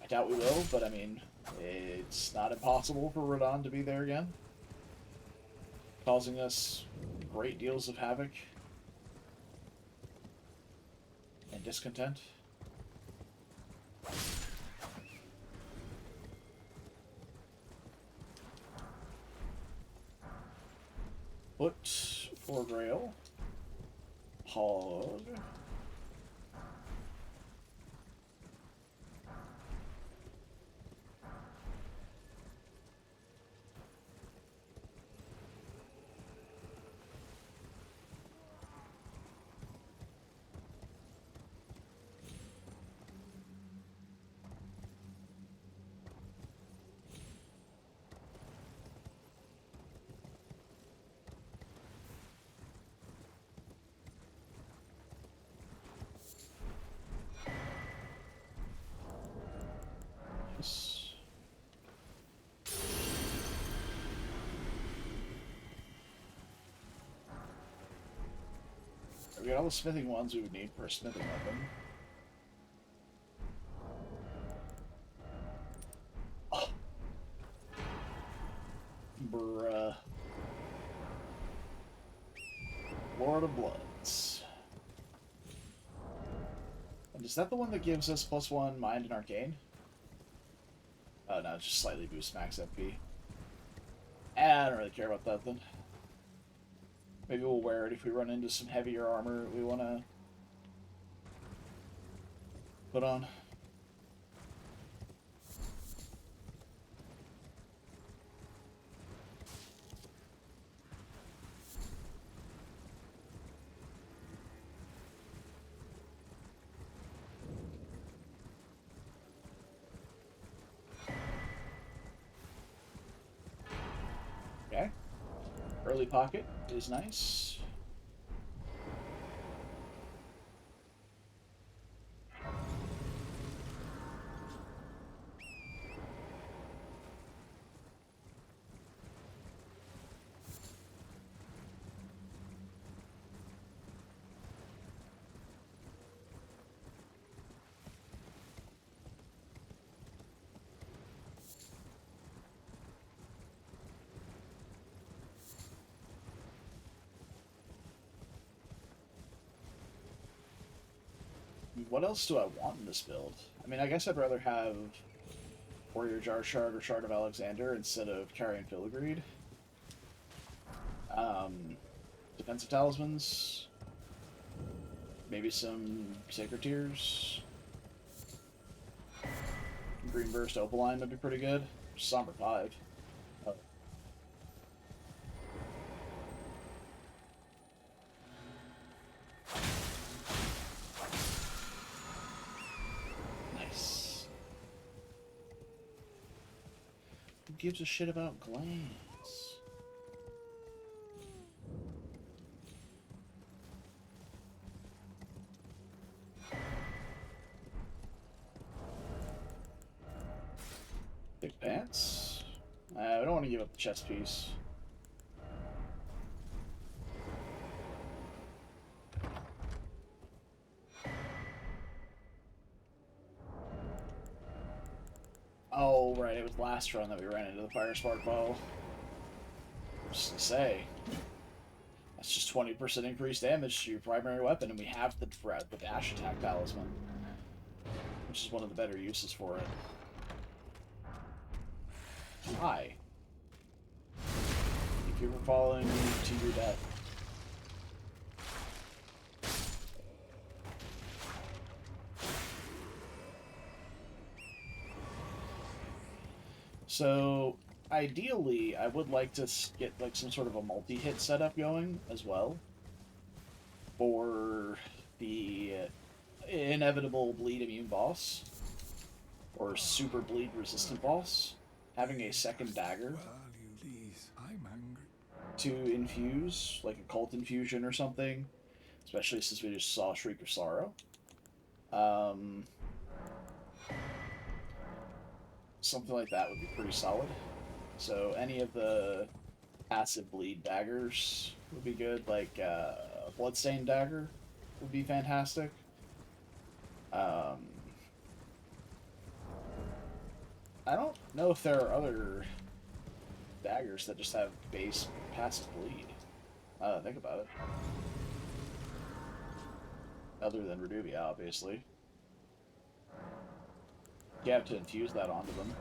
I doubt we will, but I mean, it's not impossible for Radon to be there again, causing us great deals of havoc and discontent. Foot for Grail. Hog. Nice. We got all the smithing ones we would need for a smithing weapon. Oh. Bruh. Lord of Bloods. And is that the one that gives us +1 Mind and Arcane? Oh no, just slightly boost max FP. I don't really care about that then. Maybe we'll wear it if we run into some heavier armor we want to put on. Okay. Early pocket is nice. What else do I want in this build? I mean, I guess I'd rather have Warrior Jar Shard or Shard of Alexander instead of Carrion Filigreed. Defensive Talismans. Maybe some Sacred Tears. Green Burst Opaline would be pretty good. Somber 5. Oh. Nice. Who gives a shit about glands? Thick pants? I don't want to give up the chest piece. Oh, right, it was last run that we ran into the Fire Spark Bow. Just to say, that's just 20% increased damage to your primary weapon, and we have the dash attack talisman, which is one of the better uses for it. Hi. If you were following me to your death. So, ideally, I would like to get like some sort of a multi-hit setup going as well for the inevitable bleed immune boss or super bleed resistant boss. Having a second dagger to infuse, like a cult infusion or something, especially since we just saw Shriek of Sorrow. Something like that would be pretty solid. So any of the passive bleed daggers would be good, like a Bloodstained dagger would be fantastic. I don't know if there are other daggers that just have base passive bleed. Think about it. Other than Reduvia, obviously. You have to infuse that onto them.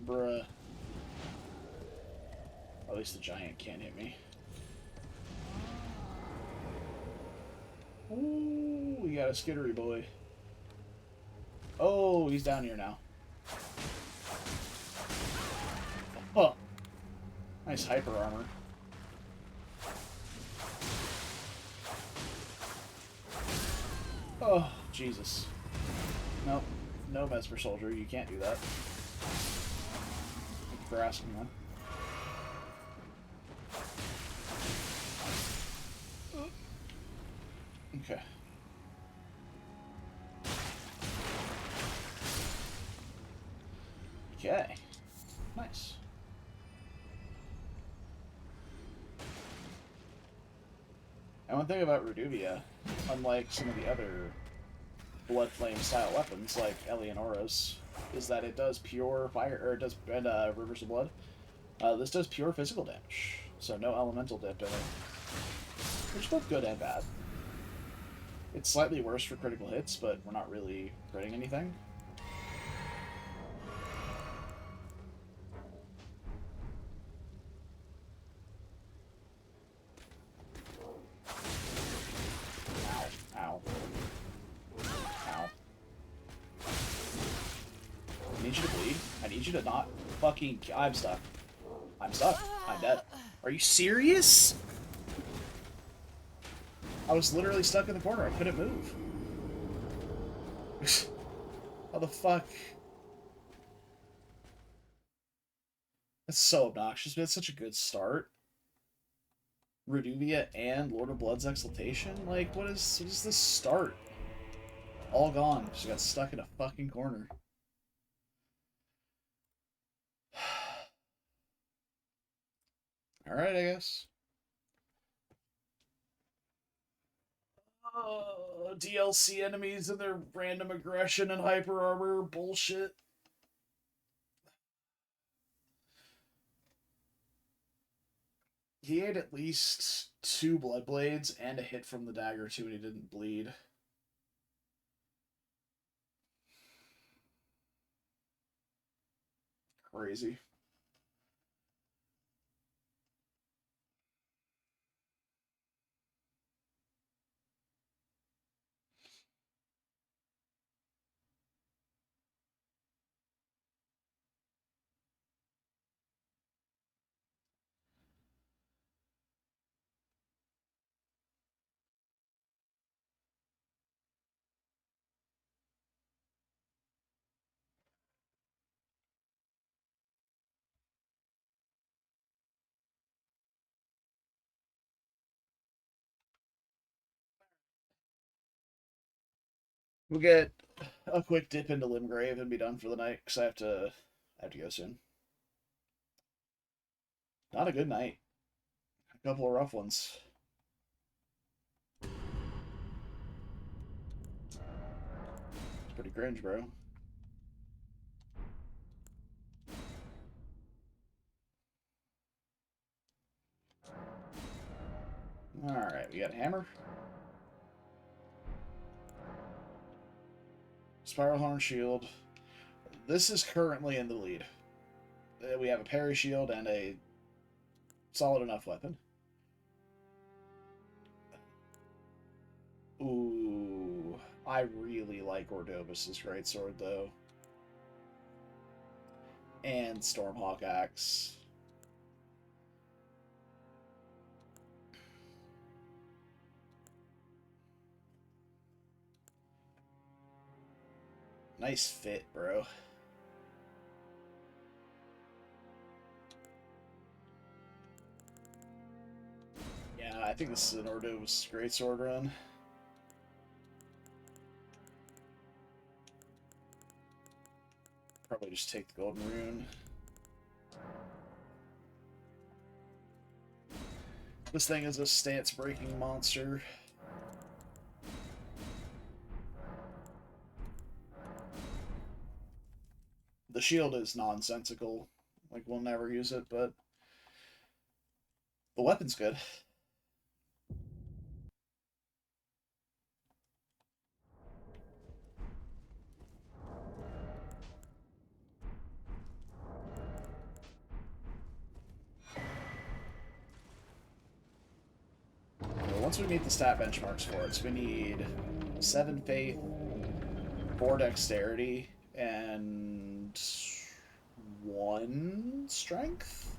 Bruh. At least the giant can't hit me. Ooh, we got a skittery boy. Oh, he's down here now. Oh, nice hyper armor. Oh, Jesus. Nope. No Messmer Soldier, you can't do that. Thank you for asking, man. Okay. Okay. Nice. And one thing about Reduvia, unlike some of the other Blood Flame style weapons like Eleonora's, is that it does pure fire, or it does Rivers of Blood. This does pure physical damage, so no elemental dip in it, which is both good and bad. It's slightly worse for critical hits, but we're not really critting anything. Ow. Ow. Ow. I need you to bleed. I need you to not fucking... I'm stuck. I'm stuck. I'm dead. Are you serious? I was literally stuck in the corner. I couldn't move. How the fuck? That's so obnoxious, but it's such a good start. Reduvia and Lord of Blood's Exaltation? Like, what is this start? All gone. She got stuck in a fucking corner. Alright, I guess. DLC enemies and their random aggression and hyper armor bullshit. He ate at least 2 blood blades and a hit from the dagger too, and he didn't bleed. Crazy. We'll get a quick dip into Limgrave and be done for the night, because I have to go soon. Not a good night. A couple of rough ones. It's pretty cringe, bro. Alright, we got a hammer. Spiral Horn Shield. This is currently in the lead. We have a parry shield and a solid enough weapon. Ooh, I really like Ordobus's greatsword though. And Stormhawk Axe. Nice fit, bro. Yeah, I think this is an Ordobus greatsword run. Probably just take the golden rune. This thing is a stance-breaking monster. The shield is nonsensical. Like, we'll never use it, but the weapon's good. Once we meet the stat benchmarks for it, so we need 7 faith, 4 dexterity, and strength.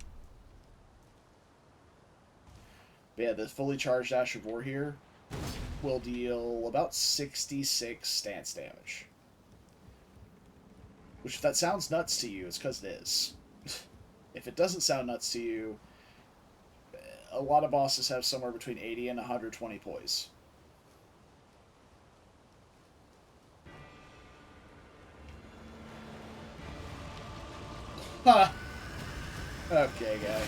But yeah, the fully charged Ash of War here will deal about 66 stance damage. Which, if that sounds nuts to you, it's because it is. If it doesn't sound nuts to you, a lot of bosses have somewhere between 80 and 120 poise. Ha! Okay, guy.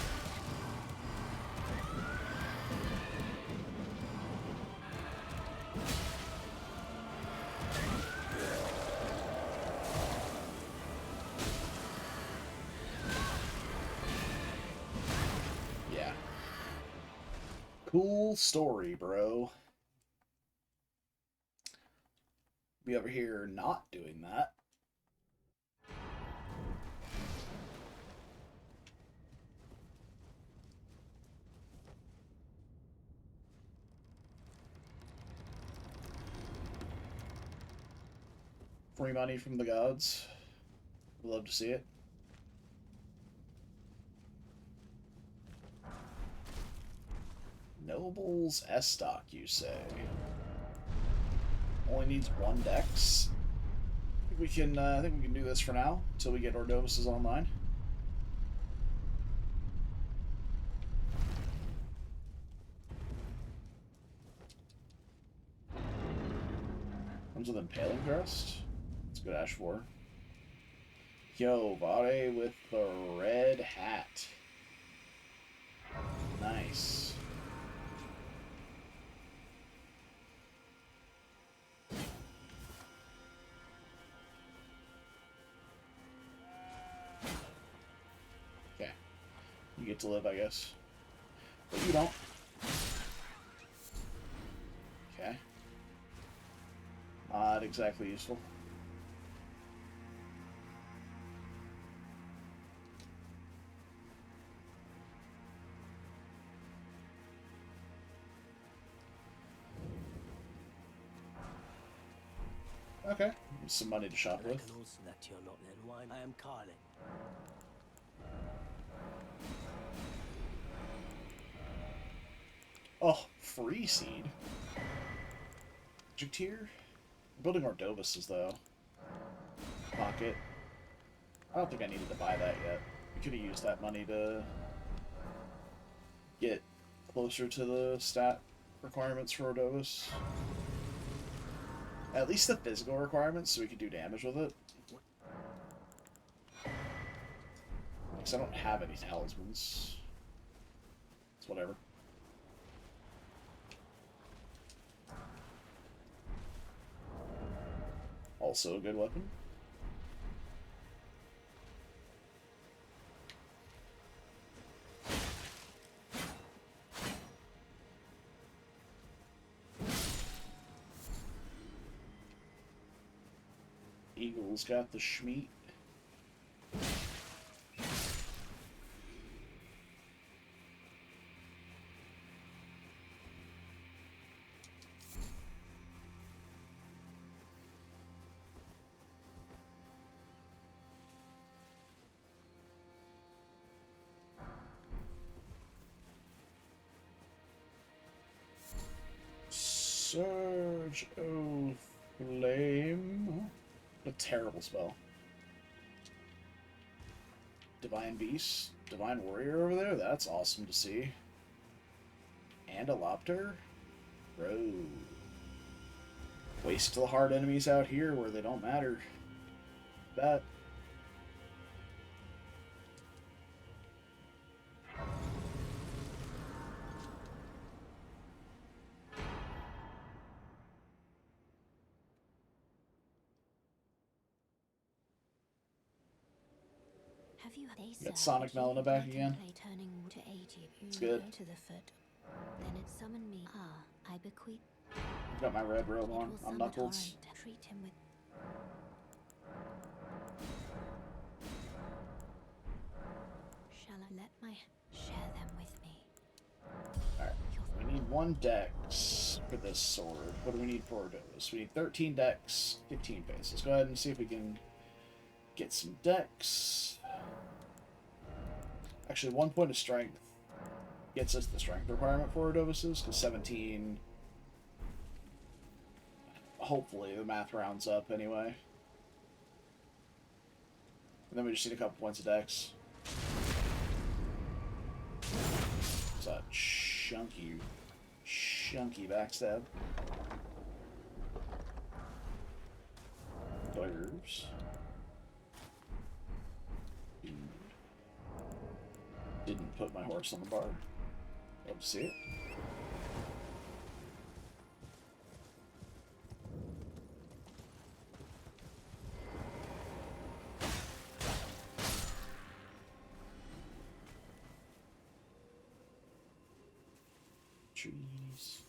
Yeah. Cool story, bro. Be over here not doing that. Free money from the gods. Would love to see it. Noble's S-Stock, you say? Only needs 1 dex. I think we can do this for now, until we get Ordovis's online. Comes with Impaling Thrust. Let's go to Ash 4. Yo, Vare with the red hat. Nice. Okay. You get to live, I guess. But you don't. Okay. Not exactly useful. Okay. Some money to shop with. Also that you're not then wine. I am Carlin. Oh, free seed. Magic tier? We're building Ordovis's though. Pocket. I don't think I needed to buy that yet. We could have used that money to get closer to the stat requirements for Ordovis. At least the physical requirements, so we could do damage with it. Because I don't have any talismans. It's whatever. Also a good weapon. Eagle's got the Schmeat. Surge of Flame. What a terrible spell. Divine Beast. Divine Warrior over there? That's awesome to see. Andalopter? Bro. Waste the hard enemies out here where they don't matter. That. Have you Got Sonic Melina back again. Turning to aid you. It's good. Go to the foot. Then it summoned me. I bequeath. Got my red robe on. I'm Knuckles. Treat him with. Shall I let my share them with me? Alright. We need 1 dex for this sword. What do we need for those? We need 13 dex, 15 face. Let's go ahead and see if we can get some dex. Actually, 1 point of strength gets us the strength requirement for Ordovices, because 17... Hopefully the math rounds up anyway. And then we just need a couple points of dex. It's a chunky backstab. Nerves. Didn't put my horse on the bar. Love to see it. Trees.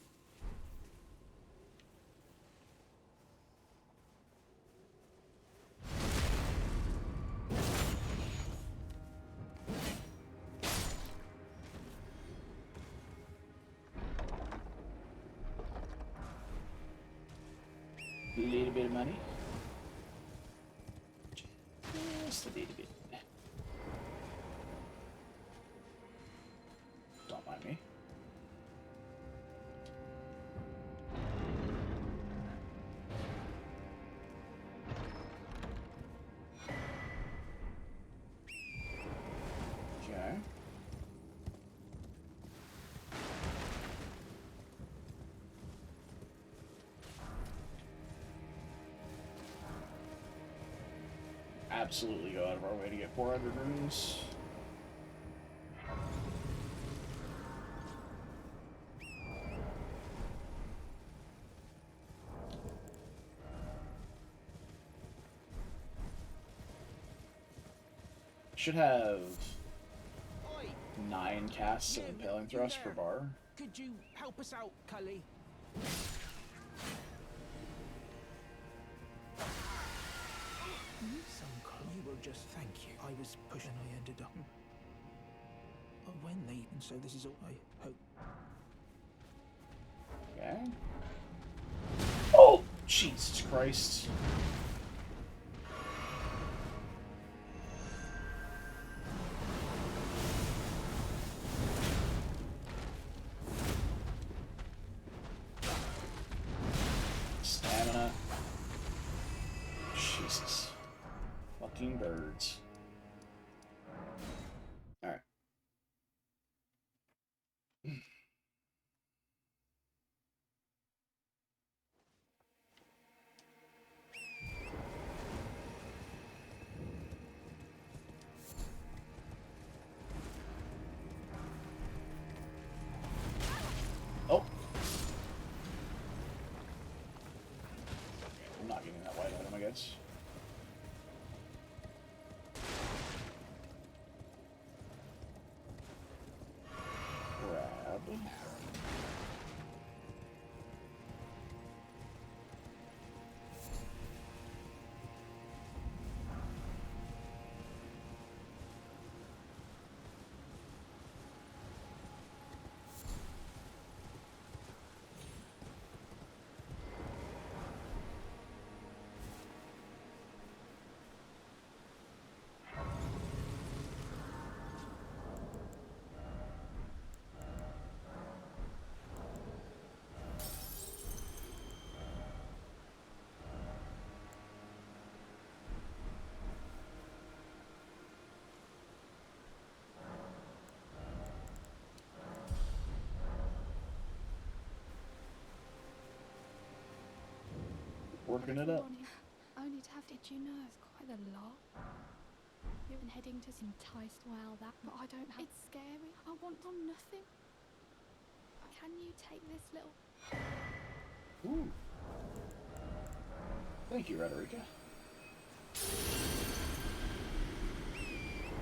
A little bit of money. Just a little bit. Don't mind me. Okay. Absolutely go out of our way to get 400 runes. Should have 9 casts of Impaling Thrust per bar. Could you help us out, Cully? You will just thank you. I was pushing, I ended up. When they, and so this is all I hope. Okay. Oh, Jesus Christ. Stamina. Jesus. Fucking birds. Alright. Oh. I'm not getting that white item, I guess. Grab. Working it up. Only to have, did you know? It's quite a lot. You've been heading to enticed well that, but I don't have. It's scary. I want on nothing. Can you take this little? Ooh. Thank you, Rhetorica.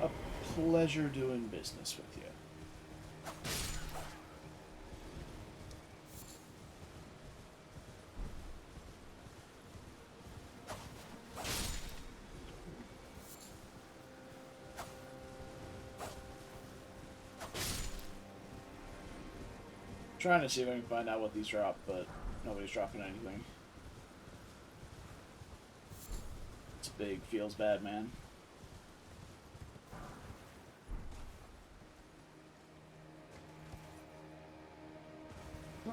A pleasure doing business with you. Trying to see if I can find out what these drop, but nobody's dropping anything. It's big, feels bad, man.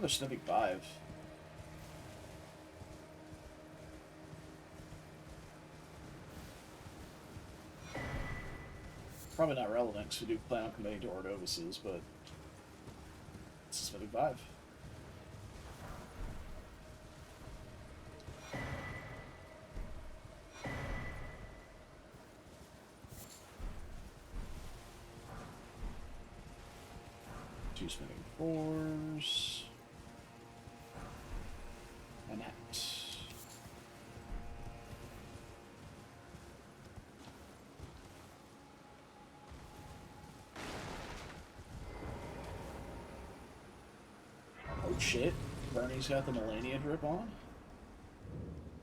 another Snipping 5. Probably not relevant because we do plan on committing to Ordovices, but it's a Snipping 5. Two Spinning 4s. And hat. Oh shit, Bernie's got the Melania drip on.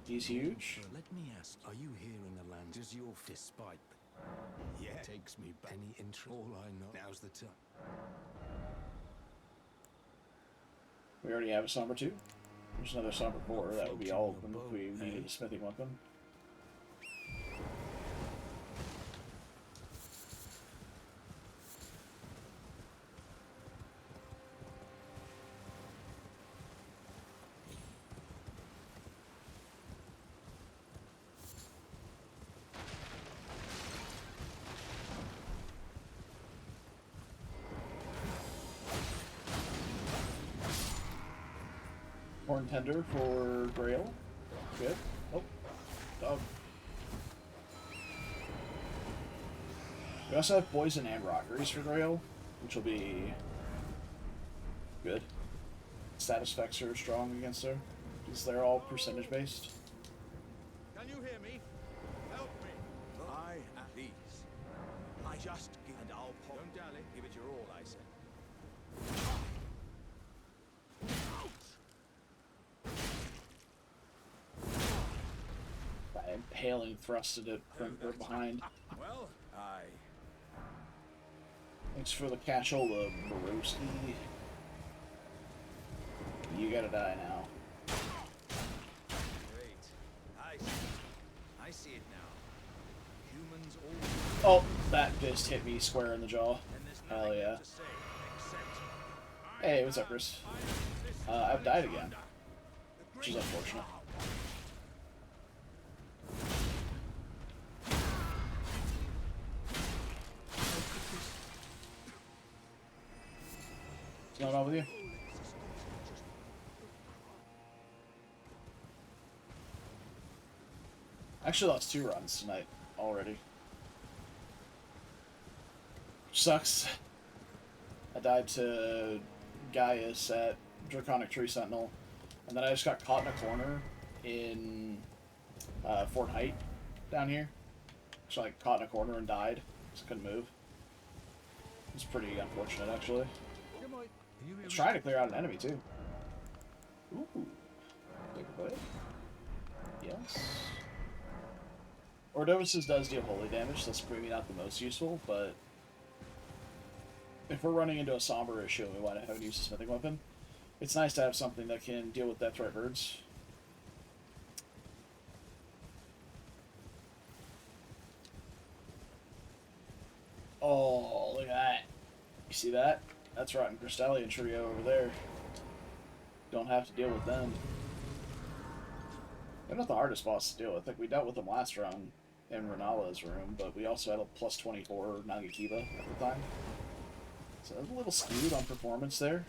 He's huge. Let me ask, are you here in the land? Does your despite? Yeah, takes me back. Any intro? All I know. Now's the time. We already have a Somber 2. There's another Somber 4. That would be all of them if we needed a smithing weapon. Horn Tender for Grail. Good. Oh, dog. We also have Poison and Rockeries for Grail, which will be good. Status effects are strong against her, because they're all percentage based. Can you hear me? Help me. I am these. I just give and I'll pop. Don't dally. Give it your all, I said. Impaling thrusted it from behind. Well, I. Thanks for the cashola, Borowski. You gotta die now. Great. I see it now. Humans all. Oh, that just hit me square in the jaw. Hell yeah. To say, except Hey, what's up, Chris? I've died again, which is unfortunate. What's going on with you? I actually lost 2 runs tonight already. Sucks. I died to Gaius at Draconic Tree Sentinel, and then I just got caught in a corner in Fort Height down here. So I caught in a corner and died, so I couldn't move. It's pretty unfortunate, actually. I was trying to clear out an enemy, too. Ooh. Take a play. Yes. Ordovices does deal holy damage, so that's maybe not the most useful, but if we're running into a somber issue and we want to have use a smithing weapon, it's nice to have something that can deal with death threat birds. Oh, look at that. You see that? That's Rotten Crystallian Trio over there. Don't have to deal with them. They're not the hardest boss to deal with. Like, we dealt with them last round in Renala's room, but we also had a plus 24 Nagakiba at the time. So a little skewed on performance there.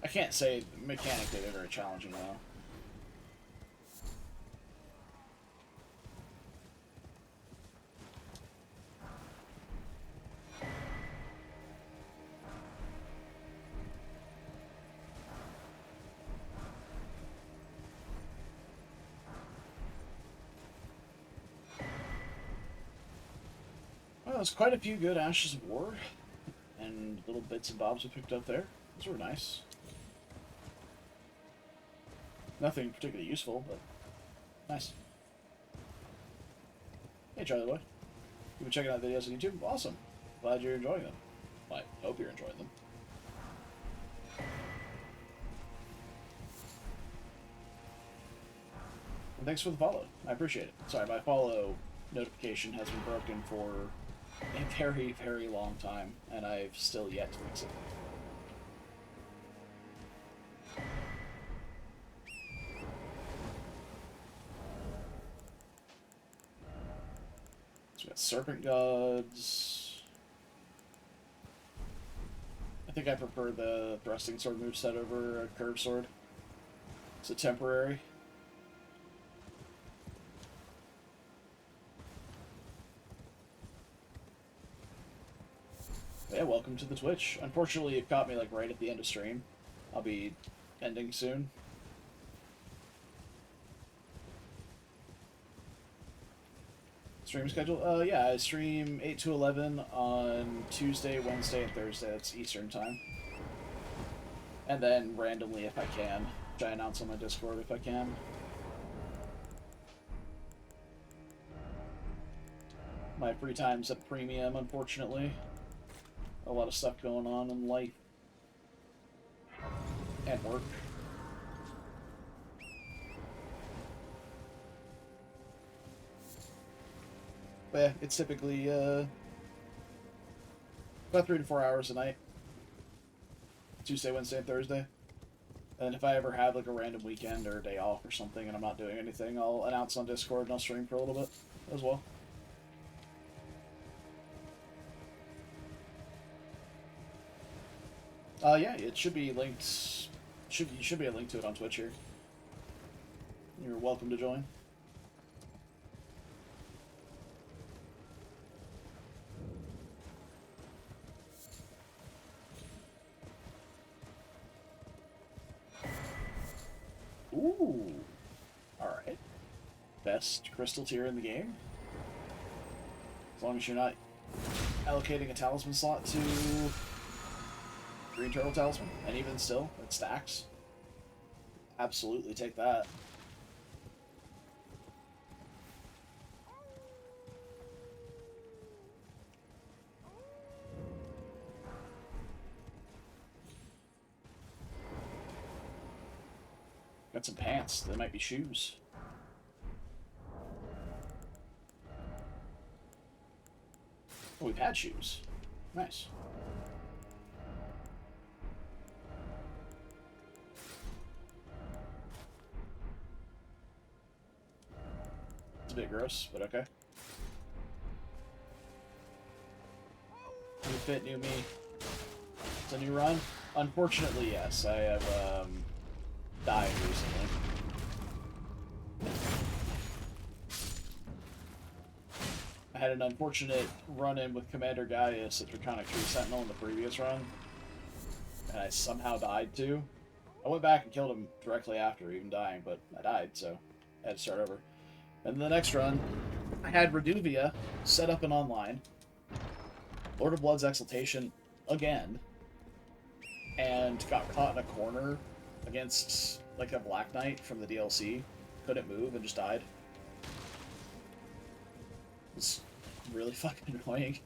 I can't say mechanically they're very challenging though. Well, there's quite a few good Ashes of War and little bits and bobs we picked up there. Those were nice. Nothing particularly useful, but nice. Hey, Charlie Boy. You've been checking out videos on YouTube? Awesome. Glad you're enjoying them. Well, I hope you're enjoying them. And thanks for the follow. I appreciate it. Sorry, my follow notification has been broken for a very, very long time, and I've still yet to fix it. So we got Serpent Gods. I think I prefer the Thrusting Sword moveset over a Curved Sword. It's a temporary. Yeah, welcome to the Twitch. Unfortunately, it caught me like right at the end of stream. I'll be ending soon. Stream schedule? Yeah, I stream 8 to 11 on Tuesday, Wednesday, and Thursday. That's Eastern time. And then randomly, if I can, which I announce on my Discord if I can. My free time's at premium, unfortunately. A lot of stuff going on in life and work. But yeah, it's typically about 3 to 4 hours a night. Tuesday, Wednesday, and Thursday. And if I ever have like a random weekend or a day off or something and I'm not doing anything, I'll announce on Discord and I'll stream for a little bit as well. Yeah, it should be linked. Should be a link to it on Twitch here. You're welcome to join. Ooh. Alright. Best crystal tier in the game. As long as you're not allocating a talisman slot to Green Turtle Talisman, and even still, it stacks. Absolutely take that. Got some pants. They might be shoes. Oh, we've had shoes. Nice. It's a bit gross, but okay. New fit, new me. It's a new run? Unfortunately, yes. I have, died recently. I had an unfortunate run-in with Commander Gaius at Draconic Tree Sentinel in the previous run, and I somehow died too. I went back and killed him directly after even dying, but I died, so I had to start over. And the next run, I had Reduvia set up and online, Lord of Blood's Exaltation again, and got caught in a corner against like a Black Knight from the DLC. Couldn't move and just died. It was really fucking annoying.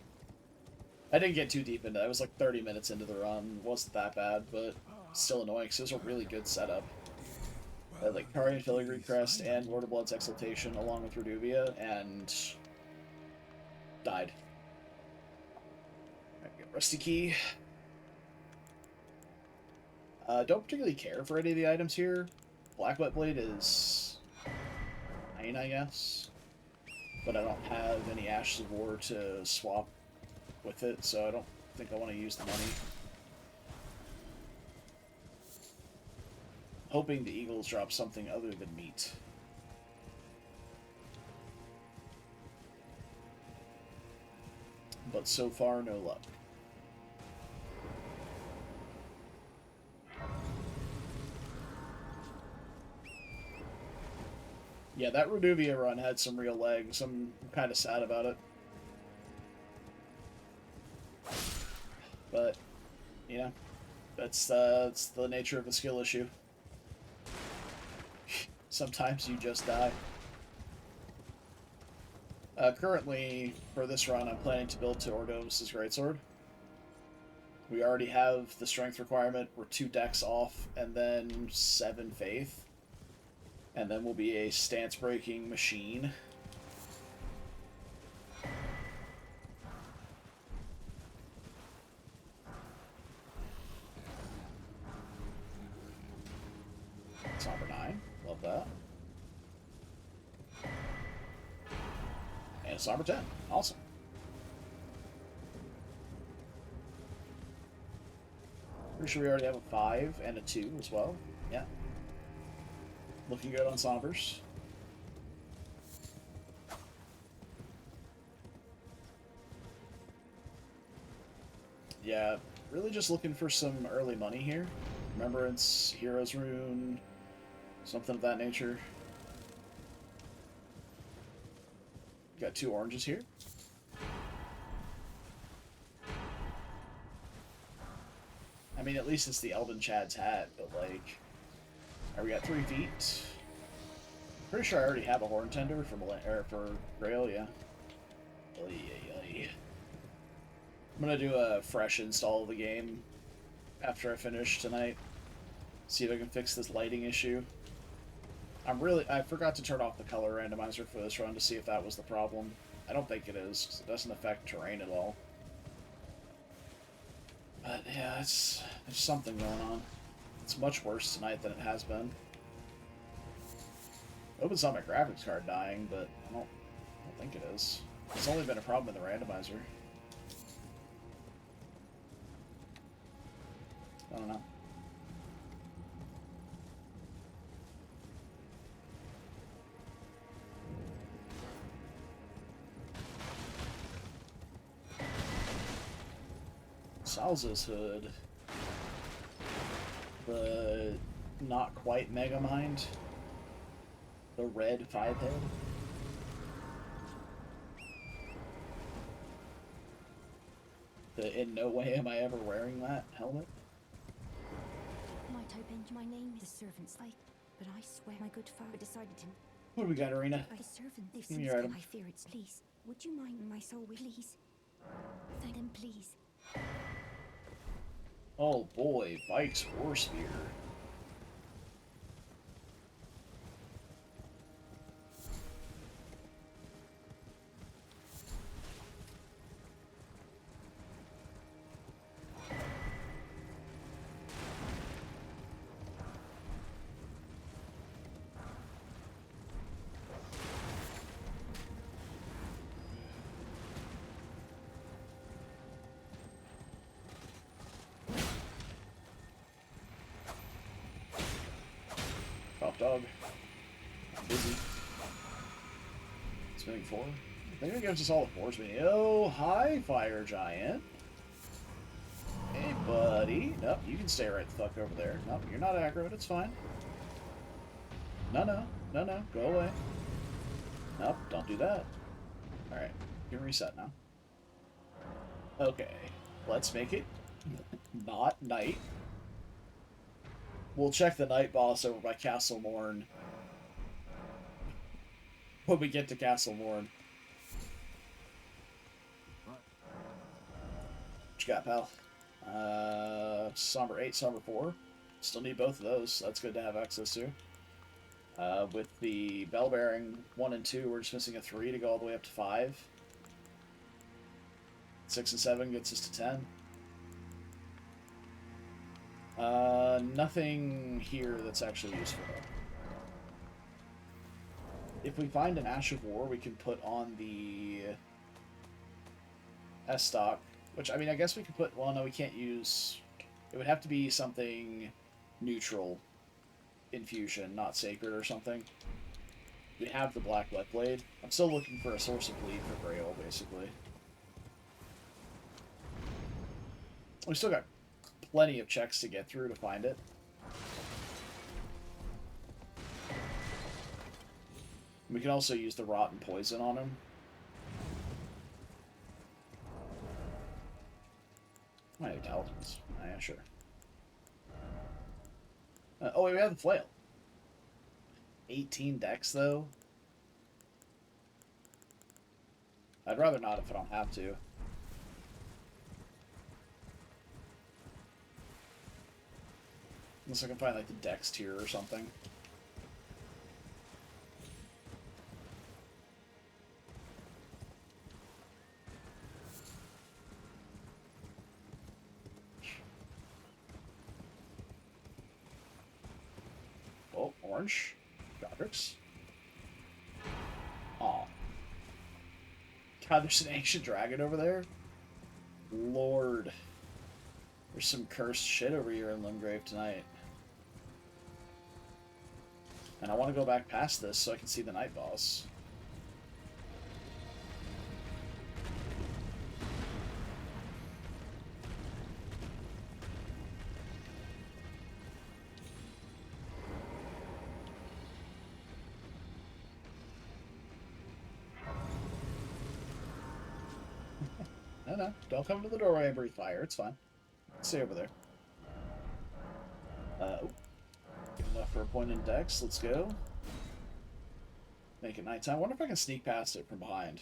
I didn't get too deep into it. I was like 30 minutes into the run. It wasn't that bad, but still annoying because it was a really good setup. I had like Karian Filigree Crest and Lord of Blood's Exaltation along with Reduvia, and died. Get Rusty Key. Don't particularly care for any of the items here. Black Wet Blade is fine, I guess. But I don't have any Ashes of War to swap with it, so I don't think I want to use the money. Hoping the Eagles drop something other than meat. But so far, no luck. Yeah, that Reduvia run had some real legs. I'm kind of sad about it. But, you know, that's the nature of a skill issue. Sometimes you just die. Currently, for this run, I'm planning to build to Ordovis' Greatsword. We already have the strength requirement. We're 2 decks off, and then 7 faith. And then we'll be a stance-breaking machine. Somber 9. Love that. And a Somber 10. Awesome. Pretty sure we already have a 5 and a 2 as well. Yeah. Looking good on Sombers. Yeah, really just looking for some early money here. Remembrance, Hero's Rune, something of that nature. Got 2 oranges here. I mean, at least it's the Elden Chad's hat, but like... Alright, we got 3 feet. Pretty sure I already have a Horn Tender for Grail, yeah. Oy, oy, oy. I'm gonna do a fresh install of the game after I finish tonight. See if I can fix this lighting issue. I forgot to turn off the color randomizer for this run to see if that was the problem. I don't think it is, because it doesn't affect terrain at all. But yeah, there's something going on. It's much worse tonight than it has been. I hope it's not my graphics card dying, but I don't think it is. It's only been a problem in the randomizer. I don't know. Salza's hood. The not quite Mega Mind. The red 5-head. In no way am I ever wearing that helmet. Might I bend my name is the servant's light, but I swear my good father decided to... What do we got, Arena? A servant, if Give me your item. I fear it's please. Would you mind my soul, please? Thank him, please. Oh boy, Bike's War Spear. Dog. I'm busy. Spinning 4. Maybe it gives us all the 4s. Oh, hi, Fire Giant. Hey, buddy. Nope, you can stay right the fuck over there. Nope, you're not aggroed. It's fine. No. Go away. Nope, don't do that. Alright, you can reset now. Okay, let's make it not night. We'll check the night boss over by Castle Morn when we get to Castle Morn. What you got, pal? Somber 8, Somber 4. Still need both of those. That's good to have access to. With the Bell Bearing 1 and 2, we're just missing a 3 to go all the way up to 5. 6 and 7 gets us to 10. Nothing here that's actually useful. If we find an Ash of War, we can put on the S-Stock, which, I mean, I guess we could put, well, no, we can't use, it would have to be something neutral infusion, not sacred or something. We have the Black Blade. I'm still looking for a source of bleed for Grail, basically. We still got plenty of checks to get through to find it. We can also use the Rotten Poison on him. Might have Paladins. Oh, yeah, sure. Oh, wait, we have the Flail. 18 decks, though. I'd rather not if I don't have to. Unless I can find, like, the Dex tier or something. orange. Godric's. Aw. God, there's an ancient dragon over there. Lord. There's some cursed shit over here in Limgrave tonight. And I want to go back past this so I can see the night boss. No, don't come to the doorway and breathe fire. It's fine. Stay over there. Good enough for a point in dex. Let's go. Make it nighttime. I wonder if I can sneak past it from behind.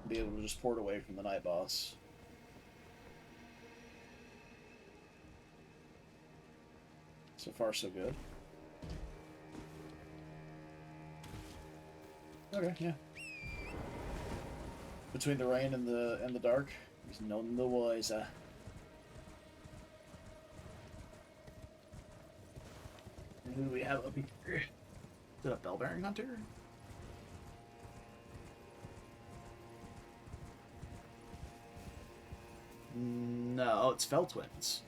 Be able to just port away from the night boss. So far, so good. Okay, yeah. Between the rain and the dark, there's none the wiser. And who do we have up here? Is it a bell-bearing hunter? No, it's Fell Twins.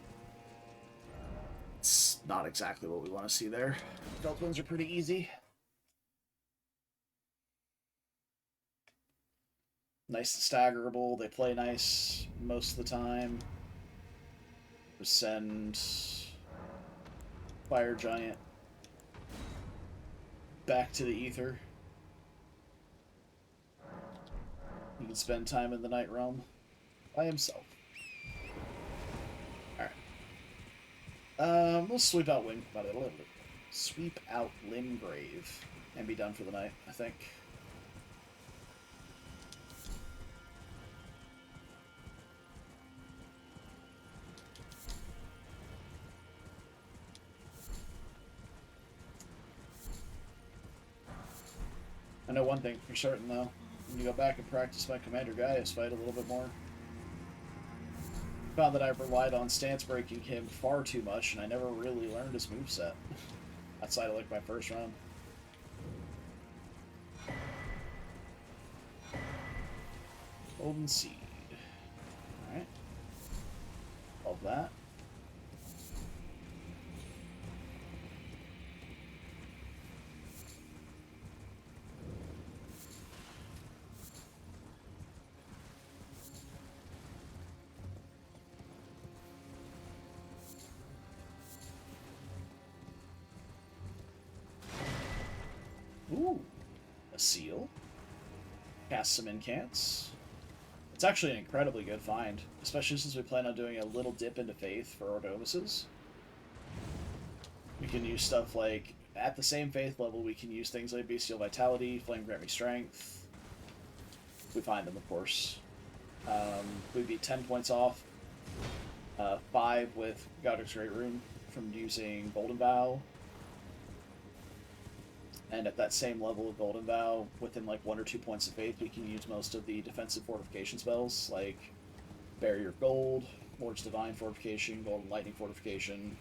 It's not exactly what we want to see there. Fell Twins are pretty easy. Nice and staggerable. They play nice most of the time. Send Fire Giant back to the ether. He can spend time in the Night Realm by himself. Alright. We'll sweep out Limgrave and be done for the night, I think. I know one thing for certain, though. When you go back and practice my Commander Gaius fight a little bit more, found that I've relied on stance breaking him far too much, and I never really learned his moveset. Outside of, like, my first round. Golden Seed. Alright. Love that. Ooh, a seal. Cast some incants. It's actually an incredibly good find, especially since we plan on doing a little dip into Faith for Ordomuses. We can use stuff like, at the same Faith level, we can use things like Bestial Vitality, Flame Grant Me Strength. We find them, of course. We'd be 10 points off. 5 with Godric's Great Rune from using Golden Vow. And at that same level of Golden Vow, within like 1 or 2 points of Faith, we can use most of the defensive fortification spells, like Barrier of Gold, Lord's Divine Fortification, Golden Lightning Fortification.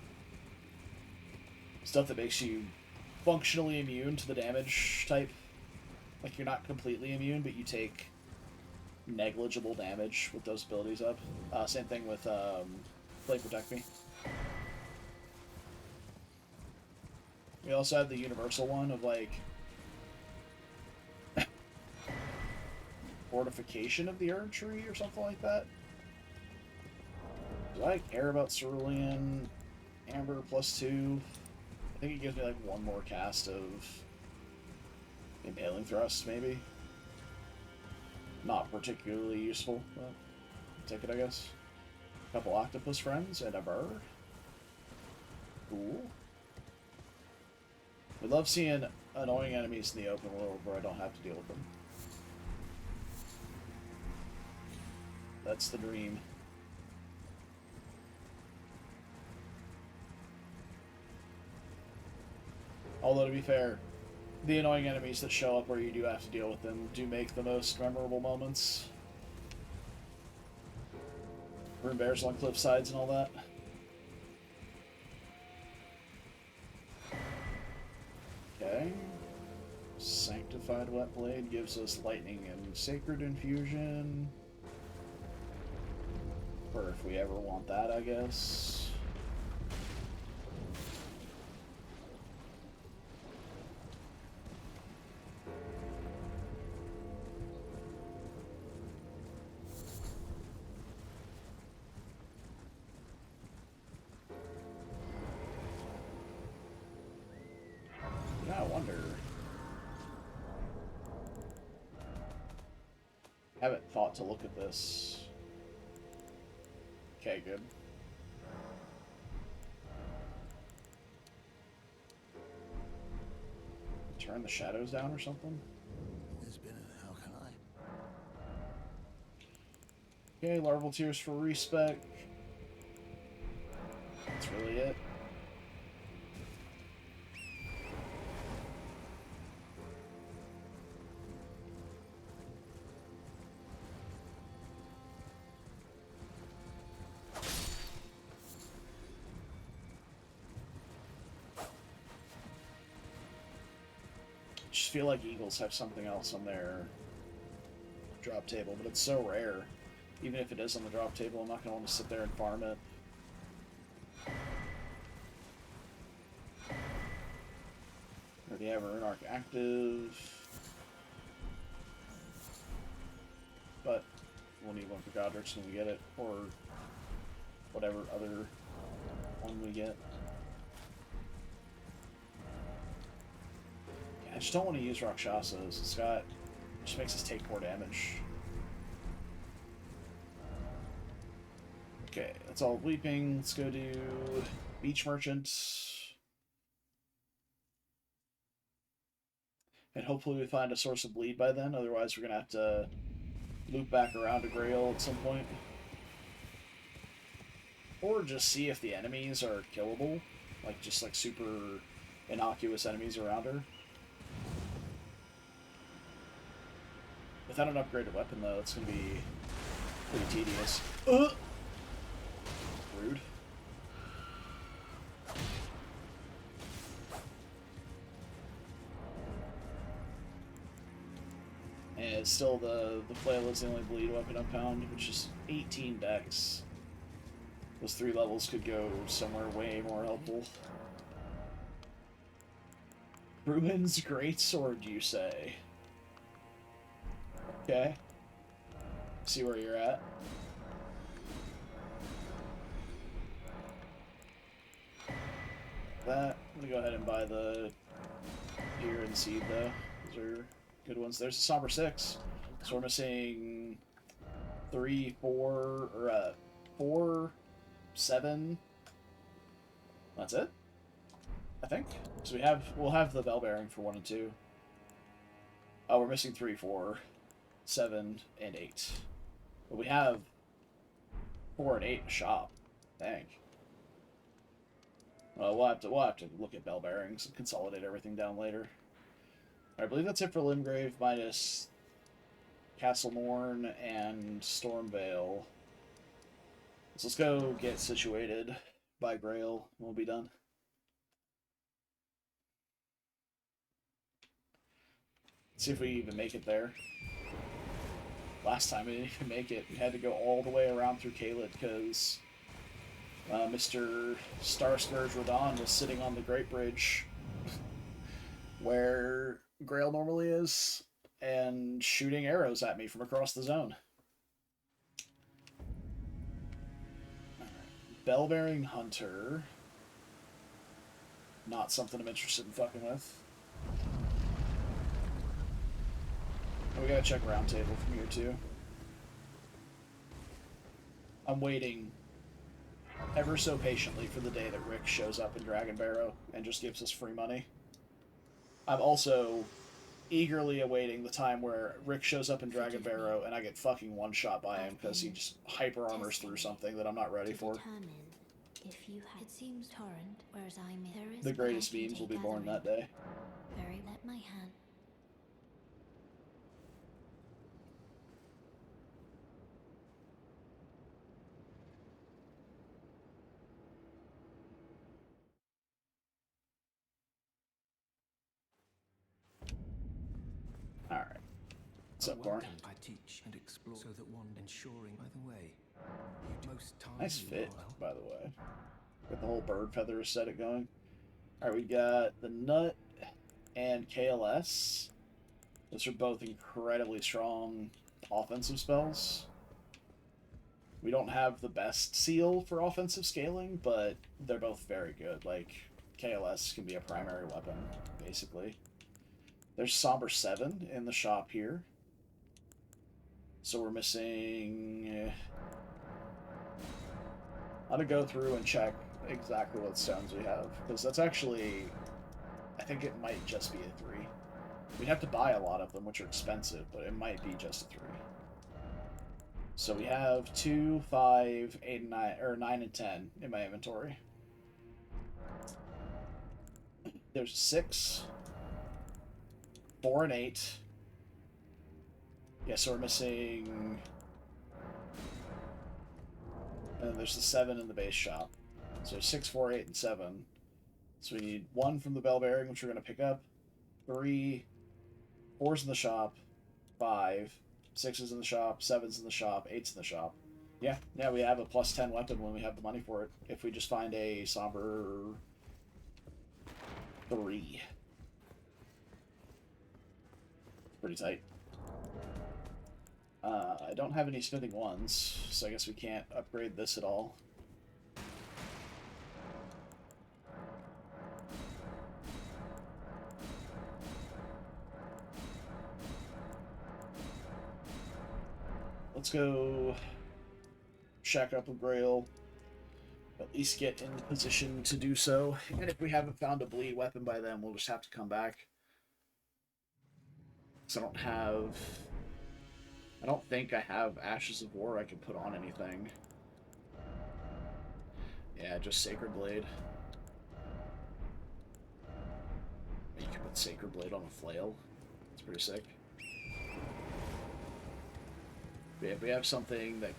Stuff that makes you functionally immune to the damage type. Like, you're not completely immune, but you take negligible damage with those abilities up. Same thing with Flame Protect Me. We also have the universal one of, like, Fortification of the Erd Tree or something like that. Do I care about Cerulean? Amber +2. I think it gives me, like, 1 more cast of Impaling Thrust, maybe. Not particularly useful, but I'll take it, I guess. A couple Octopus Friends and a bird. Cool. We love seeing annoying enemies in the open world where I don't have to deal with them. That's the dream. Although, to be fair, the annoying enemies that show up where you do have to deal with them do make the most memorable moments. Rune bears on cliff sides and all that. Okay. Sanctified Wet Blade gives us lightning and sacred infusion. Or if we ever want that, I guess. Yeah, I wonder. I haven't thought to look at this. Okay, good. Turn the shadows down or something? There's been a... how can I? Okay, larval tears for respec. That's really it. Just feel like Eagles have something else on their drop table, but it's so rare. Even if it is on the drop table, I'm not going to want to sit there and farm it. Already have Rune Arc active. But we'll need one for Godric's when we get it, or whatever other one we get. I just don't want to use Rakshasas. It's got... just makes us take more damage. Okay, that's all weeping. Let's go do Beach Merchant. And hopefully we find a source of bleed by then, otherwise we're going to have to loop back around to Grail at some point. Or just see if the enemies are killable. Like, just like super innocuous enemies around her. Without an upgraded weapon, though, it's going to be pretty tedious. Rude. And it's still the flail is the only bleed weapon I found, which is 18 dex. Those 3 levels could go somewhere way more helpful. Ruin's Greatsword, you say? Okay. See where you're at. That. I'm gonna go ahead and buy the Ear and Seed, though. Those are good ones. There's the Somber 6. So we're missing 3, 4, or 4, 7. That's it, I think. So we'll have the Bell Bearing for 1 and 2. Oh, we're missing 3, 4, 7, and 8. But we have 4 and 8 in shop. Dang. Well, we'll have to look at Bell Bearings and consolidate everything down later. I believe that's it for Limgrave minus Castle Morn and Stormvale. So let's go get situated by Grail, and we'll be done. Let's see if we even make it there. Last time we didn't even make it. We had to go all the way around through Caelid because Mr. Starscourge Radon was sitting on the Great Bridge where Grail normally is and shooting arrows at me from across the zone. Bell-bearing Hunter. Not something I'm interested in fucking with. We gotta check Round Table from here too. I'm waiting ever so patiently for the day that Rick shows up in Dragon Barrow and just gives us free money. I'm also eagerly awaiting the time where Rick shows up in Dragon Barrow and I get fucking one-shot by him because he just hyper armors through something that I'm not ready for. If you had... It seems torrent, whereas I may... The greatest memes will be born that day. Very let my hand. What's up, Bar? I teach and explore so that one ensuring. By the way, you most times Nice fit, by the way. Got the whole bird feather aesthetic going. Alright, we got the Nut and KLS. Those are both incredibly strong offensive spells. We don't have the best seal for offensive scaling, but they're both very good. Like, KLS can be a primary weapon, basically. There's Somber 7 in the shop here. So we're missing... I'm going to go through and check exactly what stones we have, because that's actually... I think it might just be a 3. We'd have to buy a lot of them, which are expensive, but it might be just a 3. So we have 2, 5, 8, and 9, or 9 and 10 in my inventory. There's 6, 4, and 8. Yeah, so we're missing... And there's the 7 in the base shop. So 6, 4, 8, and 7. So we need 1 from the bell bearing, which we're going to pick up. 3, 4's in the shop. 5, 6's in the shop. 7's in the shop. 8's in the shop. Yeah, we have a plus 10 weapon when we have the money for it. If we just find a Somber 3. Pretty tight. I don't have any smithing 1s, so I guess we can't upgrade this at all. Let's go shack up with Grail. At least get in position to do so. And if we haven't found a bleed weapon by then, we'll just have to come back. Because I don't think I have Ashes of War I can put on anything. Yeah, just Sacred Blade. You can put Sacred Blade on a flail. It's pretty sick. But yeah, if we have something that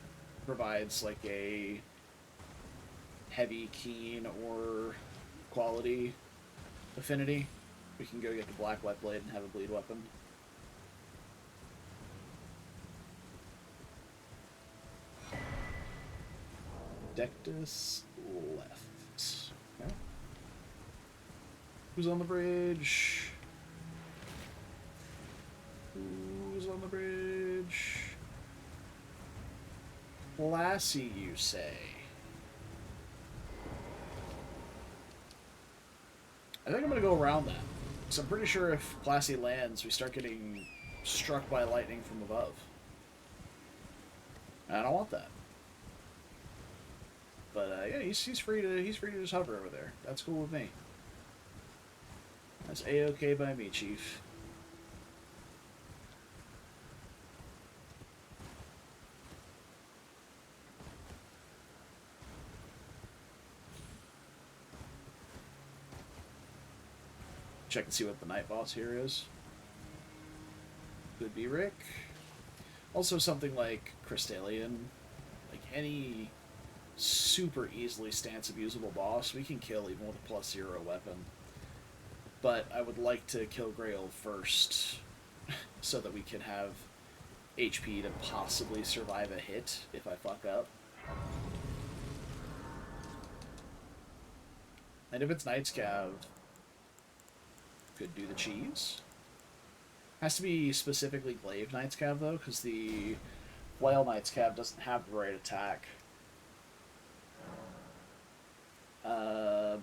provides like a heavy, keen, or quality affinity, we can go get the Black Wet Blade and have a bleed weapon. Dectus left. Okay. Who's on the bridge? Who's on the bridge? Classy, you say? I think I'm going to go around that. Because I'm pretty sure if Classy lands, we start getting struck by lightning from above. And I don't want that. But yeah, he's free to just hover over there. That's cool with me. That's A-okay by me, Chief. Check and see what the night boss here is. Could be Rick. Also something like Crystallian. Like any super easily stance abusable boss we can kill even with a +0 weapon. But I would like to kill Grail first so that we can have HP to possibly survive a hit if I fuck up. And if it's Knight's Cav, could do the cheese. Has to be specifically Glaive Knight's Cav though, because the Flail Knight's Cav doesn't have the right attack.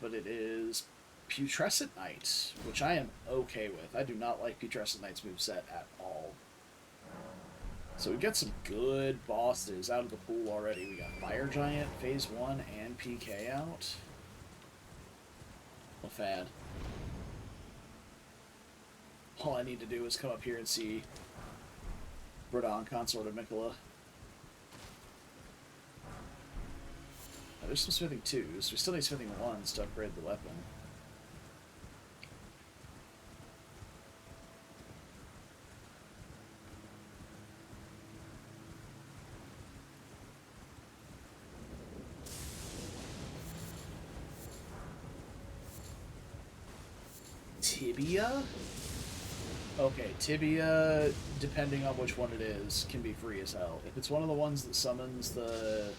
But it is Putrescent Knight, which I am okay with. I do not like Putrescent Knight's moveset at all. So we got some good bosses out of the pool already. We got Fire Giant, Phase 1, and PK out. Well, fad. All I need to do is come up here and see Promised Consort of Mikola. There's some smithing 2s. We still need smithing 1s to upgrade the weapon. Tibia? Okay, tibia, depending on which one it is, can be free as hell. If it's one of the ones that summons the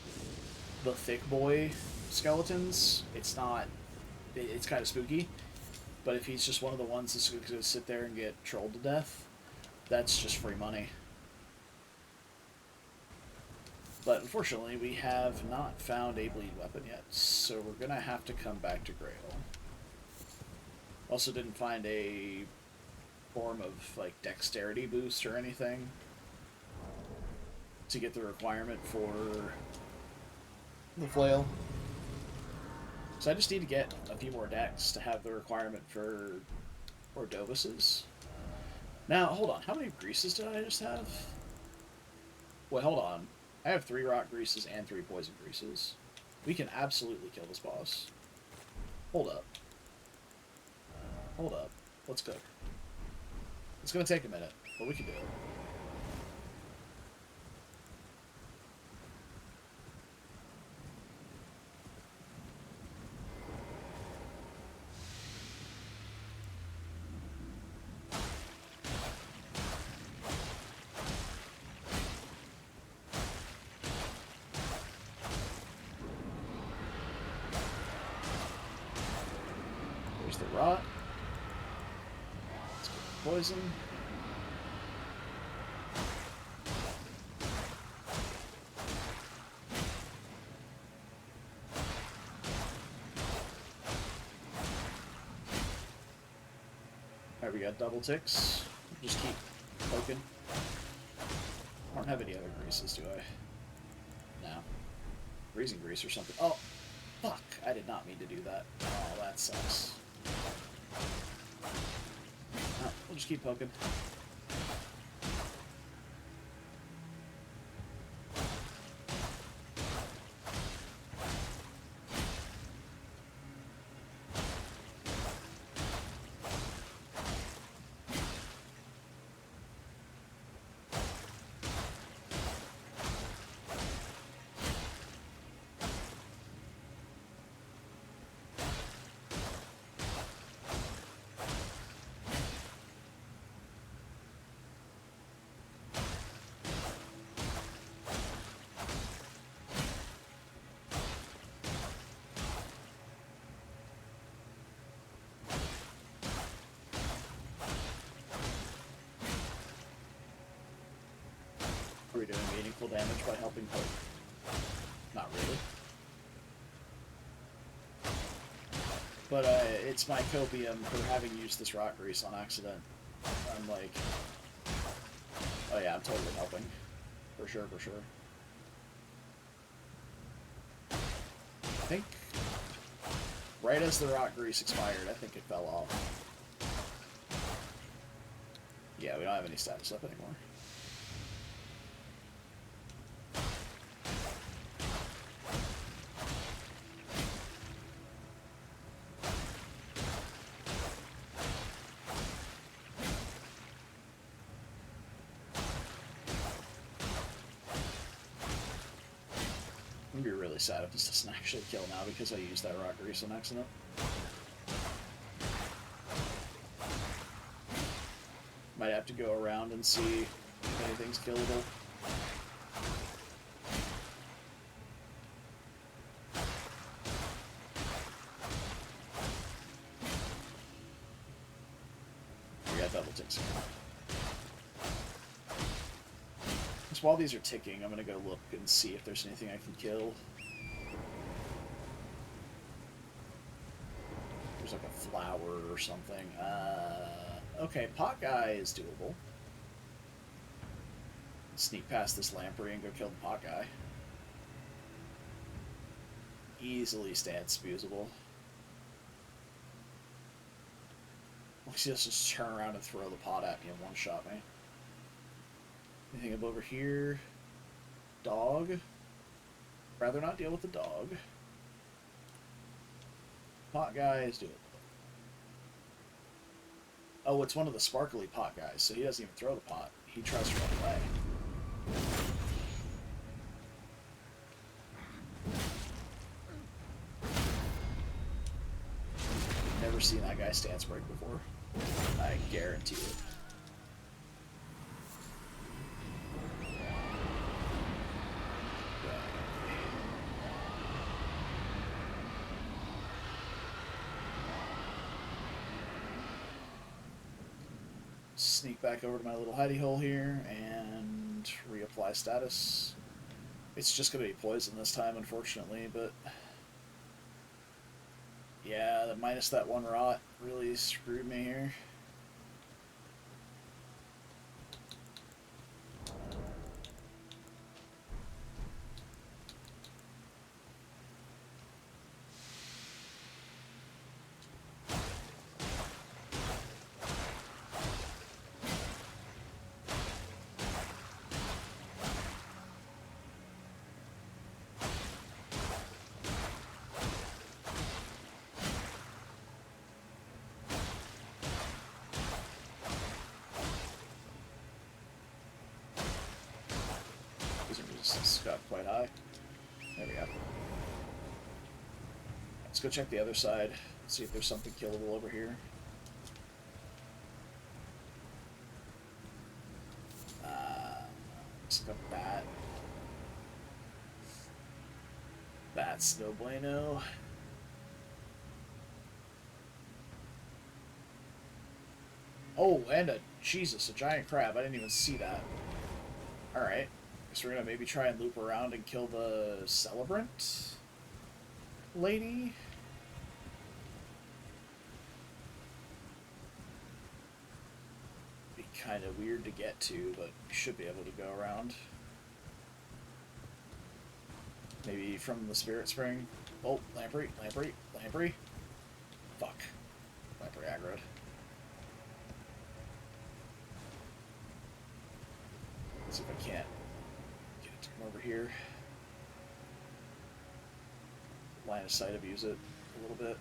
thick boy skeletons, it's not. It's kind of spooky. But if he's just one of the ones that's going to sit there and get trolled to death, that's just free money. But unfortunately, we have not found a bleed weapon yet, so we're going to have to come back to Grail. Also didn't find a form of, like, dexterity boost or anything to get the requirement for the flail. So I just need to get a few more decks to have the requirement for Ordovis's. Now, hold on. How many greases did I just have? Wait, hold on. I have 3 rock greases and 3 poison greases. We can absolutely kill this boss. Hold up. Hold up. Let's cook. It's going to take a minute, but we can do it. There's the rot. Let's get the poison. Alright, we got double ticks. Just keep poking. I don't have any other greases, do I? No. Freezing grease or something. Oh! Fuck! I did not mean to do that. Oh, that sucks. Oh, we'll just keep poking. Are we doing meaningful damage by helping poke? Not really. But it's my copium for having used this rock grease on accident. I'm like, oh yeah, I'm totally helping. For sure, for sure. I think right as the rock grease expired, I think it fell off. Yeah, we don't have any status up anymore. I'm gonna be really sad if this doesn't actually kill now because I used that rock grease on accident. Might have to go around and see if anything's killable. We got double ticks here. So while these are ticking, I'm gonna go look and see if there's anything I can kill. There's like a flower or something. Okay, pot guy is doable. Sneak past this lamprey and go kill the pot guy. Easily stance abusable. Let's just turn around and throw the pot at me and one-shot me. Anything up over here? Dog. Rather not deal with the dog. Pot guy is doable. Oh, it's one of the sparkly pot guys, so he doesn't even throw the pot. He tries to run away. Never seen that guy stance break before. I guarantee it. Sneak back over to my little hidey hole here and reapply status. It's just going to be poison this time, unfortunately, but yeah, minus that one rot really screwed me here. Got quite high. There we go. Let's go check the other side, see if there's something killable over here. Looks like a bat. That's no bueno. Oh, and a giant crab. I didn't even see that. Alright. Guess we're gonna maybe try and loop around and kill the celebrant lady. Be kind of weird to get to, but we should be able to go around. Maybe from the Spirit Spring. Oh, Lamprey. Fuck. Lamprey aggroed. Let's see if I can't get it to come over here. Line of sight abuse it a little bit.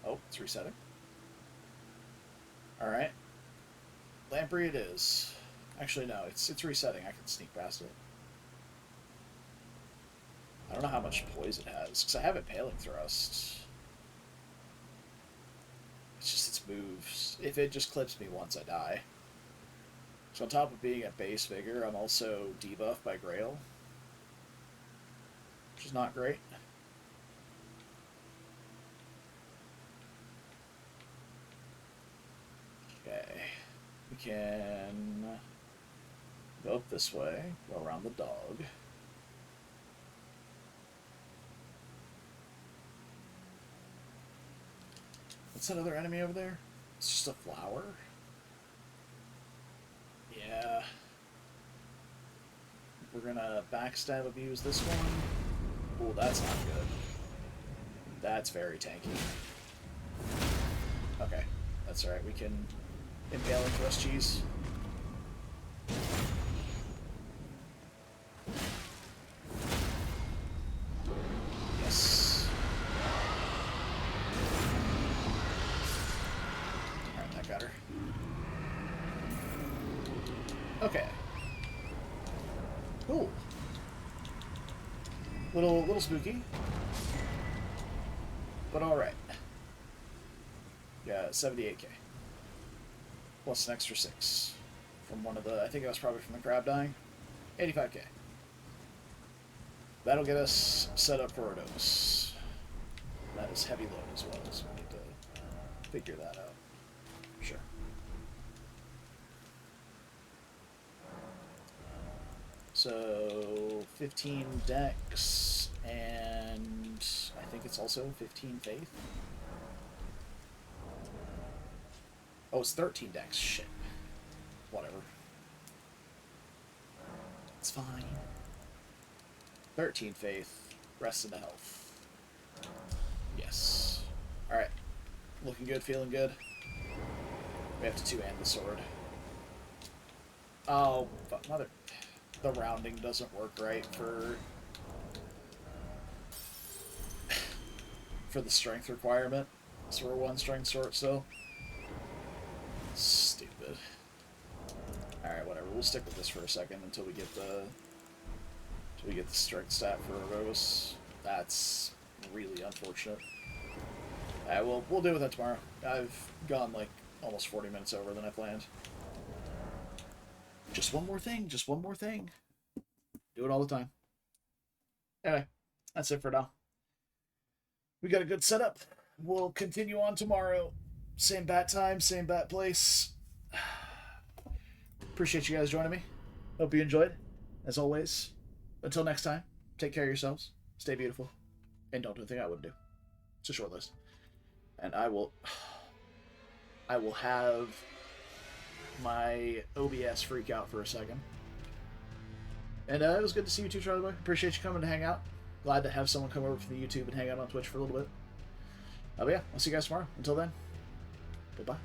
Oh, it's resetting. Alright. Lamprey it is. Actually, no, it's resetting. I can sneak past it. I don't know how much poise it has, because I have Impaling Thrust. It's just its moves. If it just clips me once, I die. So on top of being at base vigor, I'm also debuffed by Grail, which is not great. Okay. We can go up this way, go around the dog. What's that other enemy over there? It's just a flower? Yeah. We're gonna backstab abuse this one. Ooh, that's not good. That's very tanky. Okay, that's alright. We can Impaling Thrust cheese. Yes. Alright, that got her. Okay. Cool. Little spooky. But alright. Yeah, 78k. Plus an extra 6. From one of the, I think it was probably from the crab dying. 85k. That'll get us set up for Ordos. That is heavy load as well, so we need to figure that out. Sure. So 15 dex, and I think it's also 15 faith. Oh, it's 13 dex. Shit. Whatever. It's fine. 13 faith. Rest into health. Yes. Alright. Looking good, feeling good. We have to two-hand the sword. Oh, fuck, mother... The rounding doesn't work right for the strength requirement. So we're one strength short still. Stupid. Alright, whatever. We'll stick with this for a second until we get the strength stat for Ordos. That's really unfortunate. Alright, we'll deal with that tomorrow. I've gone like almost 40 minutes over than I planned. Just one more thing. Just one more thing. Do it all the time. Anyway, that's it for now. We got a good setup. we'll continue on tomorrow. Same bat time, same bat place. Appreciate you guys joining me. Hope you enjoyed. As always, until next time, take care of yourselves, stay beautiful, and don't do the thing I wouldn't do. It's a short list. And I will have my OBS freak out for a second. And it was good to see you too, Charlie Boy. Appreciate you coming to hang out. Glad to have someone come over from the YouTube and hang out on Twitch for a little bit. But yeah, I'll see you guys tomorrow. Until then, goodbye.